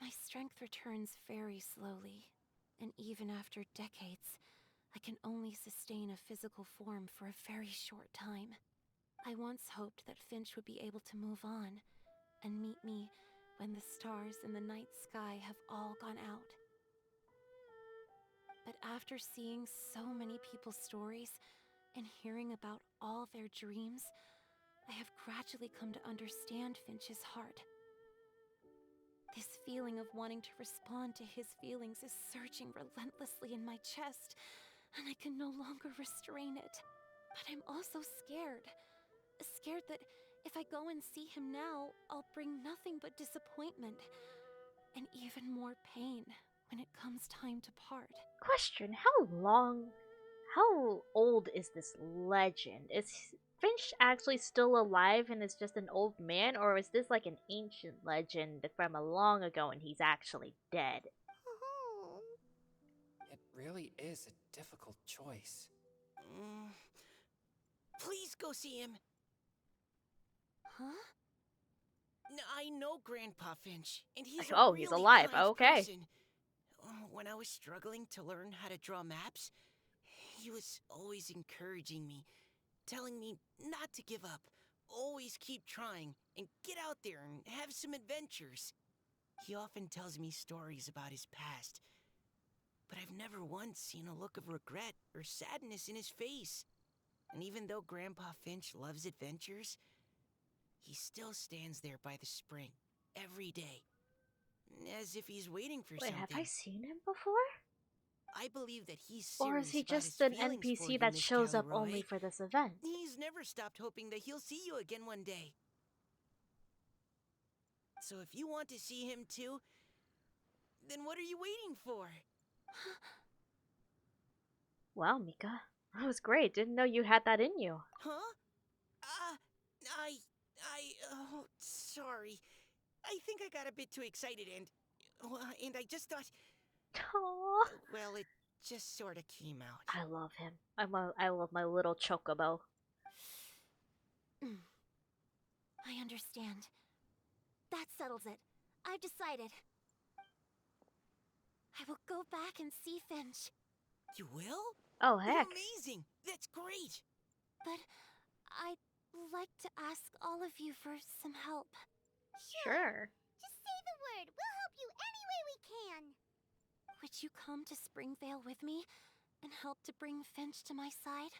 My strength returns very slowly, and even after decades, I can only sustain a physical form for a very short time. I once hoped that Finch would be able to move on, and meet me when the stars in the night sky have all gone out. But after seeing so many people's stories, and hearing about all their dreams, I have gradually come to understand Finch's heart. This feeling of wanting to respond to his feelings is surging relentlessly in my chest, and I can no longer restrain it. But I'm also scared. Scared that if I go and see him now, I'll bring nothing but disappointment, and even more pain when it comes time to part. Question, how old is this legend? Is Finch actually still alive and is just an old man, or is this like an ancient legend from a long ago and he's actually dead? Oh. It really is a difficult choice. Please go see him. Huh? I know Grandpa Finch, and he's Oh, a he's really alive. kind Okay. person. When I was struggling to learn how to draw maps, he was always encouraging me, telling me not to give up, always keep trying, and get out there and have some adventures. He often tells me stories about his past, but I've never once seen a look of regret or sadness in his face. And even though Grandpa Finch loves adventures, he still stands there by the spring, every day, as if he's waiting for Wait, something. have I seen him before? I believe that he's Or serious is he about his just an feelings for NPC you, that Miss shows up Caliroe. only for this event? He's never stopped hoping that he'll see you again one day. So if you want to see him too, then what are you waiting for? Wow, Mika. That was great. Didn't know you had that in you. Huh? Oh, sorry. I think I got a bit too excited and I just thought, Aww. well, it just sort of came out. I love him. I love my little chocobo. I understand. That settles it. I've decided. I will go back and see Finch. You will? Oh, heck. Amazing! That's great! But I'd like to ask all of you for some help. Sure. Just say the word. We'll help you any way we can. Would you come to Springvale with me and help to bring Finch to my side?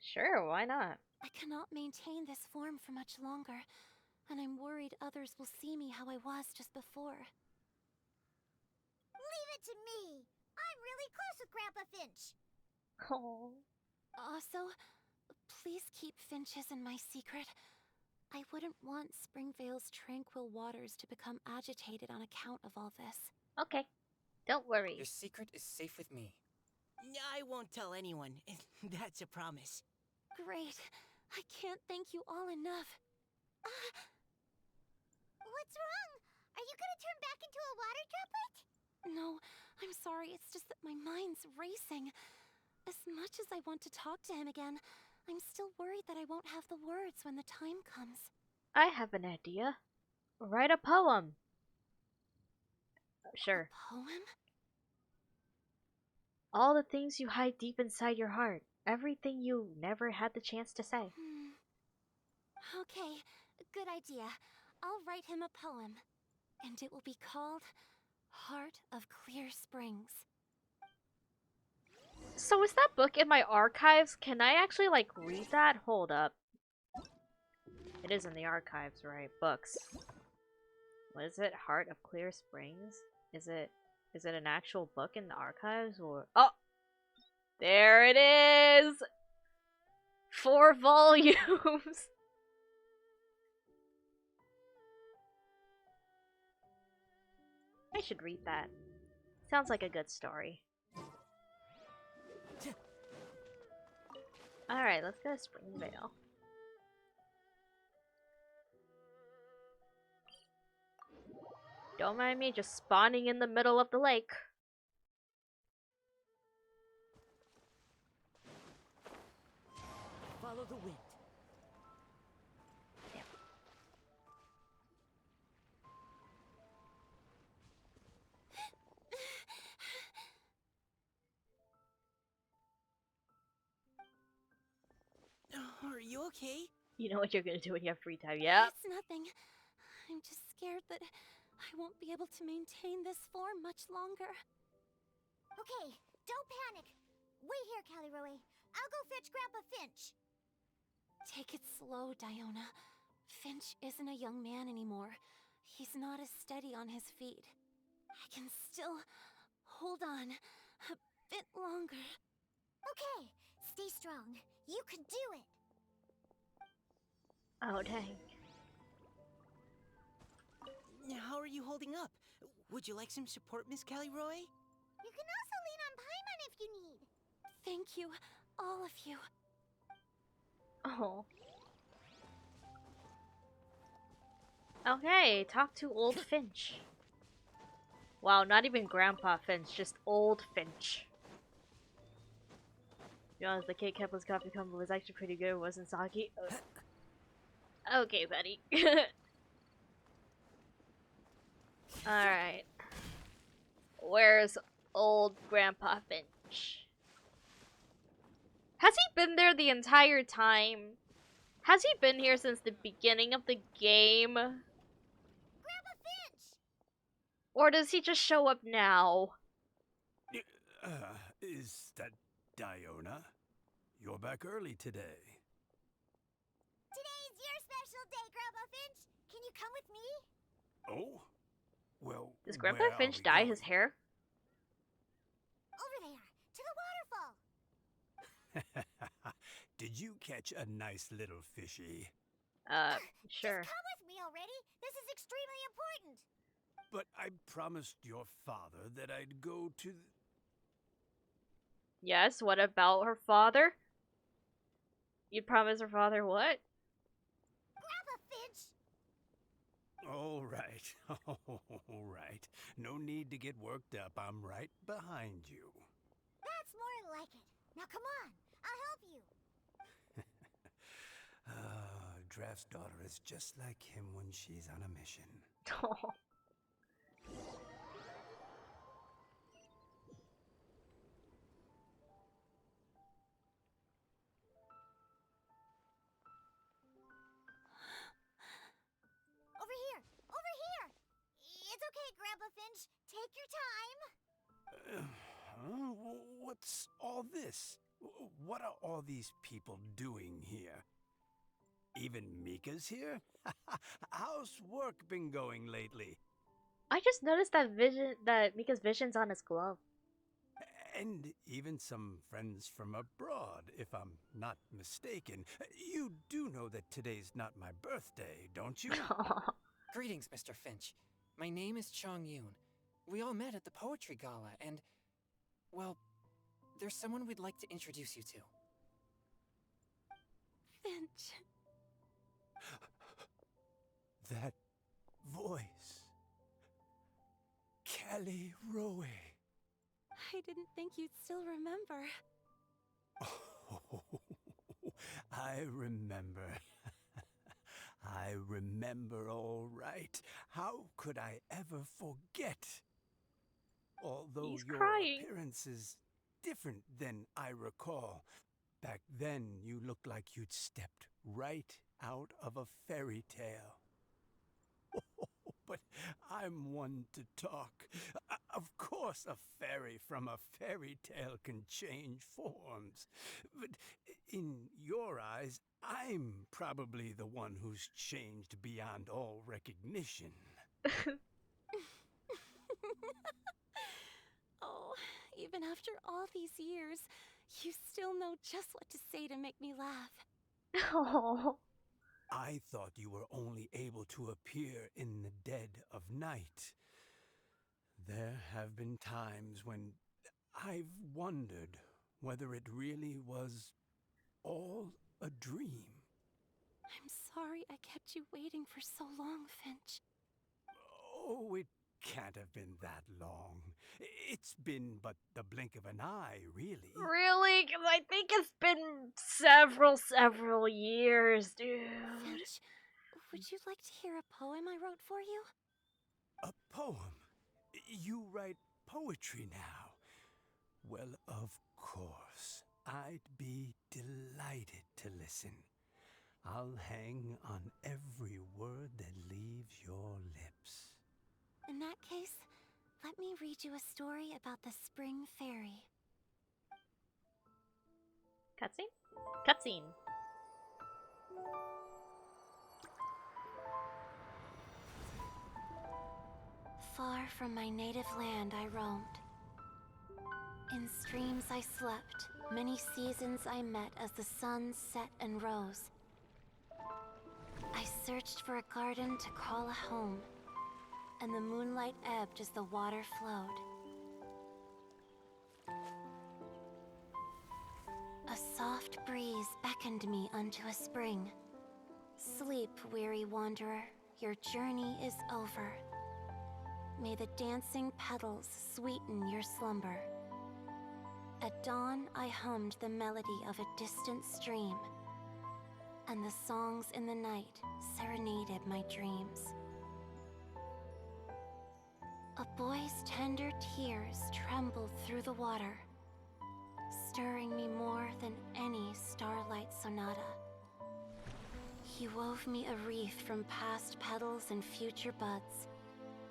Sure, why not? I cannot maintain this form for much longer, and I'm worried others will see me how I was just before. Leave it to me. I'm really close with Grandpa Finch. Oh. Also, please keep Finch's in my secret. I wouldn't want Springvale's tranquil waters to become agitated on account of all this. Okay. Don't worry. Your secret is safe with me. I won't tell anyone. That's a promise. Great. I can't thank you all enough. What's wrong? Are you gonna turn back into a water droplet? No, I'm sorry. It's just that my mind's racing. As much as I want to talk to him again, I'm still worried that I won't have the words when the time comes. I have an idea. Write a poem. Sure. Poem? All the things you hide deep inside your heart. everything you never had the chance to say. Okay, good idea. I'll write him a poem. And it will be called Heart of Clear Springs. So is that book in my archives? Can I actually, like, read that? Hold up. It is in the archives, right? Books. What is it? Heart of Clear Springs? Is it an actual book in the archives, or... Oh! There it is! 4 volumes! I should read that. Sounds like a good story. Alright, let's go to Springvale. Don't mind me just spawning in the middle of the lake. Follow the wind. Are you okay? You know what you're gonna do when you have free time, yeah? It's nothing. I'm just scared that I won't be able to maintain this form much longer. Okay, don't panic. Wait here, Caliroe. I'll go fetch Grandpa Finch. Take it slow, Diona. Finch isn't a young man anymore. He's not as steady on his feet. I can still hold on a bit longer. Okay, stay strong. You can do it. Oh, dang. How are you holding up? Would you like some support, Miss Caliroe? You can also lean on Paimon if you need. Thank you, all of you. Oh. Okay, talk to old Finch. Wow, not even Grandpa Finch, just old Finch. To be honest, the Kate Kepler's coffee combo was actually pretty good, wasn't Saki? Okay, buddy. Alright. Where's old Grandpa Finch? Has he been there the entire time? Has he been here since the beginning of the game? Grandpa Finch! Or does he just show up now? Is that Diona? You're back early today. Today's your special day, Grandpa Finch. Can you come with me? Oh? Well, Does Grandpa where are Finch we dye going? his hair? Over there, to the waterfall. Did you catch a nice little fishy? Sure. Just come with me already. This is extremely important. But I promised your father that I'd go to... Yes, what about her father? You promised her father what? Grandpa Finch! All right. All right. No need to get worked up. I'm right behind you. That's more like it. Now come on. I'll help you. Draft's daughter is just like him when she's on a mission. Over here! Over here! It's okay, Grandpa Finch. Take your time. What's all this? What are all these people doing here? Even Mika's here? How's work been going lately? I just noticed that Mika's vision's on his glove. And even some friends from abroad, if I'm not mistaken. You do know that today's not my birthday, don't you? Greetings, Mr. Finch. My name is Chong Yoon. We all met at the poetry gala, and... well, there's someone we'd like to introduce you to. Finch. That voice. Caliroe. I didn't think you'd still remember. Oh, I remember. I remember all right. How could I ever forget? Although He's your crying. appearance is different than I recall. Back then, you looked like you'd stepped right out of a fairy tale. But I'm one to talk. Of course, a fairy from a fairy tale can change forms. But in your eyes, I'm probably the one who's changed beyond all recognition. Oh, even after all these years, you still know just what to say to make me laugh. Oh. I thought you were only able to appear in the dead of night. There have been times when I've wondered whether it really was all a dream. I'm sorry I kept you waiting for so long, Finch. Oh, it can't have been that long. It's been but the blink of an eye, really. Really? Because I think it's been several years, dude. Finch, would you like to hear a poem I wrote for you? A poem? You write poetry now? Well, of course. I'd be delighted to listen. I'll hang on every word that leaves your lips. In that case, let me read you a story about the Spring Fairy. Cutscene? Cutscene. Far from my native land I roamed. In streams I slept, many seasons I met as the sun set and rose. I searched for a garden to call a home, and the moonlight ebbed as the water flowed. A soft breeze beckoned me unto a spring. Sleep, weary wanderer, your journey is over. May the dancing petals sweeten your slumber. At dawn, I hummed the melody of a distant stream, and the songs in the night serenaded my dreams. A boy's tender tears trembled through the water, stirring me more than any starlight sonata. He wove me a wreath from past petals and future buds.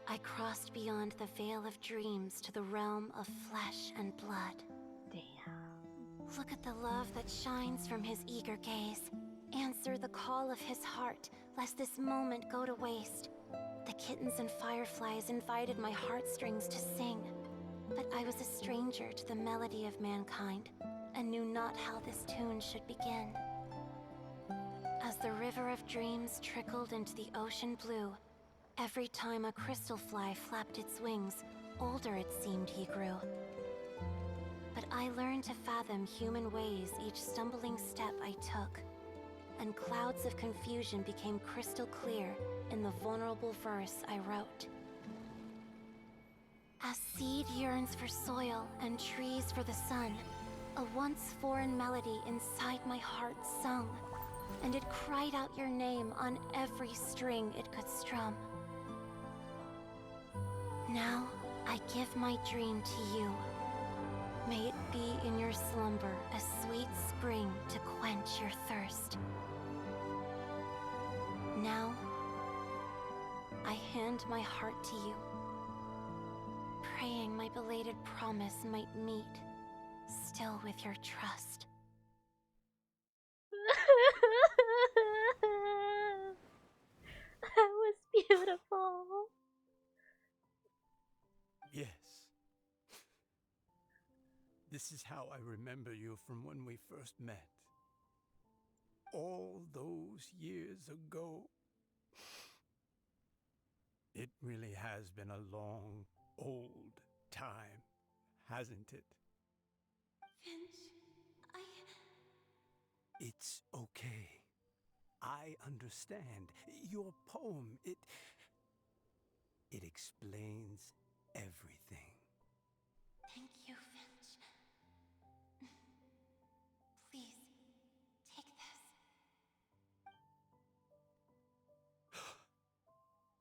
I crossed beyond the veil of dreams to the realm of flesh and blood. Damn. Look at the love that shines from his eager gaze. Answer the call of his heart, lest this moment go to waste. The kittens and fireflies invited my heartstrings to sing, but I was a stranger to the melody of mankind, and knew not how this tune should begin. As the river of dreams trickled into the ocean blue, every time a crystal fly flapped its wings, older it seemed he grew. But I learned to fathom human ways each stumbling step I took, and clouds of confusion became crystal clear in the vulnerable verse I wrote. As seed yearns for soil and trees for the sun, a once foreign melody inside my heart sung, and it cried out your name on every string it could strum. Now, I give my dream to you. May it be in your slumber a sweet spring to quench your thirst. Now, I hand my heart to you, praying my belated promise might meet, still with your trust. That was beautiful. Yes. This is how I remember you from when we first met. All those years ago. It really has been a long, old time, hasn't it? Finch, It's okay. I understand. Your poem, it explains everything. Thank you, Finch. Please, take this.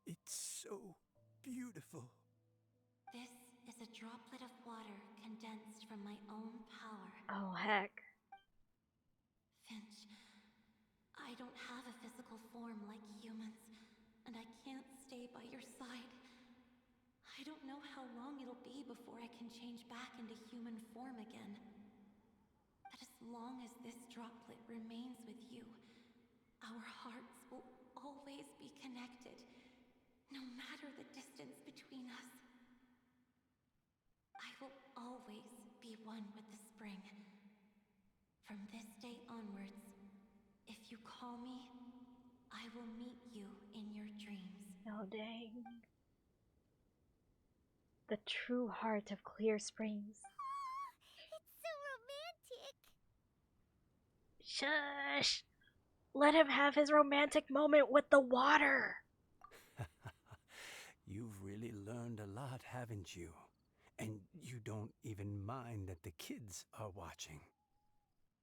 It's so beautiful. This is a droplet of water condensed from my own power. Oh, heck. form like humans, and I can't stay by your side. I don't know how long it'll be before I can change back into human form again. But as long as this droplet remains with you, our hearts will always be connected, no matter the distance between us. I will always be one with the spring. From this day onwards, if you call me, I will meet you in your dreams. Oh, dang. The true heart of Clear Springs. It's so romantic. Shush! Let him have his romantic moment with the water. You've really learned a lot, haven't you? And you don't even mind that the kids are watching.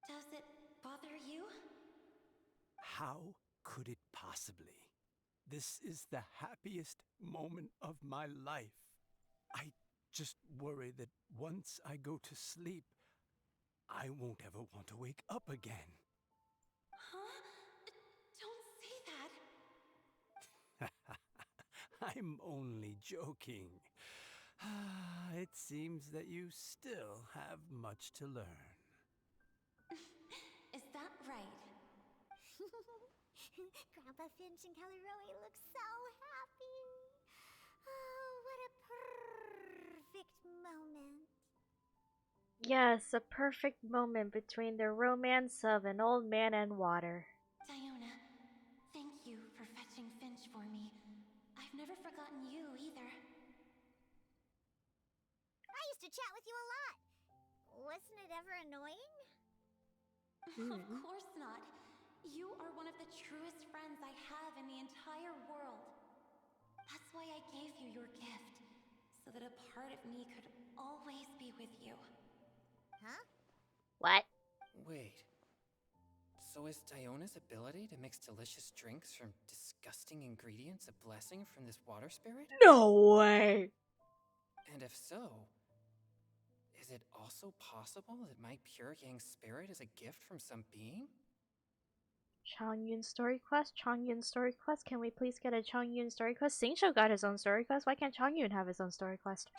Does it bother you? How could it possibly? This is the happiest moment of my life. I just worry that once I go to sleep, I won't ever want to wake up again. Huh? Don't say that. I'm only joking. It seems that you still have much to learn. Is that right? Grandpa Finch and Caliroe look so happy. Oh, what a perfect moment. Yes, a perfect moment between the romance of an old man and water. Diona, thank you for fetching Finch for me. I've never forgotten you either. I used to chat with you a lot. Wasn't it ever annoying? Of course not. You are one of the truest friends I have in the entire world. That's why I gave you your gift, so that a part of me could always be with you. Huh? What? Wait. So is Diona's ability to mix delicious drinks from disgusting ingredients a blessing from this water spirit? No way! And if so, is it also possible that my pure yang spirit is a gift from some being? Chongyun story quest? Chongyun story quest? Can we please get a Chongyun story quest? Xingqiu got his own story quest. Why can't Chongyun have his own story quest?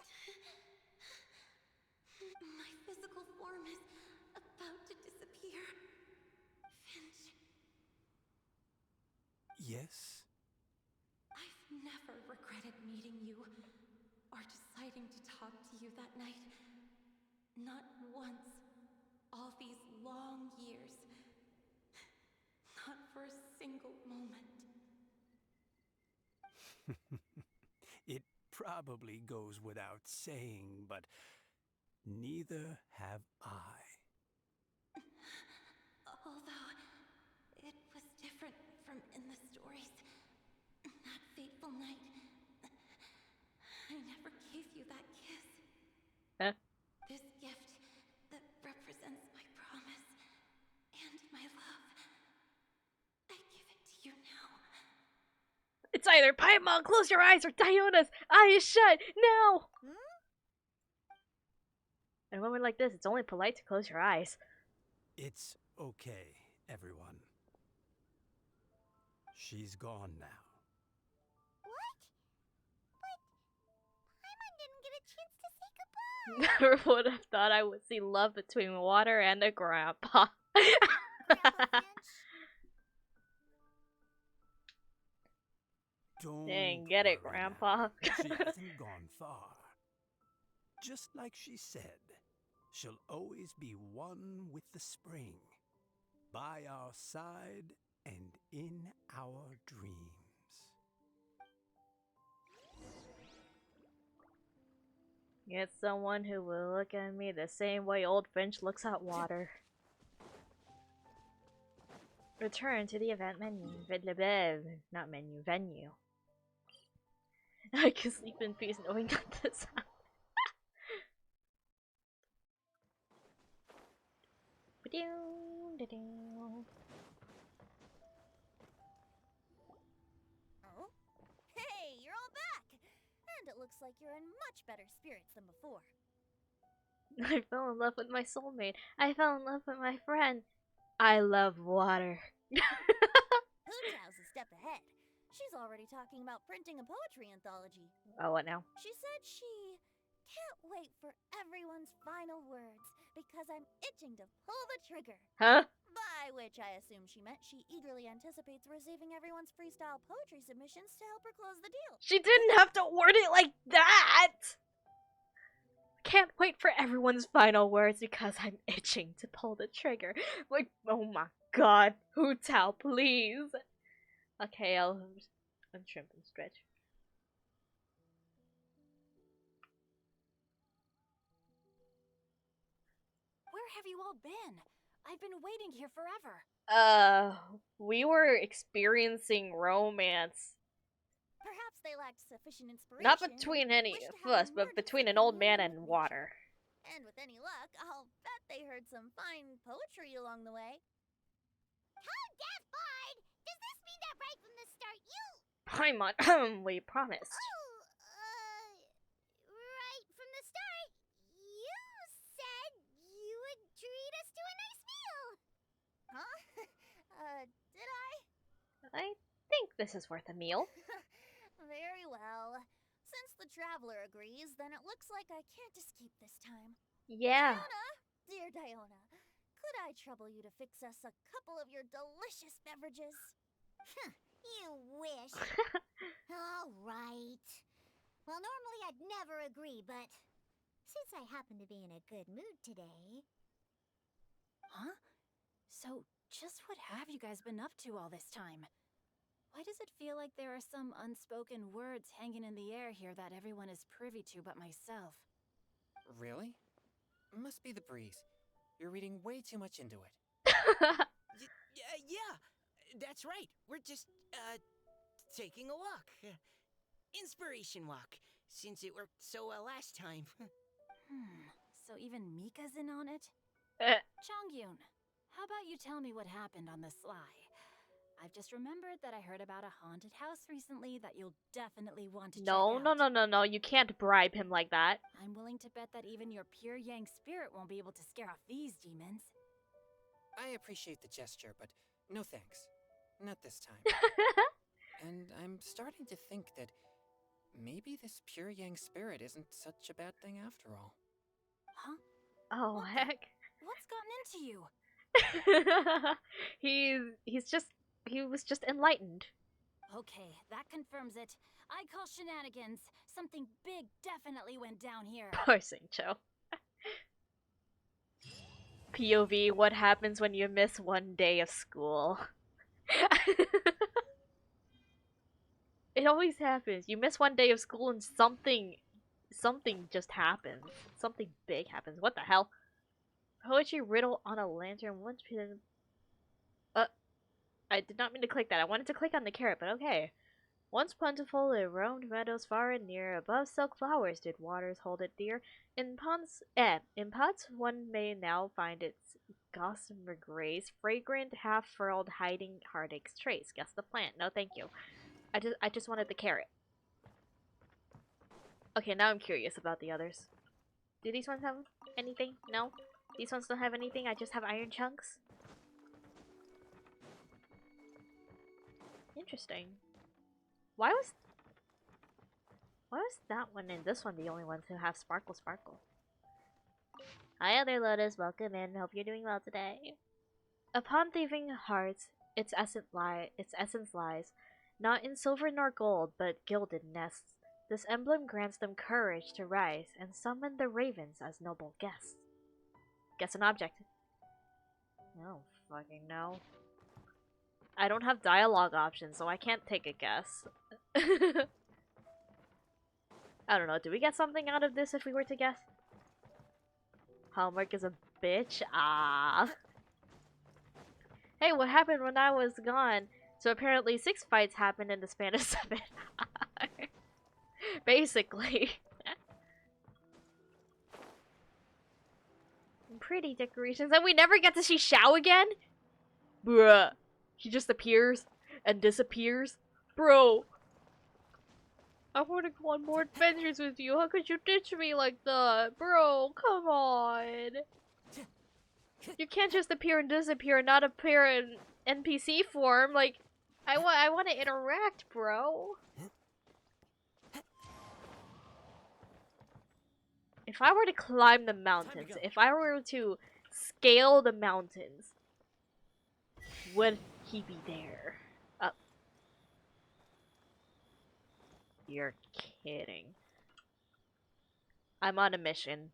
My physical form is about to disappear. Finch. Yes? I've never regretted meeting you or deciding to talk to you that night. Not once. All these long years. Not for a single moment. It probably goes without saying, but neither have I. Although, it was different from in the stories. That fateful night, I never gave you that kiss. Huh? This gift that represents my promise and my love. I give it to you now. It's either Paimon, close your eyes, or Diona's eyes shut now! In a moment like this, it's only polite to close your eyes. It's okay, everyone. She's gone now. What? But Paimon didn't get a chance to say goodbye. Never would have thought I would see love between water and a grandpa. Don't Dang, get it, worry Grandpa. now. She hasn't gone far. Just like she said, she'll always be one with the spring, by our side and in our dreams. Get someone who will look at me the same way old Finch looks at water. Return to the event menu. Not menu, venue. I can sleep in peace knowing that this happened. Oh? Hey, you're all back! And it looks like you're in much better spirits than before. I fell in love with my soulmate. I fell in love with my friend. I love water. Hu Tao's a step ahead. She's already talking about printing a poetry anthology. Oh, what now? She said she can't wait for everyone's final words because I'm itching to pull the trigger. Huh? By which I assume she meant she eagerly anticipates receiving everyone's freestyle poetry submissions to help her close the deal. She didn't have to word it like that! Can't wait for everyone's final words because I'm itching to pull the trigger. Like, oh my god. Hu Tao, please. Okay, I'll untrim and stretch. Where have you all been? I've been waiting here forever. We were experiencing romance. Perhaps they lacked sufficient inspiration. Not between any wished to of have us, but more between an definitive old man meaning and of water. nature. And with any luck, I'll bet they heard some fine poetry along the way. Tone deaf, Bard! Does this mean that right from the start you... Paimon, we promised. Right from the start, you said you would treat us to a nice meal! Huh? Did I? I think this is worth a meal. Very well. Since the traveler agrees, then it looks like I can't escape this time. Yeah. Diona, dear Diona, could I trouble you to fix us a couple of your delicious beverages? You wish. All right. Well, normally I'd never agree, but since I happen to be in a good mood today... Huh? So, just what have you guys been up to all this time? Why does it feel like there are some unspoken words hanging in the air here that everyone is privy to but myself? Really? Must be the breeze. You're reading way too much into it. Yeah, that's right. We're just, taking a walk. Inspiration walk, since it worked so well last time. So even Mika's in on it? Chongyun, how about you tell me what happened on the sly? I've just remembered that I heard about a haunted house recently that you'll definitely want to check out. No. You can't bribe him like that. I'm willing to bet that even your pure Yang spirit won't be able to scare off these demons. I appreciate the gesture, but no thanks. Not this time. And I'm starting to think that maybe this pure Yang spirit isn't such a bad thing after all. Huh? Oh, heck. What's gotten into you? He was just enlightened. Okay, that confirms it. I call shenanigans. Something big definitely went down here. Poor Xingqiu. POV, what happens when you miss one day of school? It always happens. You miss one day of school and something just happens. Something big happens. What the hell? Poetry riddle on a lantern. Once I did not mean to click that. I wanted to click on the carrot, but okay. Once plentiful, it roamed meadows far and near. Above silk flowers did waters hold it dear. In pots one may now find its gossamer grace, fragrant, half-furled, hiding heartache's trace. Guess the plant. No, thank you. I just wanted the carrot. Okay, now I'm curious about the others. Do these ones have anything? No? These ones don't have anything? I just have iron chunks? Interesting. Why was that one and this one the only ones who have sparkle? Hi other Lotus, welcome in. Hope you're doing well today. Upon thieving hearts, its essence lies, not in silver nor gold, but gilded nests. This emblem grants them courage to rise and summon the ravens as noble guests. Guess an object. No fucking no. I don't have dialogue options, so I can't take a guess. I don't know, do we get something out of this if we were to guess? Homework is a bitch? Ah. Hey, what happened when I was gone? So apparently 6 fights happened in the span of 7 hours. Basically. Pretty decorations. And we never get to see Xiao again? Bruh. He just appears and disappears. Bro. I want to go on more adventures with you. How could you ditch me like that? Bro, come on. You can't just appear and disappear and not appear in NPC form. Like, I want to interact, bro. If I were to climb the mountains, if I were to scale the mountains, would he be there? You're kidding. I'm on a mission.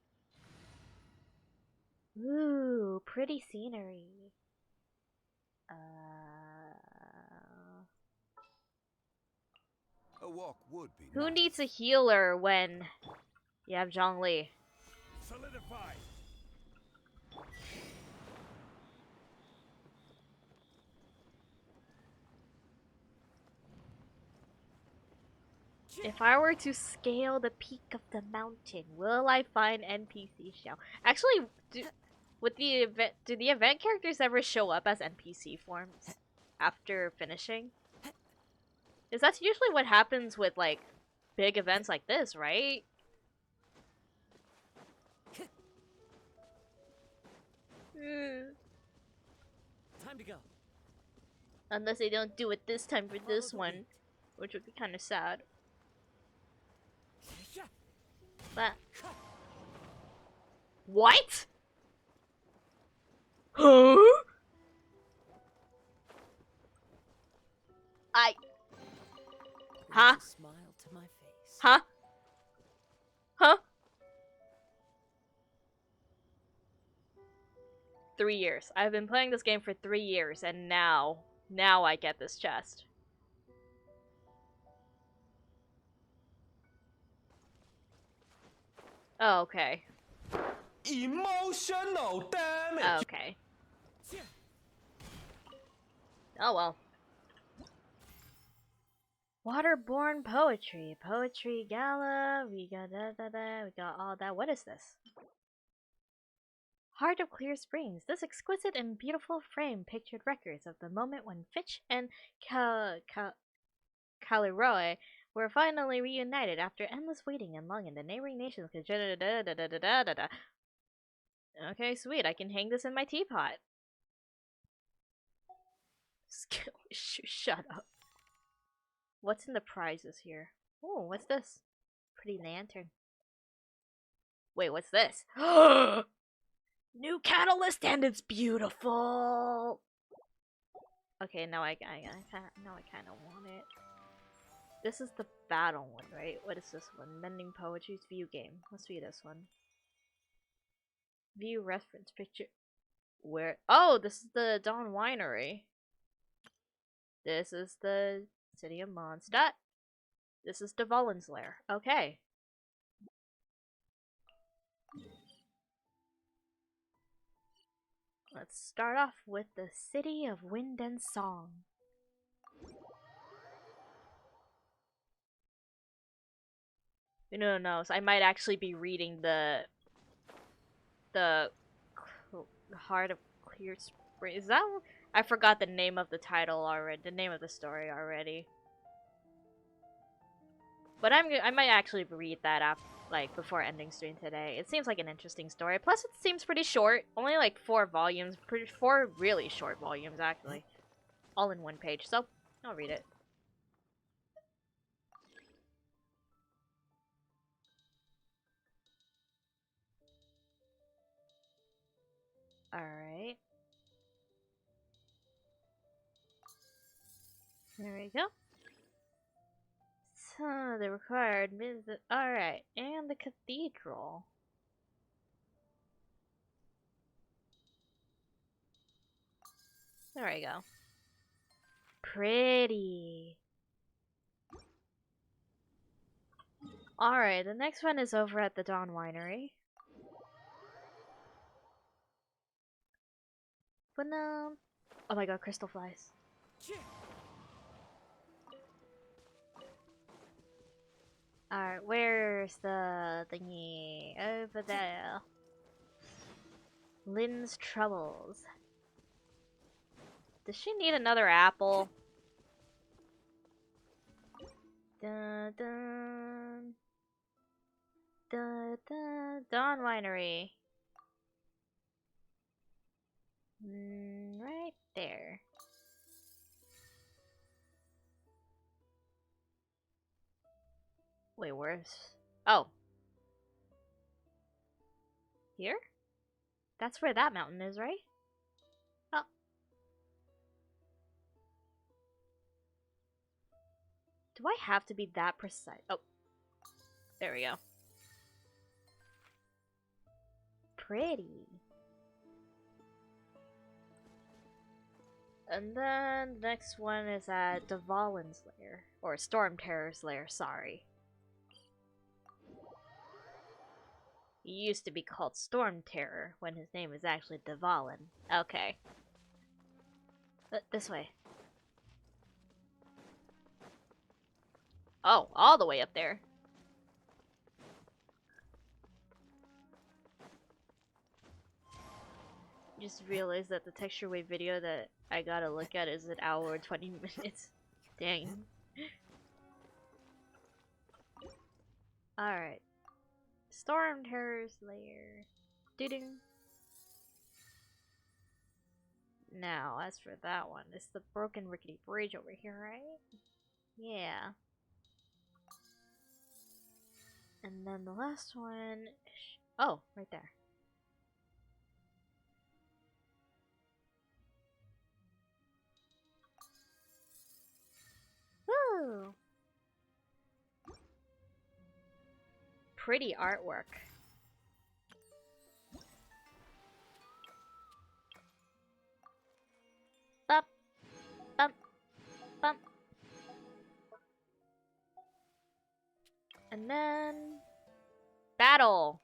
Ooh, pretty scenery. A walk would be Who nice. needs a healer when you have Zhongli? Solidify. If I were to scale the peak of the mountain, will I find NPC shell? Actually, do the event characters ever show up as NPC forms after finishing? Because that's usually what happens with like big events like this, right? Time to go. Unless they don't do it this time for this one, which would be kind of sad. But what? Huh? Huh? Smile to my face. Huh? Huh? 3 years. I've been playing this game for 3 years, and now I get this chest. Oh, okay. Emotional damage. Okay. Oh well. Waterborne poetry. Poetry gala. We got we got all that. What is this? Heart of Clear Springs. This exquisite and beautiful frame pictured records of the moment when Fitch and Kaliroe were finally reunited after endless waiting and longing. The neighboring nations could. Okay, sweet. I can hang this in my teapot. Skill issue. Shut up. What's in the prizes here? Oh, what's this? Pretty lantern. Wait, what's this? New catalyst, and it's beautiful. Okay, now I kind of want it. This is the battle one, right? What is this one? Mending Poetry's view game. Let's view this one. View reference picture. Where? Oh, this is the Dawn Winery. This is the City of Mondstadt. This is Dvalin's lair. Okay. Let's start off with the City of Wind and Song. No, so I might actually be reading the Heart of Clear Spring. Is that? I forgot the name of the title already. The name of the story already. But I might actually read that up before ending stream today. It seems like an interesting story. Plus, it seems pretty short. Only like 4 volumes. 4 really short volumes actually, all in one page. So I'll read it. Alright. There we go. So, the required visit. Alright, and the cathedral. There we go. Pretty. Alright, the next one is over at the Dawn Winery. But no. Oh my god, crystal flies. Alright, where's the thingy? Over there. Lynn's Troubles. Does she need another apple? Dun dun. Dun dun. Dawn Winery. Right there. where's... Oh. Here? That's where that mountain is, right? Oh. Do I have to be that precise? Oh. There we go. Pretty. And then the next one is at Dvalin's lair. Or Storm Terror's lair, sorry. He used to be called Storm Terror when his name was actually Dvalin. Okay. This way. Oh, all the way up there. Just realized that the texture wave video that I gotta look at is an hour and 20 minutes. Dang. Alright. Storm Terror's lair. Doo-doo. Now, as for that one, it's the broken rickety bridge over here, right? Yeah. And then the last one... Oh, right there. Woo! Pretty artwork. Bump, bump, bump. And then... Battle!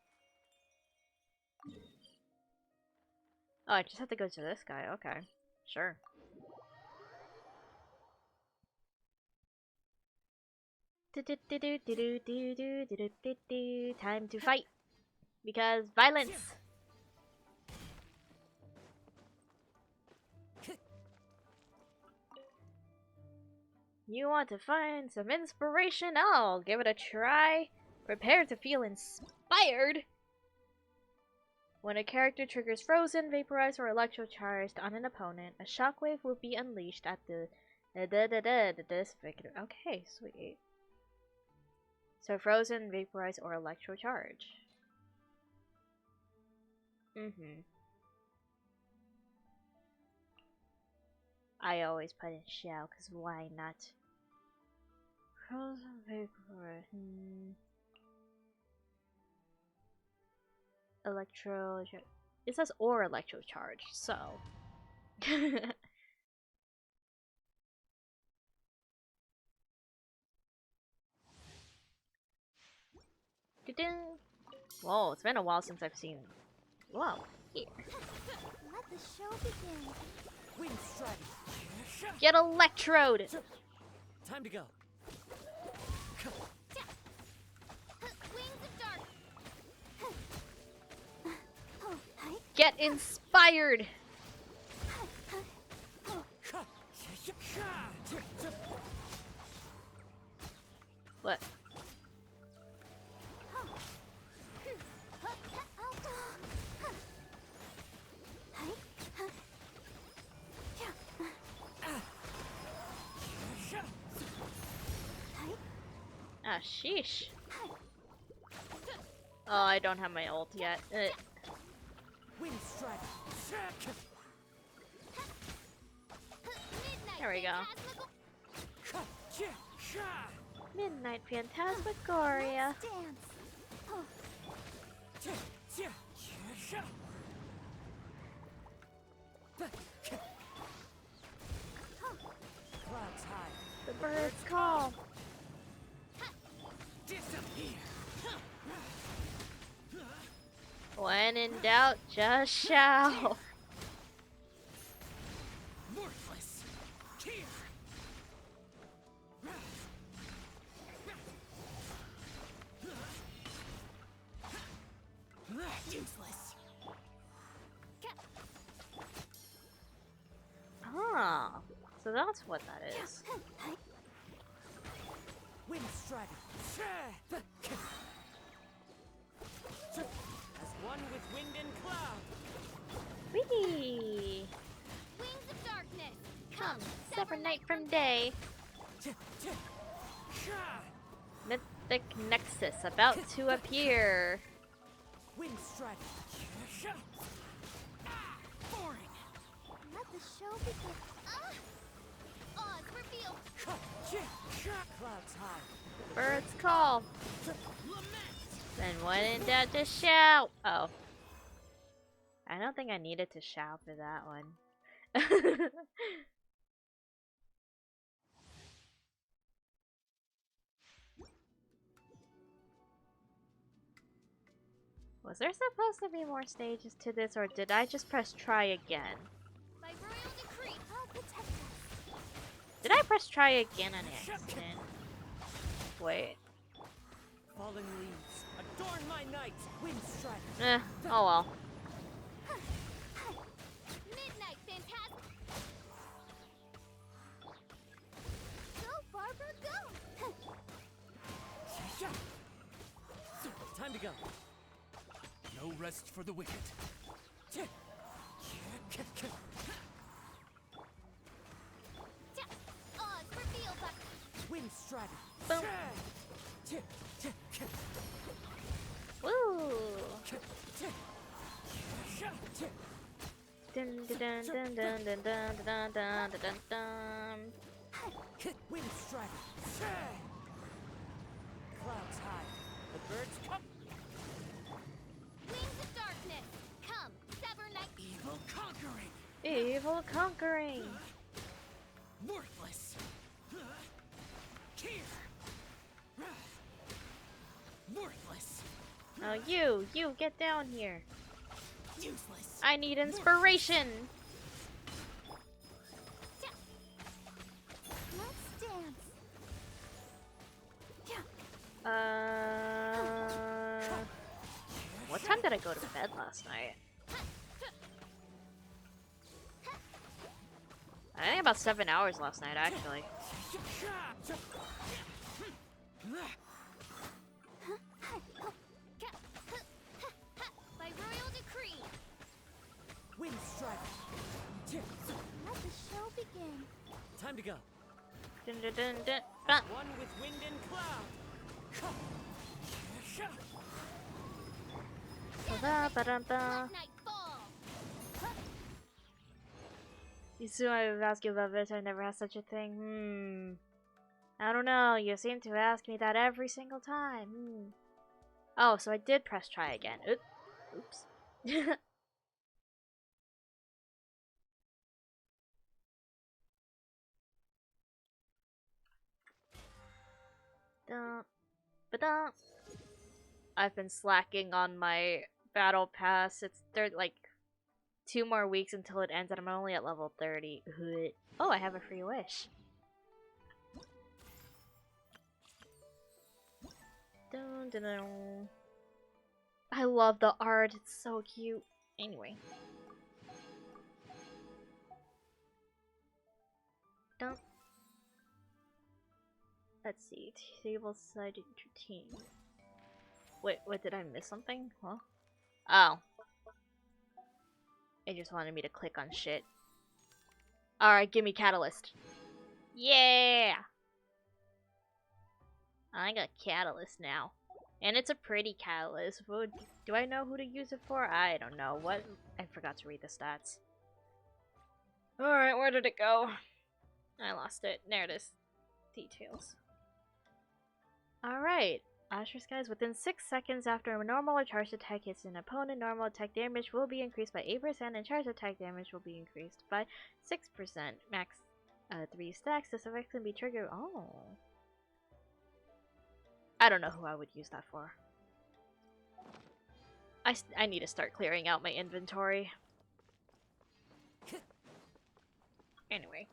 Oh, I just have to go to this guy. Okay. Sure. Time to fight! Because violence! You want to find some inspiration? I'll give it a try. Prepare to feel inspired! When a character triggers frozen, vaporized, or electrocharged on an opponent, a shockwave will be unleashed at the Okay, sweet. So frozen, vaporize, or electrocharge. I always put in shell, cause why not? Frozen, vaporize. It says or electrocharge, so. Whoa, it's been a while since I've seen. Whoa, here. Let the show begin. Get electrode! Time to go. Wings of Dark. Get inspired! What? Ah, sheesh. Oh, I don't have my ult yet. There we go. Midnight Phantasmagoria. The birds call. When in doubt, just shout. Worthless. Here. Useless. Ah, so that's what that is. Wind Strider. As one with wind and cloud. Whee! Wings of Darkness. Come, separate night from day. telepathic nexus about to appear. Wind strike. Boring. Let the show begin. Oz, reveal. Clouds high. Birds call. Then when in doubt, just shout. Oh. I don't think I needed to shout for that one. Was there supposed to be more stages to this, or did I just press try again? By royal decree, I'll protect us. Did I press try again on accident? Wait. Falling leaves. Adorn my night. Wind strike. Oh well. Midnight, Phantasm. Go, Barbara, go. Time to go. No rest for the wicked. Oz, reveal. Wind strike. Boom. Woo! Dun dun dun dun dun dun dun dun dun dun dun. Wind strike. Clouds high. The birds come. Wings of darkness, come, sever night. Evil conquering. Evil conquering. Worthless. Here. Worthless. Oh, you get down here. Useless. I need inspiration. Let's dance. What time did I go to bed last night? I think about 7 hours last night, actually. By royal decree. Wind strike. Let the show begin. Time to go. Dun dun dun dun. Ah. One with wind and cloud. Ba-da-ba-da-ba. Night fall. You assume I would ask you about this, I never had such a thing. I don't know, you seem to ask me that every single time. Oh, so I did press try again. Oops. Dun, ba-dun. I've been slacking on my battle pass. There's like 2 more weeks until it ends, and I'm only at level 30. Oh, I have a free wish. Dun, dun, dun. I love the art. It's so cute. Anyway. Dun. Let's see. Table side routine. Wait, what, did I miss something? Huh? Oh. It just wanted me to click on shit. Alright, give me Catalyst. Yeah! I got Catalyst now. And it's a pretty Catalyst. Do I know who to use it for? I don't know. What? I forgot to read the stats. Alright, where did it go? I lost it. There it is. Details. Alright. Azure Skies, within 6 seconds after a normal or charged attack hits an opponent, normal attack damage will be increased by 8% and charged attack damage will be increased by 6%. Max 3 stacks. This effect can be triggered. Oh. I don't know who I would use that for. I need to start clearing out my inventory. Anyway.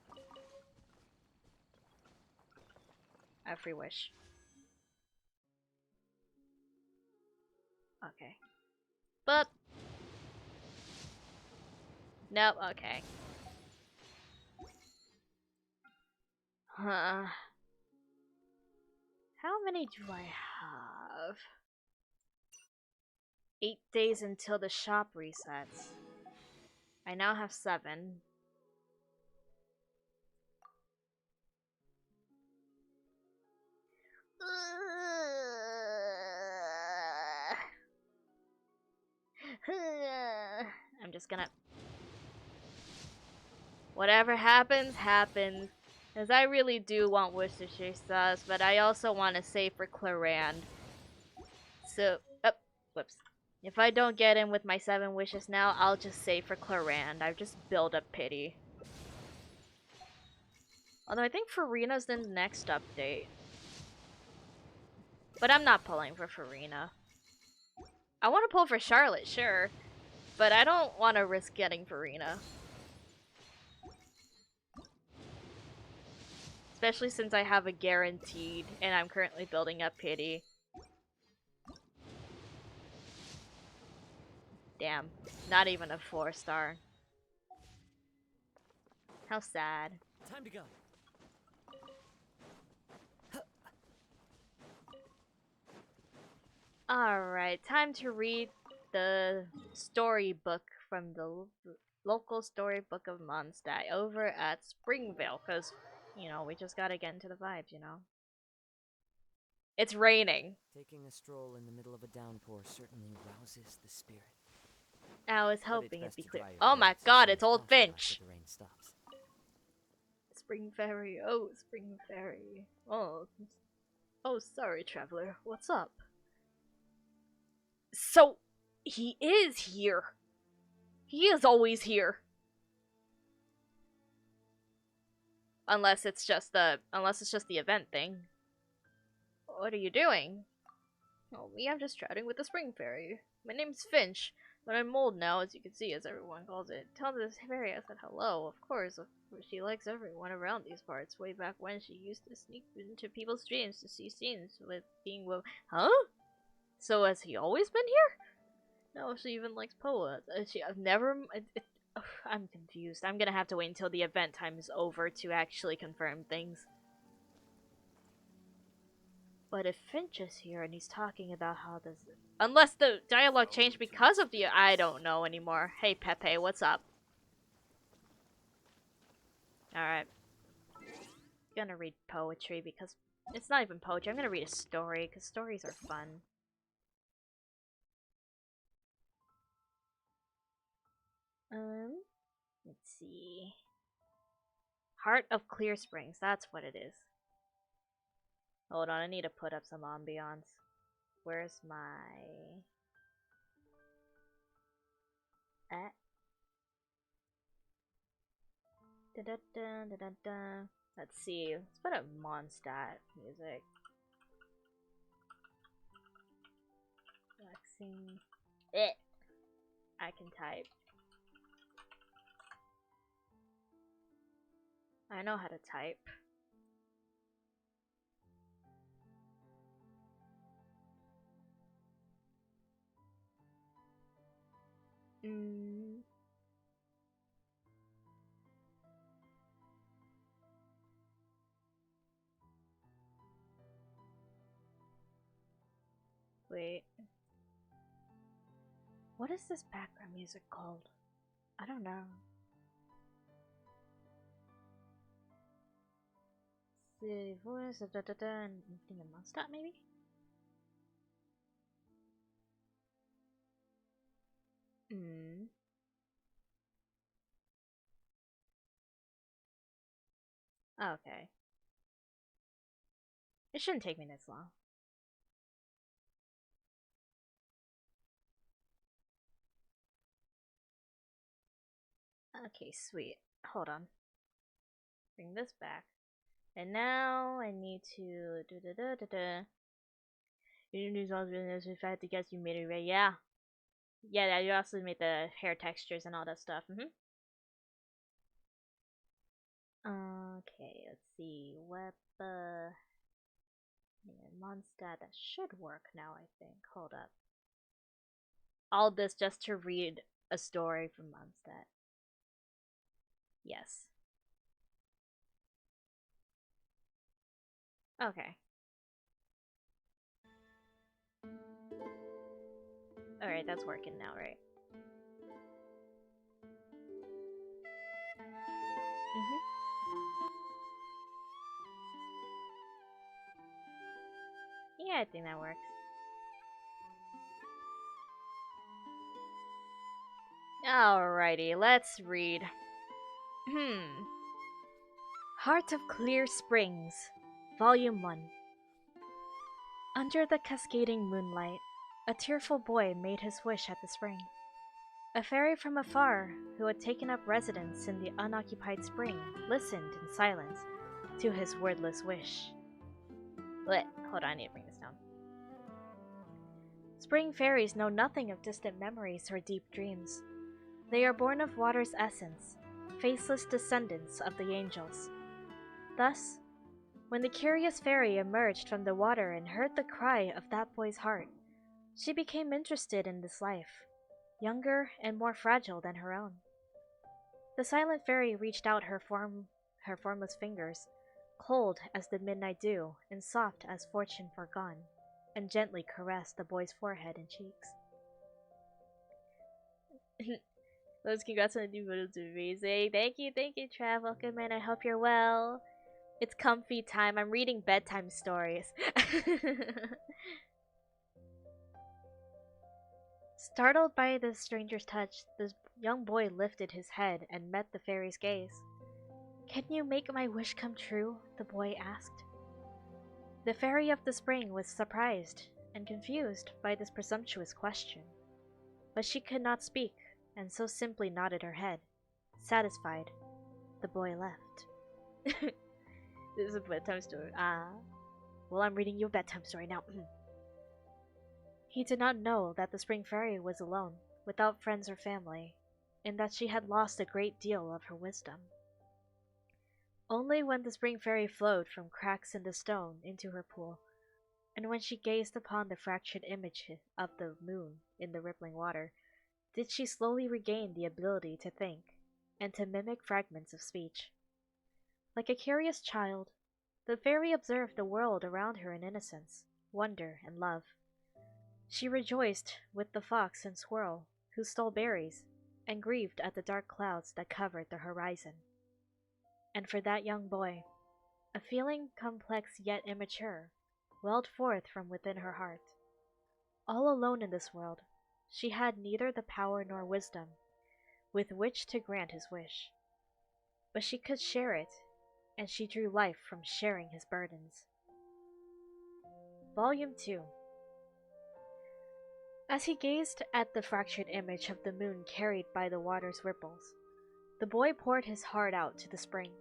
I have free wish. Okay. But nope, okay. Huh. How many do I have? 8 days until the shop resets. I now have 7. just gonna... Whatever happens, happens. Because I really do want Worcestershire sauce, but I also want to save for Clarand. So, whoops. If I don't get in with my 7 wishes now, I'll just save for Clarand. I've just built up pity. Although I think Farina's the next update. But I'm not pulling for Farina. I want to pull for Charlotte, sure. But I don't want to risk getting Farina. Especially since I have a guaranteed and I'm currently building up pity. Damn. Not even a 4-star. How sad. Time to go. Alright, time to read the storybook from the local storybook of Mondstadt over at Springvale, because, you know, we just gotta get into the vibes, you know? It's raining. Taking a stroll in the middle of a downpour certainly rouses the spirit. I was But hoping it's it'd be best to clear. dry your Oh my clothes god, as it's soon as Old possible Finch! after the rain stops. Spring Fairy, oh, Spring Fairy. Oh, sorry, traveler. What's up? So, he is here. He is always here. Unless it's just the event thing. What are you doing? Oh, me, I'm just chatting with the Spring Fairy. My name's Finch, but I'm old now, as you can see, as everyone calls it. Tell this fairy I said hello, of course. She likes everyone around these parts. Way back when, she used to sneak into people's dreams to see scenes with being Huh? So has he always been here? No, she even likes poets. I've never... I'm confused. I'm gonna have to wait until the event time is over to actually confirm things. But if Finch is here and he's talking about how this... Unless the dialogue changed because of the... I don't know anymore. Hey, Pepe, what's up? Alright. Gonna read poetry because... It's not even poetry. I'm gonna read a story because stories are fun. Let's see. Heart of Clear Springs, that's what it is. Hold on, I need to put up some ambiance. Where's my... Da-da-da-da-da-da. Let's see. Let's put up Mondstadt music. Relaxing. I can type. I know how to type. Wait. What is this background music called? I don't know. The voice of anything in Mondstadt, maybe? Okay. It shouldn't take me this long. Okay, sweet. Hold on. Bring this back. And now I need to You do songs business if I had to guess you made it right. Yeah. Yeah, you also made the hair textures and all that stuff. Okay, let's see. Web Mondstadt, that should work now, I think. Hold up. All this just to read a story from Mondstadt. Yes. Okay. Alright, that's working now, right? Yeah, I think that works. Alrighty, let's read. Heart of Clear Springs, Volume 1. Under the cascading moonlight, a tearful boy made his wish at the spring. A fairy from afar, who had taken up residence in the unoccupied spring, listened in silence to his wordless wish. Hold on, I need to bring this down. Spring fairies know nothing of distant memories or deep dreams. They are born of water's essence, faceless descendants of the angels. Thus, when the curious fairy emerged from the water and heard the cry of that boy's heart, she became interested in this life, younger and more fragile than her own. The silent fairy reached out her formless fingers, cold as the midnight dew and soft as fortune forgone, and gently caressed the boy's forehead and cheeks. Those congrats on the new videos are amazing. Thank you, Trav. Welcome, man. I hope you're well. It's comfy time. I'm reading bedtime stories. Startled by the stranger's touch, the young boy lifted his head and met the fairy's gaze. "Can you make my wish come true?" the boy asked. The fairy of the spring was surprised and confused by this presumptuous question, but she could not speak, and so simply nodded her head. Satisfied, the boy left. This is a bedtime story. Well, I'm reading you a bedtime story now. He did not know that the spring fairy was alone, without friends or family, and that she had lost a great deal of her wisdom. Only when the spring fairy flowed from cracks in the stone into her pool, and when she gazed upon the fractured image of the moon in the rippling water, did she slowly regain the ability to think, and to mimic fragments of speech. Like a curious child, the fairy observed the world around her in innocence, wonder, and love. She rejoiced with the fox and squirrel who stole berries, and grieved at the dark clouds that covered the horizon. And for that young boy, a feeling complex yet immature welled forth from within her heart. All alone in this world, she had neither the power nor wisdom with which to grant his wish. But she could share it, and she drew life from sharing his burdens. Volume 2. As he gazed at the fractured image of the moon carried by the water's ripples, the boy poured his heart out to the spring.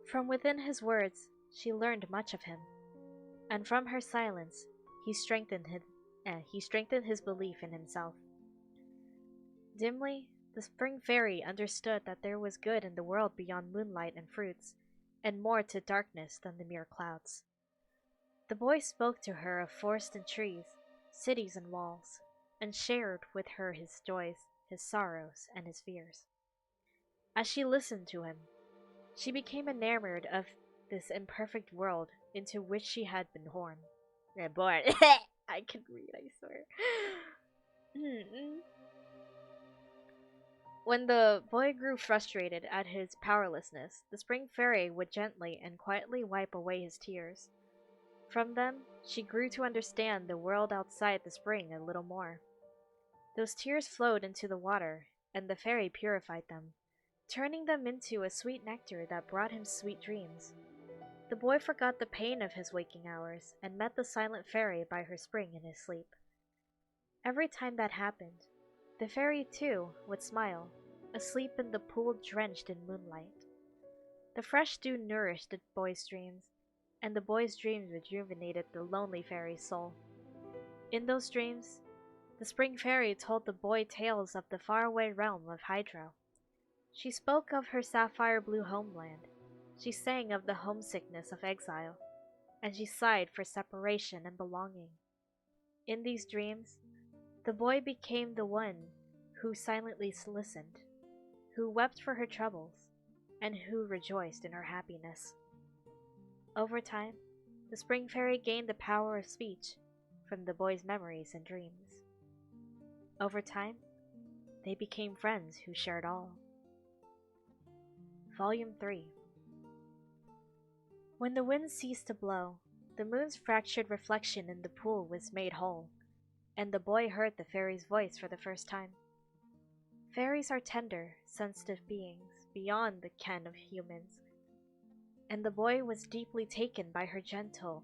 From within his words, she learned much of him, and from her silence, he strengthened his belief in himself. Dimly, the spring fairy understood that there was good in the world beyond moonlight and fruits, and more to darkness than the mere clouds. The boy spoke to her of forests and trees, cities and walls, and shared with her his joys, his sorrows, and his fears. As she listened to him, she became enamored of this imperfect world into which she had been born. I can read, I swear. When the boy grew frustrated at his powerlessness, the spring fairy would gently and quietly wipe away his tears. From them, she grew to understand the world outside the spring a little more. Those tears flowed into the water, and the fairy purified them, turning them into a sweet nectar that brought him sweet dreams. The boy forgot the pain of his waking hours and met the silent fairy by her spring in his sleep. Every time that happened, the fairy too would smile, asleep in the pool drenched in moonlight. The fresh dew nourished the boy's dreams, and the boy's dreams rejuvenated the lonely fairy's soul. In those dreams, the spring fairy told the boy tales of the faraway realm of Hydro. She spoke of her sapphire blue homeland. She sang of the homesickness of exile, and she sighed for separation and belonging. In these dreams, the boy became the one who silently listened, who wept for her troubles, and who rejoiced in her happiness. Over time, the spring fairy gained the power of speech from the boy's memories and dreams. Over time, they became friends who shared all. Volume 3. When the wind ceased to blow, the moon's fractured reflection in the pool was made whole, and the boy heard the fairy's voice for the first time. Fairies are tender, sensitive beings beyond the ken of humans, and the boy was deeply taken by her gentle,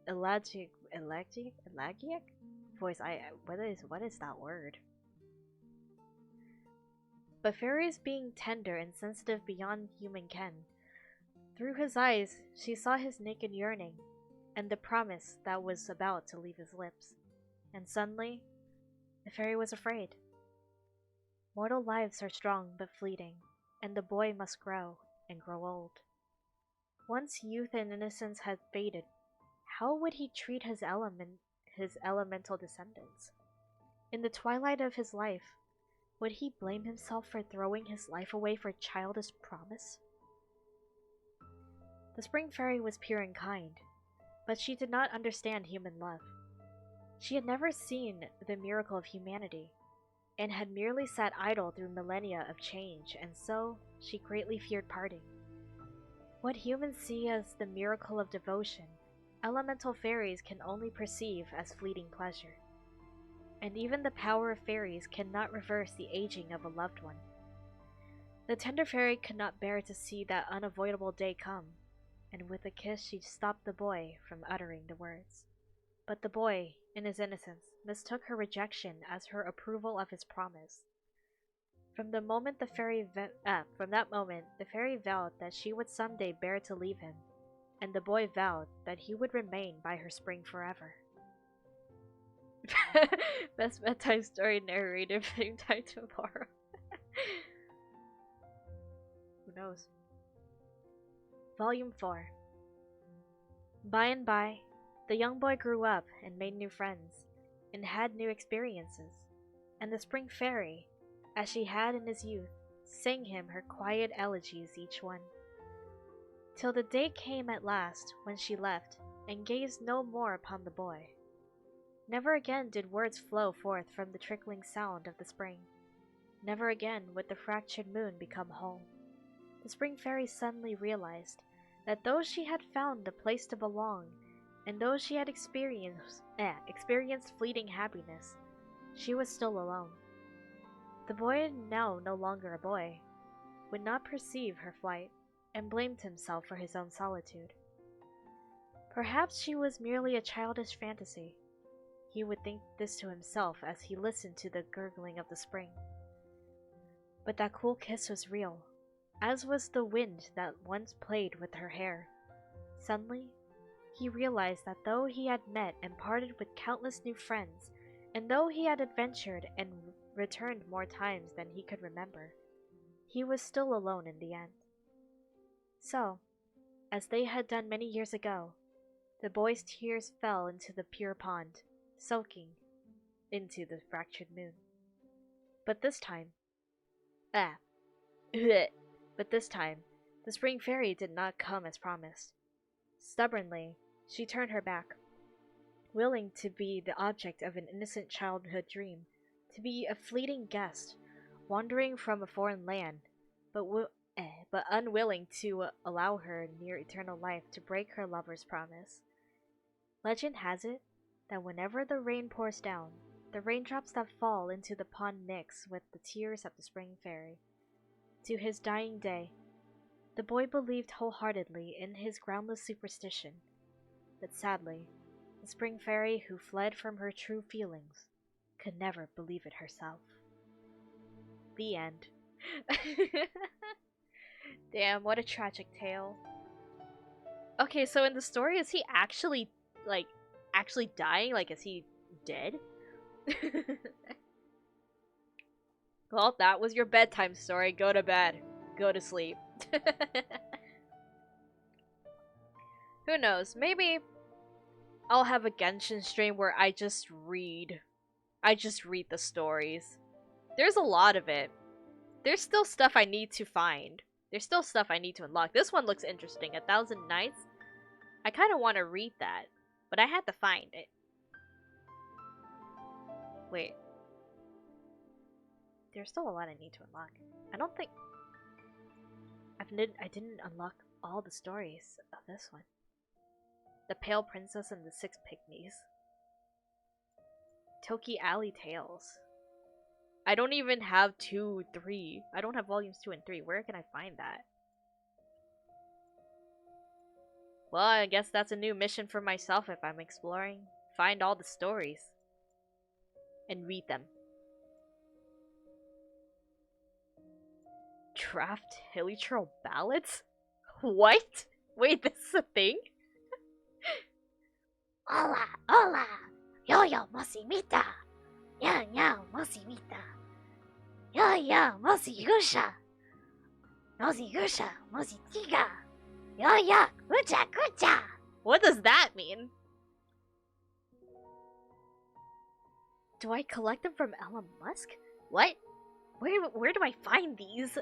elegiac voice. What is that word? But fairies being tender and sensitive beyond human ken, through his eyes she saw his naked yearning, and the promise that was about to leave his lips. And suddenly, the fairy was afraid. Mortal lives are strong but fleeting, and the boy must grow and grow old. Once youth and innocence had faded, how would he treat his elemental descendants? In the twilight of his life, would he blame himself for throwing his life away for childish promise? The Spring Fairy was pure and kind, but she did not understand human love. She had never seen the miracle of humanity, and had merely sat idle through millennia of change, and so she greatly feared parting. What humans see as the miracle of devotion, elemental fairies can only perceive as fleeting pleasure. And even the power of fairies cannot reverse the aging of a loved one. The tender fairy could not bear to see that unavoidable day come, and with a kiss she stopped the boy from uttering the words. But the boy, in his innocence, mistook her rejection as her approval of his promise. From that moment, the fairy vowed that she would someday bear to leave him, and the boy vowed that he would remain by her spring forever. Best bedtime story narrated same time tomorrow. Who knows? Volume 4. By and by, the young boy grew up and made new friends, and had new experiences, and the Spring Fairy, as she had in his youth, sang him her quiet elegies each one. Till the day came at last when she left, and gazed no more upon the boy. Never again did words flow forth from the trickling sound of the spring. Never again would the fractured moon become whole. The Spring Fairy suddenly realized that though she had found a place to belong, and though she had experienced fleeting happiness, she was still alone. The boy, now no longer a boy, would not perceive her flight, and blamed himself for his own solitude. Perhaps she was merely a childish fantasy. He would think this to himself as he listened to the gurgling of the spring. But that cool kiss was real, as was the wind that once played with her hair. Suddenly, he realized that though he had met and parted with countless new friends, and though he had adventured and returned more times than he could remember, he was still alone in the end. So, as they had done many years ago, the boy's tears fell into the pure pond, soaking into the fractured moon. But this time, the Spring Fairy did not come as promised. Stubbornly, she turned her back, willing to be the object of an innocent childhood dream, to be a fleeting guest, wandering from a foreign land, but unwilling to allow her near eternal life to break her lover's promise. Legend has it that whenever the rain pours down, the raindrops that fall into the pond mix with the tears of the Spring Fairy. To his dying day, the boy believed wholeheartedly in his groundless superstition, but sadly, the Spring Fairy who fled from her true feelings could never believe it herself. The end. Damn, what a tragic tale. Okay, so in the story, is he actually dying? Like, is he dead? Well, that was your bedtime story. Go to bed. Go to sleep. Who knows? Maybe I'll have a Genshin stream where I just read the stories. There's a lot of it. There's still stuff I need to find. There's still stuff I need to unlock. This one looks interesting. 1,000 Nights. I kind of want to read that, but I had to find it. Wait. There's still a lot I need to unlock. I don't think I didn't unlock all the stories of this one. The Pale Princess and the Six Pygmies. Toki Alley Tales. I don't even have 2, 3. I don't have volumes 2 and 3. Where can I find that? Well, I guess that's a new mission for myself if I'm exploring. Find all the stories. And read them. Draft Hilichurl ballads? What? Wait, this is a thing? Hola, hola. Yo-yo mosimita. Yang mosimita. Yo-yo mosigusha. Mosigusha mositiga. Yo-yo kucha kucha. What does that mean? Do I collect them from Elon Musk? What? Where do I find these?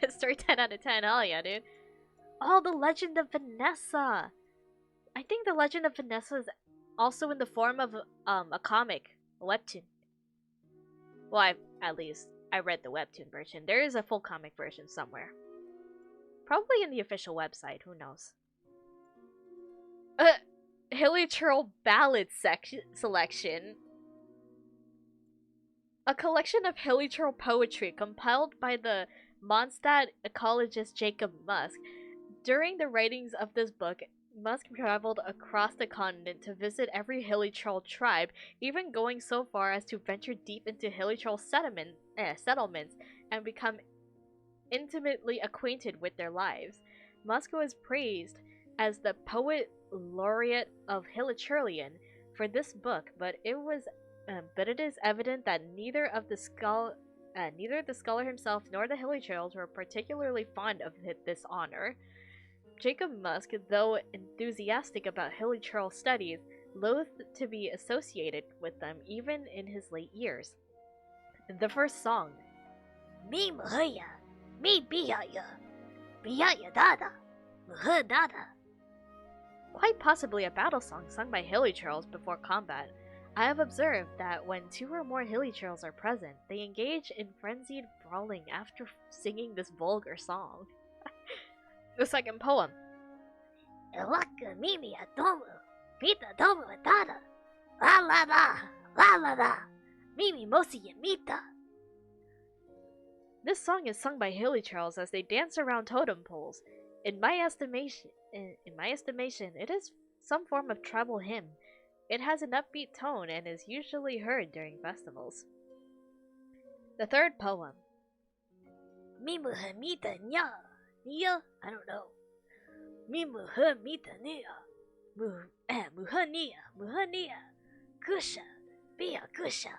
Story 10 out of 10. Hell yeah, dude. Oh, The Legend of Vanessa. I think The Legend of Vanessa is also in the form of a comic, a webtoon. Well, I read the webtoon version. There is a full comic version somewhere. Probably in the official website, who knows. Hilichurl Ballad Selection. A collection of Hilichurl poetry compiled by the Mondstadt ecologist Jacob Musk. During the writings of this book, Musk traveled across the continent to visit every Hilichurl tribe, even going so far as to venture deep into Hilichurl settlements and become intimately acquainted with their lives. Musk was praised as the poet laureate of Hilichurlian for this book, but it is evident that neither the scholar himself nor the Hilichurls were particularly fond of this honor. Jacob Musk, though enthusiastic about Hilichurl studies, loathed to be associated with them even in his late years. The first song, Mi muhaya, mi biyaya, biyaya dada, muh dada. Quite possibly a battle song sung by Hilichurls before combat. I have observed that when 2 or more Hilichurls are present, they engage in frenzied brawling after singing this vulgar song. The second poem. Elaka mimi atomu, pita domu dada, la la la, mimi mosi yamita. This song is sung by Hilichurls as they dance around totem poles. In my estimation, it is some form of tribal hymn. It has an upbeat tone and is usually heard during festivals. The third poem. Mimu hamita nya, nia, I don't know. Mimu hamita nia, muhania, kusha, bia kusha.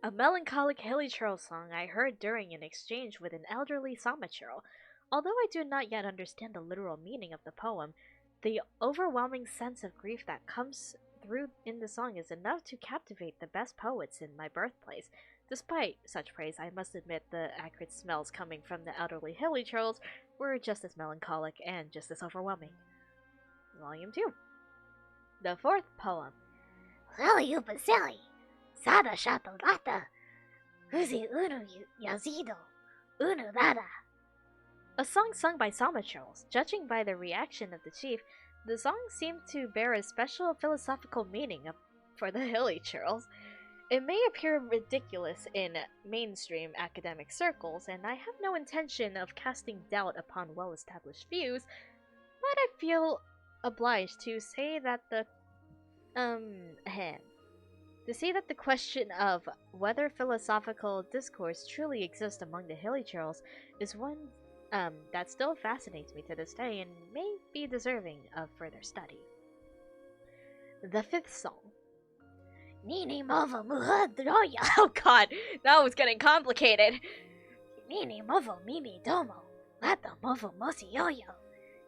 A melancholic Hilichurl song I heard during an exchange with an elderly Samachurl. Although I do not yet understand the literal meaning of the poem, the overwhelming sense of grief that comes through in the song is enough to captivate the best poets in my birthplace. Despite such praise, I must admit the acrid smells coming from the elderly Hilichurls were just as melancholic and just as overwhelming. Volume 2. The fourth poem. Lily upasili, sada shatolata, uzi unu yazido, unu dada. A song sung by Samachurls. Judging by the reaction of the chief, the song seemed to bear a special philosophical meaning for the Hilichurls. It may appear ridiculous in mainstream academic circles, and I have no intention of casting doubt upon well-established views, but I feel obliged to say that the question of whether philosophical discourse truly exists among the Hilichurls is one that still fascinates me to this day and may be deserving of further study. The fifth song. Nini movo muhadroya. Oh god, that was getting complicated. Nini movo mimi domo, lata movo mosi yo-yo,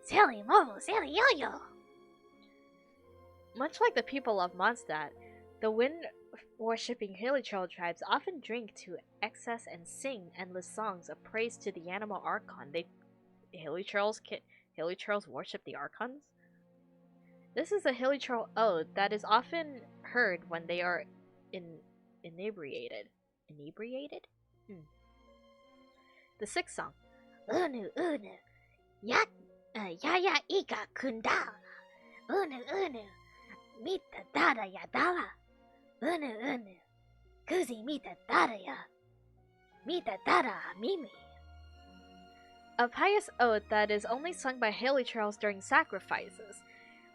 sally movo sally yo-yo. Much like the people of Mondstadt, the wind-worshipping Hilichurl tribes often drink to excess and sing endless songs of praise to the animal Archon. Hilichurls worship the Archons? This is a Hilichurl ode that is often heard when they are inebriated. Inebriated? The sixth song. Unu, yaya ika kundala. Unu, mita dada yadala. Unu unu. Kuzi mita daraya. Mita dara mimi. A pious ode that is only sung by hilichurls during sacrifices.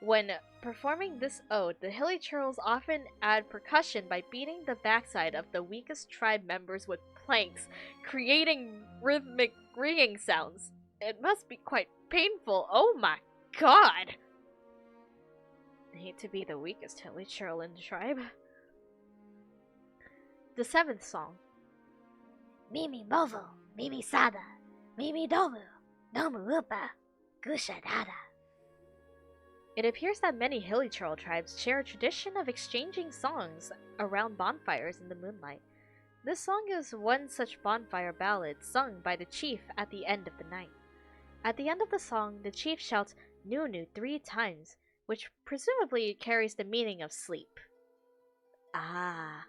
When performing this ode, the hilichurls often add percussion by beating the backside of the weakest tribe members with planks, creating rhythmic ringing sounds. It must be quite painful. Oh my god! I hate to be the weakest hilichurl in the tribe. The 7th song. Mimi Movo, Mimi Sada, Mimi Domu, Nomu Upa, Gusha Dada. It appears that many hilichurl tribes share a tradition of exchanging songs around bonfires in the moonlight. This song is one such bonfire ballad sung by the chief at the end of the night. At the end of the song, the chief shouts Nunu 3 times, which presumably carries the meaning of sleep. Ah.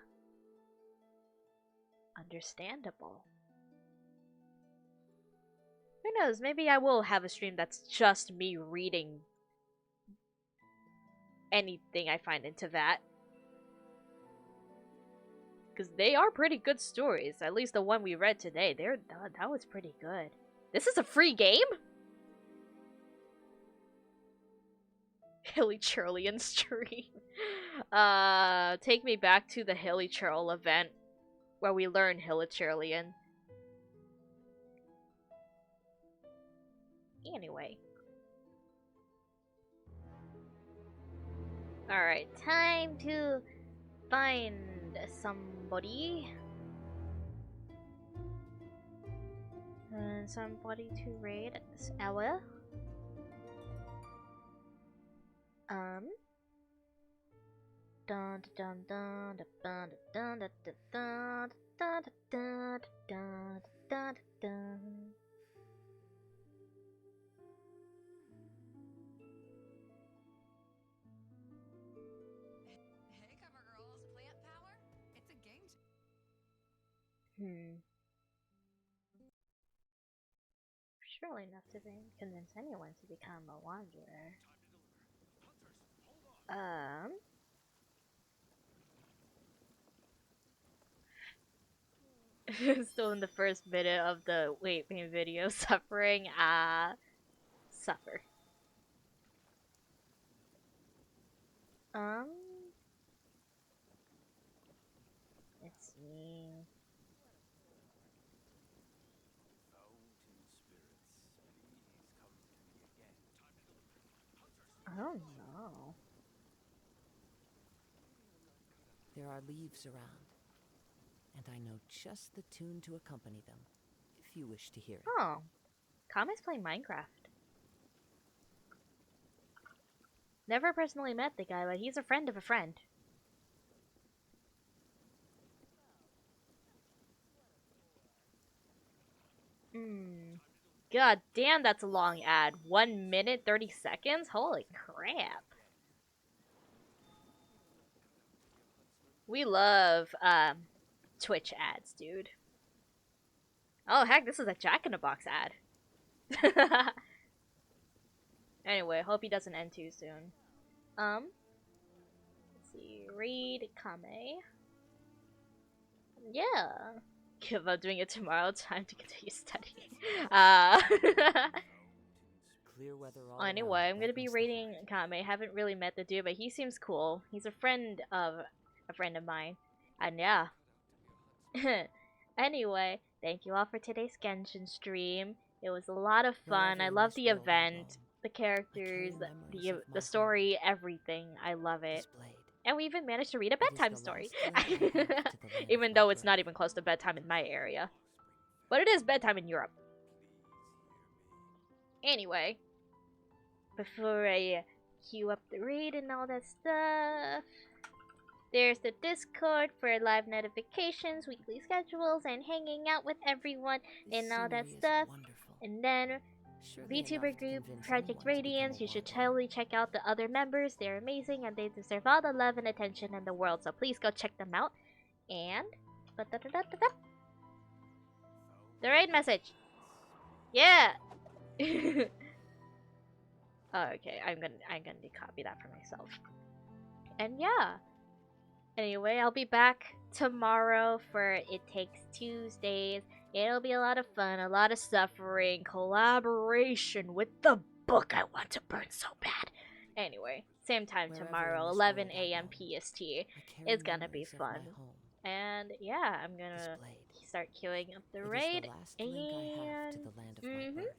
Understandable. Who knows, maybe I will have a stream that's just me reading anything I find into that. Because they are pretty good stories. At least the one we read today, that was pretty good. This is a free game? Hilichurlian stream. Take me back to the Hilichurl event where we learn Hilichurlian. Anyway. Alright, time to find somebody. Somebody to raid this hour. Dun dun dun dun dun dun dun dun dun dun dun dun. Hey, cover girls, plant power? It's a game. Surely enough to convince anyone to become a wanderer. Still in the first minute of the weight pain video, suffering. Suffer. Let's see. Oh no. There are leaves around, and I know just the tune to accompany them, if you wish to hear it. Oh. Kame's playing Minecraft. Never personally met the guy, but he's a friend of a friend. God damn, that's a long ad. 1 minute, 30 seconds? Holy crap. We love, Twitch ads, dude. Oh, heck, this is a Jack in the Box ad. Anyway, hope he doesn't end too soon. Let's see. Read Kame. Yeah. Give up doing it tomorrow. Time to continue studying. Clear weather all Anyway, around, I'm gonna that be was rating Kame. Haven't really met the dude, but he seems cool. He's a friend of mine. And yeah. Anyway, thank you all for today's Genshin stream. It was a lot of fun. I love the event, the characters, the story, everything. I love it. And we even managed to read a bedtime story. Even though it's not even close to bedtime in my area. But it is bedtime in Europe. Anyway. Before I queue up the raid and all that stuff. There's the Discord for live notifications, weekly schedules, and hanging out with everyone and all that stuff. And then VTuber group Project Radiance. You should totally check out the other members. They're amazing and they deserve all the love and attention in the world. So please go check them out. And the raid message. Yeah. Oh, okay, I'm gonna copy that for myself. And yeah. Anyway, I'll be back tomorrow for It Takes Tuesdays. It'll be a lot of fun, a lot of suffering, collaboration with the book I want to burn so bad. Anyway, same time Wherever tomorrow, in this 11 world I a.m. roam, PST. I carry It's gonna be memories of my fun. home. And yeah, I'm gonna This blade. start queuing up the It is raid. the last link I have to And the land of my birth.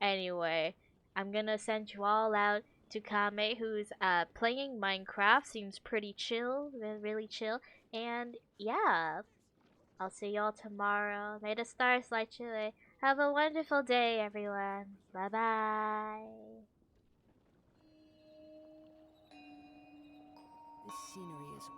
anyway, I'm gonna send you all out to Kame, who's playing Minecraft. Seems pretty chill, really chill. And yeah, I'll see y'all tomorrow. May the stars light your way. Have a wonderful day, everyone. Bye bye. This scenery is